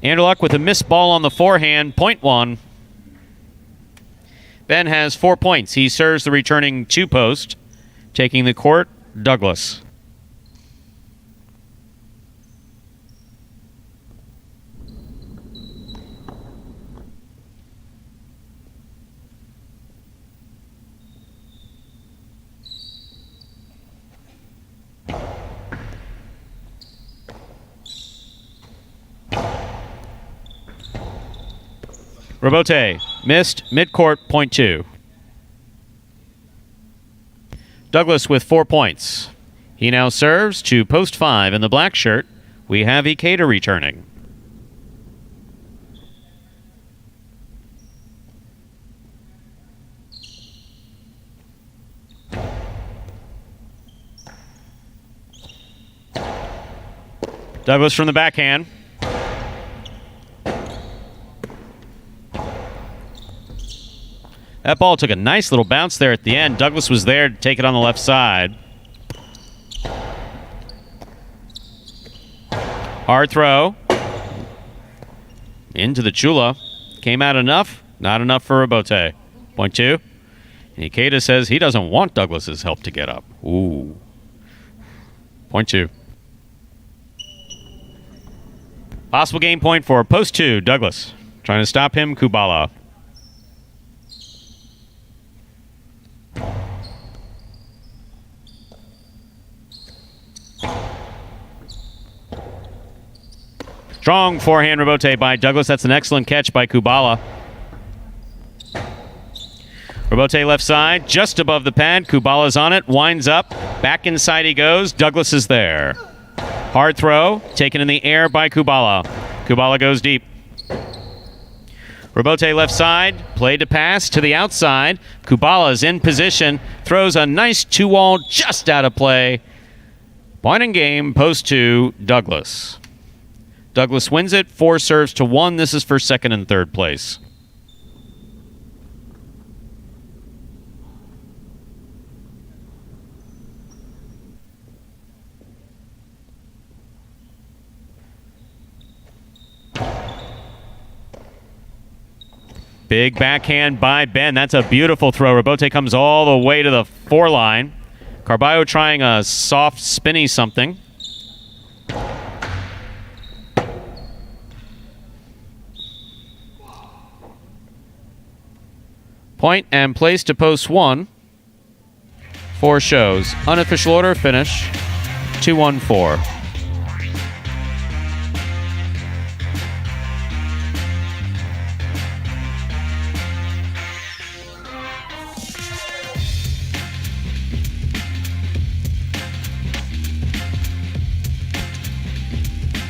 Anderluck with a missed ball on the forehand. Point 1. Ben has 4 points. He serves the returning 2-post. Taking the court, Douglas. Rebote missed midcourt, point 2. Douglas with 4 points. He now serves to post 5 in the black shirt. We have Ikeda returning. Douglas from the backhand. That ball took a nice little bounce there at the end. Douglas was there to take it on the left side. Hard throw. Into the Chula. Came out enough. Not enough for Robote. Point two. And Ikeda says he doesn't want Douglas's help to get up. Ooh. Point two. Possible game point for post two. Douglas. Trying to stop him. Kubala. Strong forehand rebote by Douglas. That's an excellent catch by Kubala. Rebote left side, just above the pad. Kubala's on it, winds up. Back inside he goes. Douglas is there. Hard throw, taken in the air by Kubala. Kubala goes deep. Rebote left side, play to pass to the outside. Kubala's in position, throws a nice two-wall just out of play. Point in game, post two, Douglas. Douglas wins it, 4 serves to 1. This is for second and third place. Big backhand by Ben. That's a beautiful throw. Rebote comes all the way to the 4 line. Carballo trying a soft, spinny something. Point and place to post 1. 4 shows. Unofficial order finish 2-1-4.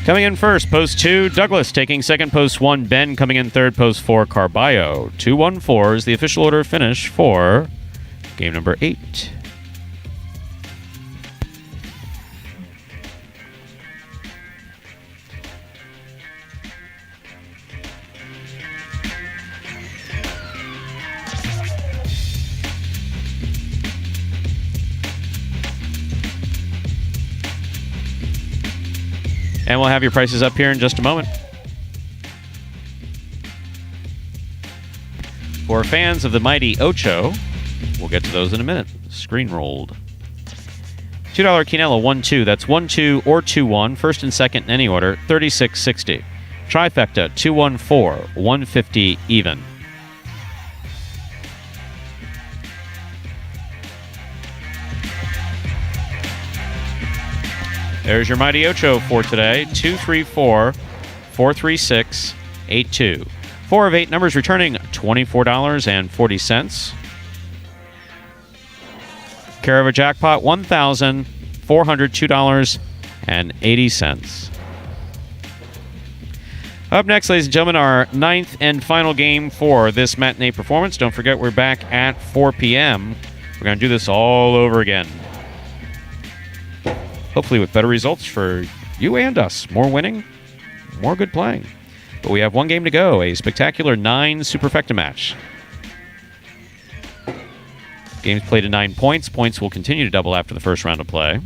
Coming in first, post 2, Douglas. Taking second, post 1, Ben. Coming in third, post 4, Carballo. 2-1-4 is the official order finish for game number 8. And we'll have your prices up here in just a moment. For fans of the mighty Ocho, we'll get to those in a minute. Screen rolled. $2 Quinella 1-2. That's 1-2 or 2-1. First and second in any order. 36.60. Trifecta 2-1-4. 150 even. There's your Mighty Ocho for today. 234-436-82. 4 of 8 numbers returning $24.40. Care of a jackpot, $1,402.80. Up next, ladies and gentlemen, our 9th and final game for this matinee performance. Don't forget, we're back at 4 p.m. We're going to do this all over again. Hopefully with better results for you and us. More winning, more good playing. But we have one game to go, a spectacular 9 Superfecta match. Games played at 9 points. Points will continue to double after the first round of play.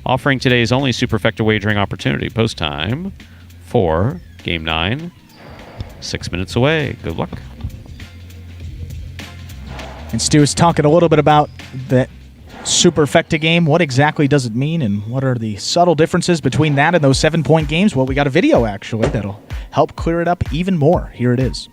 Offering today's only Superfecta wagering opportunity. Post time for Game 9. 6 minutes away. Good luck. And Stu is talking a little bit about the Superfecta game. What exactly does it mean, and what are the subtle differences between that and those 7-point games? Well, we got a video, actually, that'll help clear it up even more. Here it is.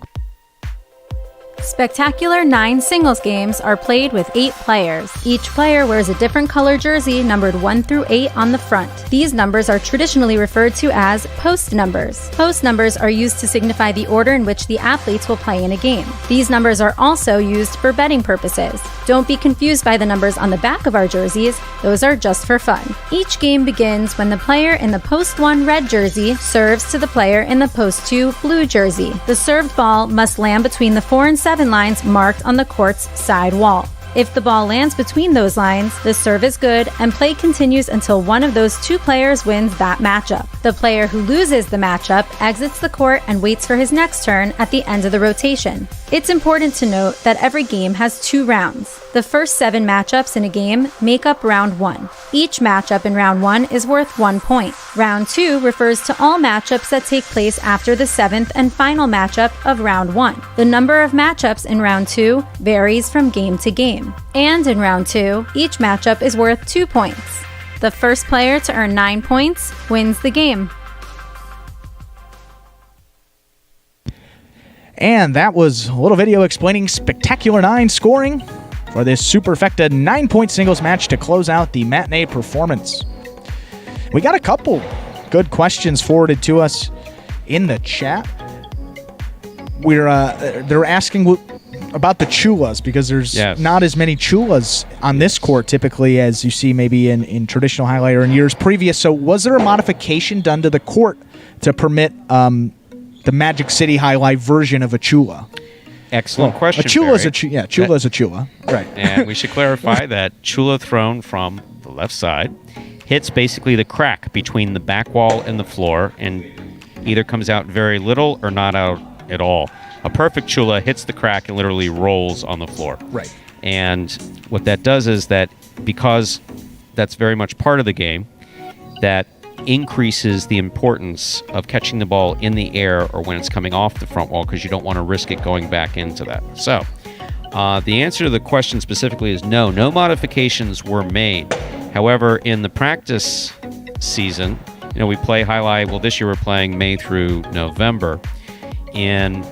Spectacular 9 singles games are played with 8 players. Each player wears a different color jersey numbered 1 through 8 on the front. These numbers are traditionally referred to as post numbers. Post numbers are used to signify the order in which the athletes will play in a game. These numbers are also used for betting purposes. Don't be confused by the numbers on the back of our jerseys. Those are just for fun. Each game begins when the player in the post 1 red jersey serves to the player in the post 2 blue jersey. The served ball must land between the 4 and 7 lines marked on the court's side wall. If the ball lands between those lines, the serve is good and play continues until one of those 2 players wins that matchup. The player who loses the matchup exits the court and waits for his next turn at the end of the rotation. It's important to note that every game has 2 rounds. The first 7 matchups in a game make up round 1. Each matchup in round 1 is worth 1 point. Round 2 refers to all matchups that take place after the 7th and final matchup of round 1. The number of matchups in round 2 varies from game to game. And in round 2, each matchup is worth 2 points. The first player to earn 9 points wins the game. And that was a little video explaining Spectacular 9 scoring for this Superfecta 9-point singles match to close out the matinee performance. We got a couple good questions forwarded to us in the chat. They're asking about the chulas, because there's not as many chulas on this court typically as you see maybe in traditional highlight or in years previous. So was there a modification done to the court to permit the Magic City Jai-Alai version of a chula? Excellent question. A chula is a Barry. chula is a chula, right? And we should clarify that chula thrown from the left side hits basically the crack between the back wall and the floor, and either comes out very little or not out at all. A perfect chula hits the crack and literally rolls on the floor. Right. And what that does is that, because that's very much part of the game, that increases the importance of catching the ball in the air or when it's coming off the front wall, because you don't want to risk it going back into that. So the answer to the question specifically is no modifications were made. However, in the practice season, we play highlight. Well, this year we're playing May through November. In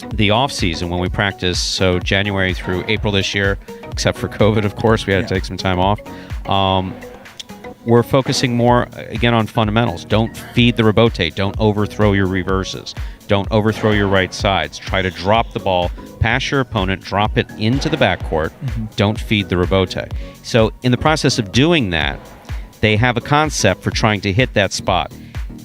the off season, when we practice, so January through April this year, except for COVID, of course, we had to take some time off. We're focusing more, again, on fundamentals. Don't feed the rebote. Don't overthrow your reverses. Don't overthrow your right sides. Try to drop the ball past your opponent, drop it into the backcourt. Don't feed the rebote. So in the process of doing that, they have a concept for trying to hit that spot.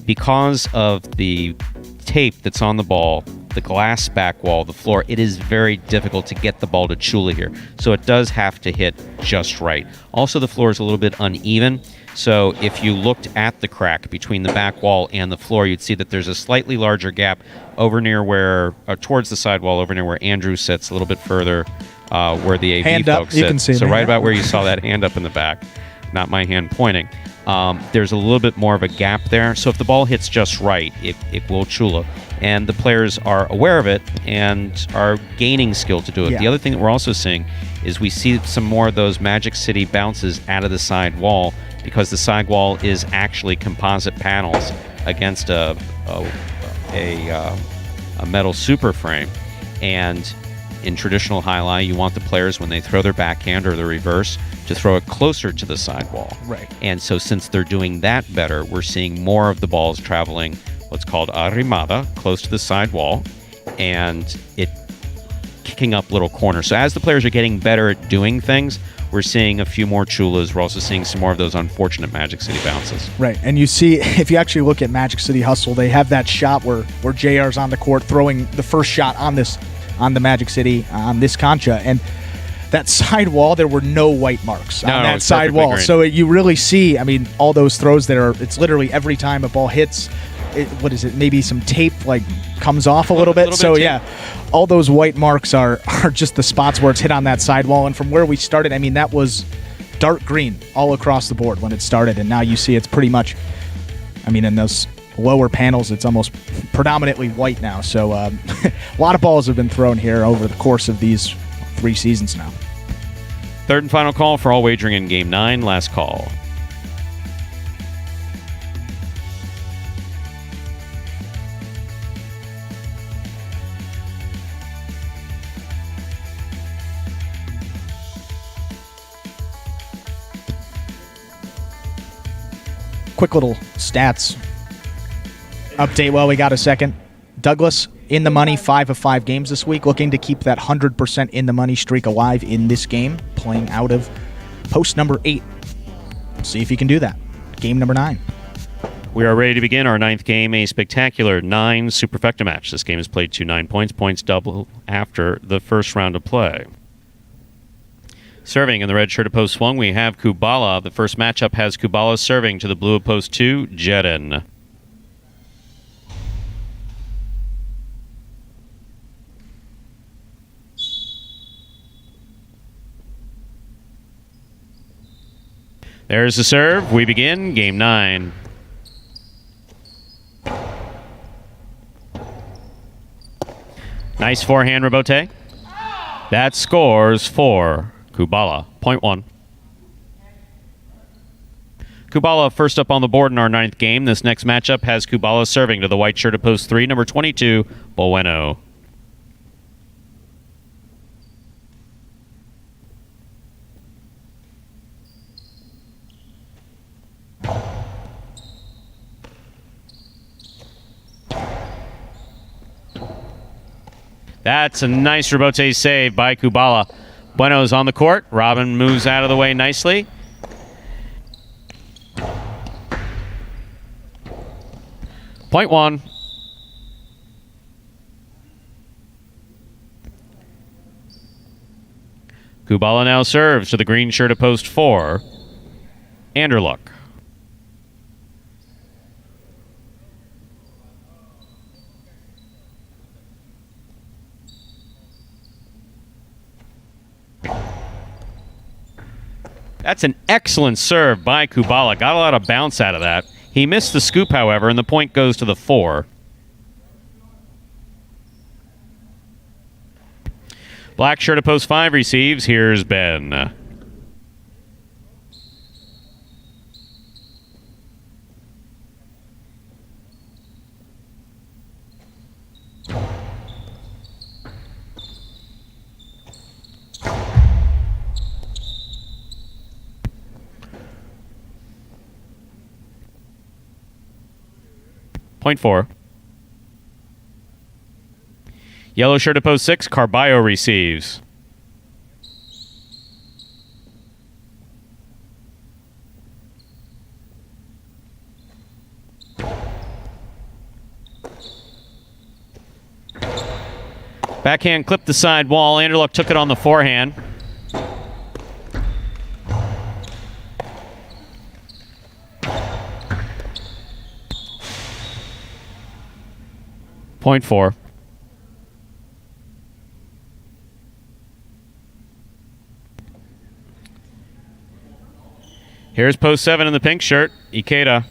Because of the tape that's on the ball, the glass back wall, the floor, it is very difficult to get the ball to chula here. So it does have to hit just right. Also, the floor is a little bit uneven. So if you looked at the crack between the back wall and the floor, you'd see that there's a slightly larger gap over near where, towards the sidewall, over near where Andrew sits, a little bit further where the AV hand folks up, you sit. can see so me. right about where you saw that hand up in the back, not my hand pointing. There's a little bit more of a gap there. So if the ball hits just right, it will chula. And the players are aware of it and are gaining skill to do it. Yeah. The other thing that we're also seeing is we see some more of those Magic City bounces out of the side wall, because the side wall is actually composite panels against a metal super frame. And in traditional highlight, you want the players, when they throw their backhand or the reverse, to throw it closer to the sidewall. Right. And so since they're doing that better, we're seeing more of the balls traveling what's called arrimada, close to the sidewall, and it kicking up little corners. So as the players are getting better at doing things, we're seeing a few more chulas. We're also seeing some more of those unfortunate Magic City bounces. Right, and you see, if you actually look at Magic City Hustle, they have that shot where JR's on the court throwing the first shot on the Magic City, on this concha, and that side wall, there were no white marks on that side wall. Green. So you really see, all those throws that are, it's literally every time a ball hits, maybe some tape comes off a little bit. So yeah, all those white marks are just the spots where it's hit on that sidewall. And from where we started, that was dark green all across the board when it started. And now you see it's pretty much, in those lower panels, it's almost predominantly white now. So a lot of balls have been thrown here over the course of these 3 seasons now. Third and final call for all wagering in Game 9. Last call. Quick little stats update while we got a second. Douglas in the money, 5 of 5 games this week, looking to keep that 100% in the money streak alive in this game, playing out of post number 8. See if he can do that. Game number 9. We are ready to begin our 9th game, a spectacular 9 Superfecta match. This game is played to 9 points. Points double after the first round of play. Serving in the red shirt of post 1, we have Kubala. The first matchup has Kubala serving to the blue of post 2, Jedin. There's the serve. We begin game 9. Nice forehand, Rebote. That scores for Kubala. Point 1. Kubala first up on the board in our 9th game. This next matchup has Kubala serving to the white shirt at post 3, number 22, Bueno. That's a nice Rebote save by Kubala. Bueno's on the court. Robin moves out of the way nicely. Point 1. Kubala now serves to the green shirt at post 4. Anderluck. That's an excellent serve by Kubala. Got a lot of bounce out of that. He missed the scoop, however, and the point goes to the 4. Black shirt at post 5 receives. Here's Ben. Point 4. Yellow shirt at post 6, Carballo receives. Backhand clipped the side wall. Anderluck took it on the forehand. Point 4. Here's post 7 in the pink shirt, Ikeda.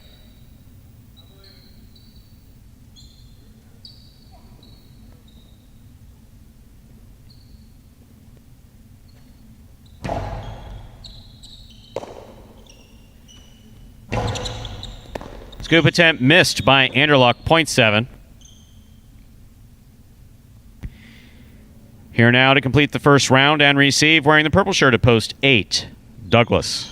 Scoop attempt missed by Anderluck, point 7. Here now to complete the first round and receive, wearing the purple shirt at post 8, Douglas.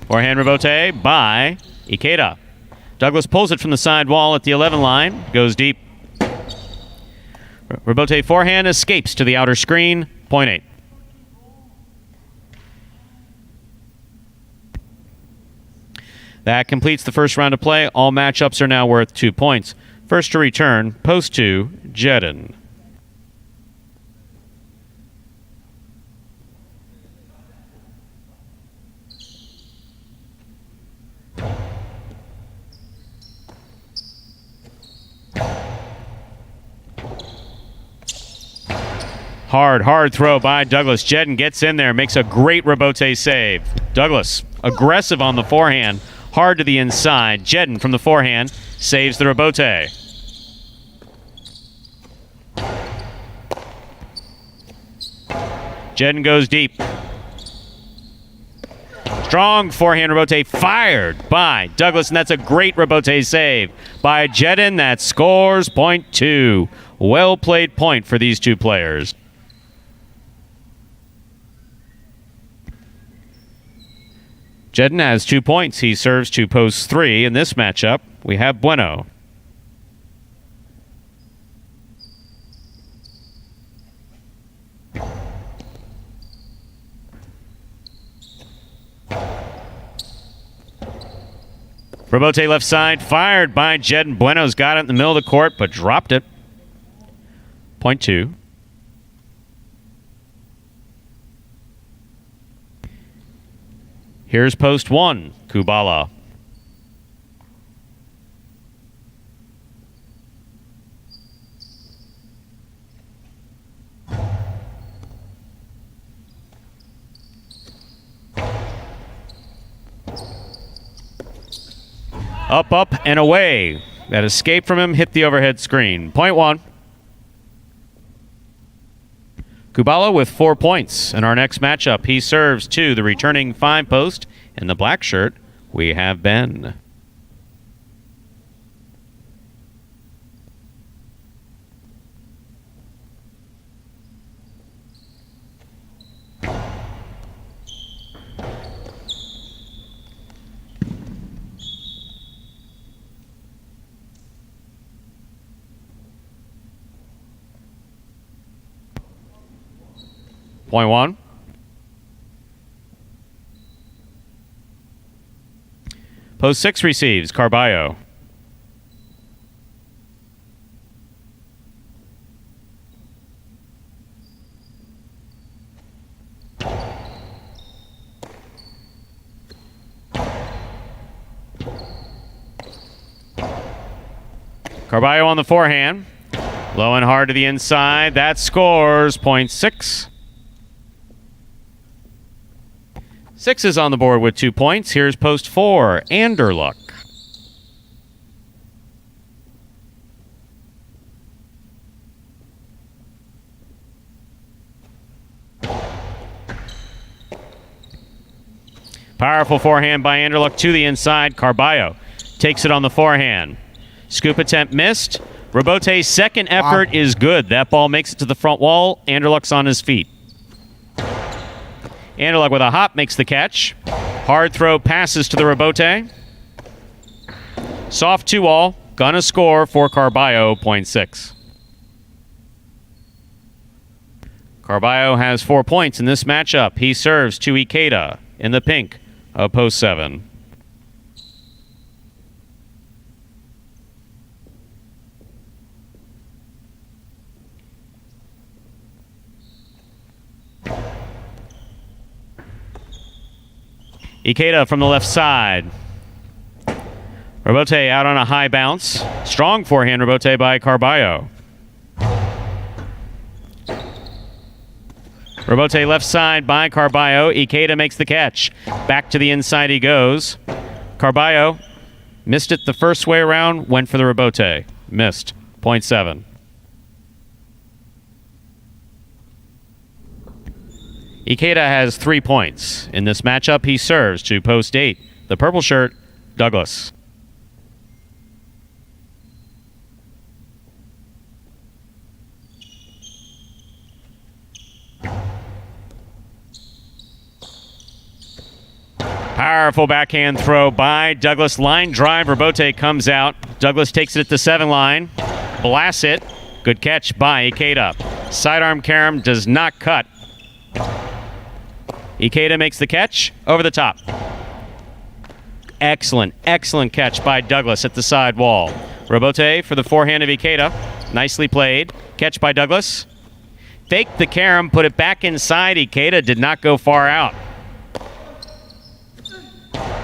Forehand Rebote by Ikeda. Douglas pulls it from the side wall at the 11 line, goes deep. Rebote forehand escapes to the outer screen, point 8. That completes the first round of play. All matchups are now worth 2 points. First to return, post 2, Jedin. Hard throw by Douglas. Jedin gets in there, makes a great Rebote save. Douglas, aggressive on the forehand, hard to the inside. Jedin from the forehand saves the Rebote. Jedin goes deep. Strong forehand Rebote fired by Douglas, and that's a great Rebote save by Jedin. That scores point 2. Well played point for these two players. Jedin has 2 points. He serves to post 3. In this matchup, we have Bueno. Rebote left side, fired by Jedin. Bueno's got it in the middle of the court, but dropped it. Point 2. Here's post 1, Kubala. Up, up, and away. That escape from him hit the overhead screen. Point one. Kubala with 4 points. In our next matchup, he serves to the returning 5-post. In the black shirt, we have Ben. Point one. Post 6 receives. Carballo. Carballo on the forehand. Low and hard to the inside. That scores. Point 6. 6 is on the board with 2 points. Here's post 4, Anderluck. Powerful forehand by Anderluck to the inside. Carballo takes it on the forehand. Scoop attempt missed. Robote's second effort is good. That ball makes it to the front wall. Anderluck's on his feet. Anderluck with a hop makes the catch. Hard throw passes to the Robote. Soft 2-all. Gonna score for Carballo, point 6. Carballo has 4 points in this matchup. He serves to Ikeda in the pink of post 7. Ikeda from the left side. Robote out on a high bounce. Strong forehand Robote by Carballo. Robote left side by Carballo. Ikeda makes the catch. Back to the inside he goes. Carballo missed it the first way around, went for the Robote. Missed. Point 7. Ikeda has 3 points. In this matchup, he serves to post 8. The purple shirt, Douglas. Powerful backhand throw by Douglas. Line drive. Robote comes out. Douglas takes it at the 7 line. Blasts it. Good catch by Ikeda. Sidearm carom does not cut. Ikeda makes the catch over the top. Excellent, excellent catch by Douglas at the side wall. Robote for the forehand of Ikeda. Nicely played. Catch by Douglas. Faked the carom, put it back inside. Ikeda did not go far out.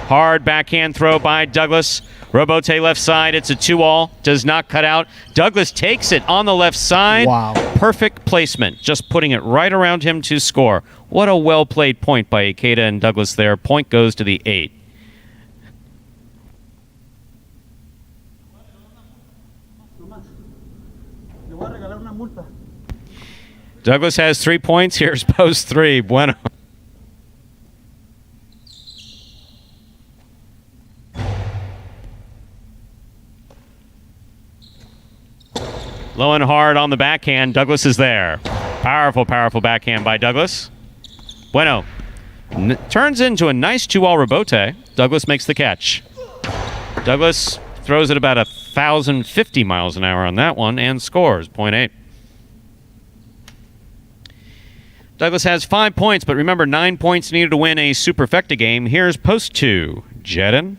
Hard backhand throw by Douglas. Robote left side. It's a 2-all. Does not cut out. Douglas takes it on the left side. Wow. Perfect placement. Just putting it right around him to score. What a well-played point by Ikeda and Douglas there. Point goes to the 8. Douglas has 3 points. Here's post 3. Bueno. Low and hard on the backhand. Douglas is there. Powerful, powerful backhand by Douglas. Bueno. Turns into a nice 2-all Robote. Douglas makes the catch. Douglas throws it about 1,050 miles an hour on that one and scores. Point 8. Douglas has 5 points, but remember, 9 points needed to win a Superfecta game. Here's post 2. Jedin.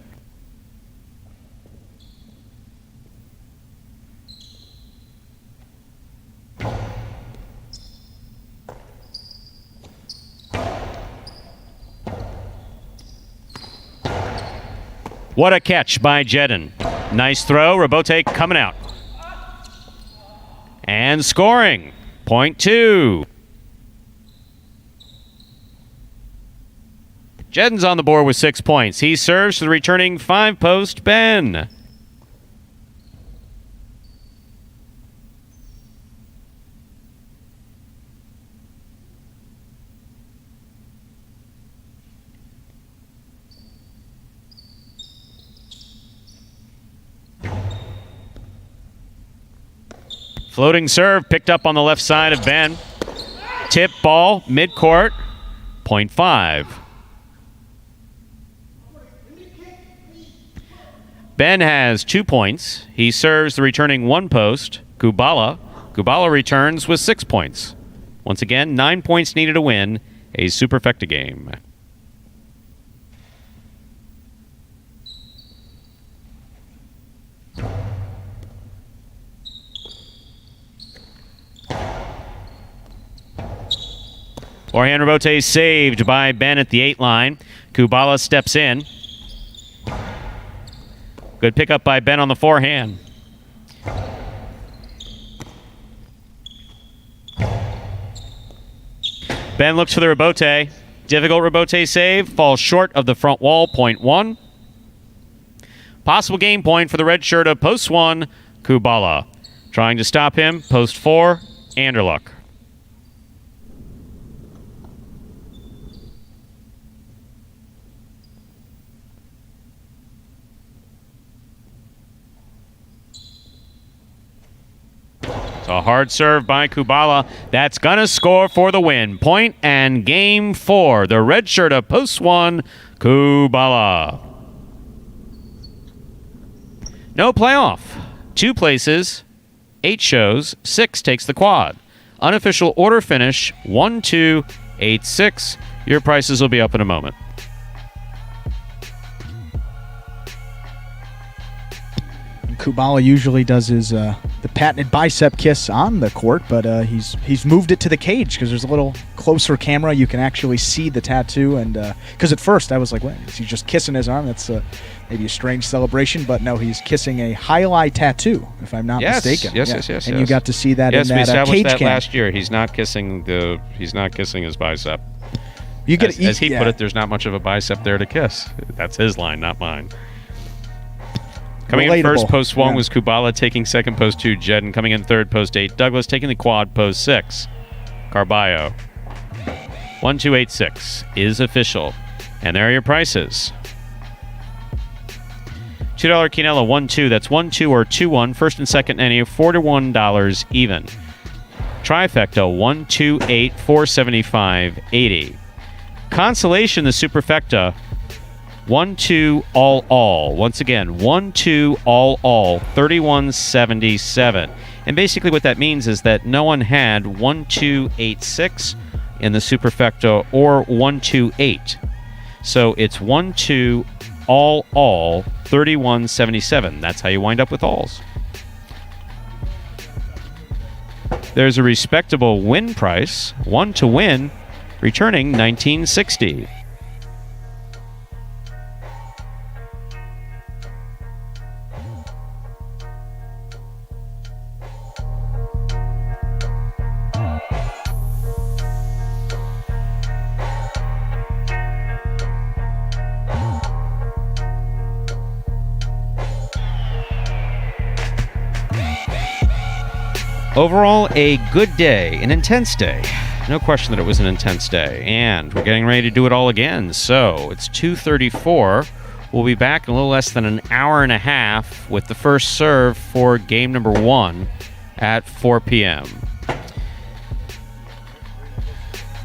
What a catch by Jedin. Nice throw. Robote coming out. And scoring. Point 2. Jedden's on the board with 6 points. He serves to the returning 5-post Ben. Floating serve picked up on the left side of Ben. Tip ball, midcourt, 0.5. Ben has 2 points. He serves the returning 1 post, Kubala. Kubala returns with 6 points. Once again, 9 points needed to win a Superfecta game. Forehand rebote saved by Ben at the 8 line. Kubala steps in. Good pickup by Ben on the forehand. Ben looks for the rebote. Difficult rebote save. Falls short of the front wall, 0.1. Possible game point for the red shirt of post 1, Kubala. Trying to stop him, post 4, Anderluck. A hard serve by Kubala. That's going to score for the win. Point and game 4. The red shirt of post 1, Kubala. No playoff. 2 places, 8 shows, 6 takes the quad. Unofficial order finish, 1-2-8-6. Your prices will be up in a moment. Kubala usually does his the patented bicep kiss on the court, but he's moved it to the cage because there's a little closer camera. You can actually see the tattoo, and because at first I was like, "What? Is he just kissing his arm?" That's maybe a strange celebration, but no, he's kissing a Jai-Alai tattoo, if I'm not mistaken. Yes. And you got to see that in that we established cage that cam. last year. He's not kissing his bicep. You get as he put it, there's not much of a bicep there to kiss. That's his line, not mine. Coming in first, post 1 was Kubala, taking second, post 2, Jedden. Coming in third, post 8, Douglas, taking the quad, post 6, Carballo. 1-2-8-6 is official. And there are your prices. $2 Quinella, 1-2. That's 1-2 or 2-1. First and second any, $4 even. Trifecta, 1-2-8, $475.80. Consolation, the Superfecta, 1-2 all. Once again, 1-2 all, $31.77. And basically what that means is that no one had 1-2-8-6 in the Superfecta or 1-2-8. So it's 1-2 all, $31.77. That's how you wind up with alls. There's a respectable win price, 1 to win, returning $19.60. Overall, a good day, an intense day. No question that it was an intense day. And we're getting ready to do it all again. So it's 2:34. We'll be back in a little less than an hour and a half with the first serve for game number 1 at 4 p.m.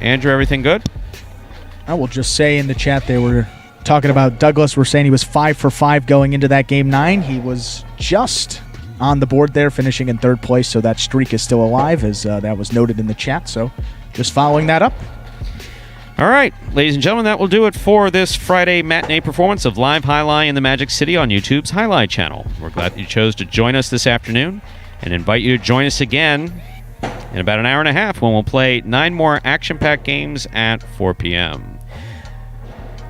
Andrew, everything good? I will just say in the chat they were talking about Douglas. We're saying he was 5 for 5 going into that game 9. He was just on the board there, finishing in third place, so that streak is still alive, as that was noted in the chat. So just following that up. All right, ladies and gentlemen, that will do it for this Friday matinee performance of Live Jai-Alai in the Magic City on YouTube's Jai-Alai Channel. We're glad that you chose to join us this afternoon and invite you to join us again in about an hour and a half when we'll play 9 more action-packed games at 4 p.m.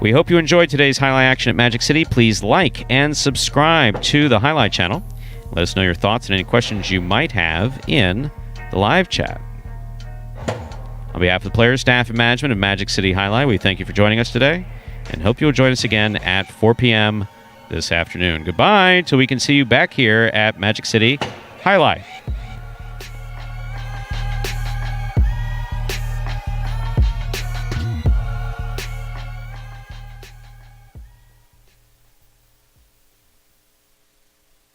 We hope you enjoyed today's Jai-Alai action at Magic City. Please like and subscribe to the Jai-Alai Channel. Let us know your thoughts and any questions you might have in the live chat. On behalf of the players, staff, and management of Magic City Jai-Alai, we thank you for joining us today and hope you'll join us again at 4 p.m. this afternoon. Goodbye till we can see you back here at Magic City Jai-Alai.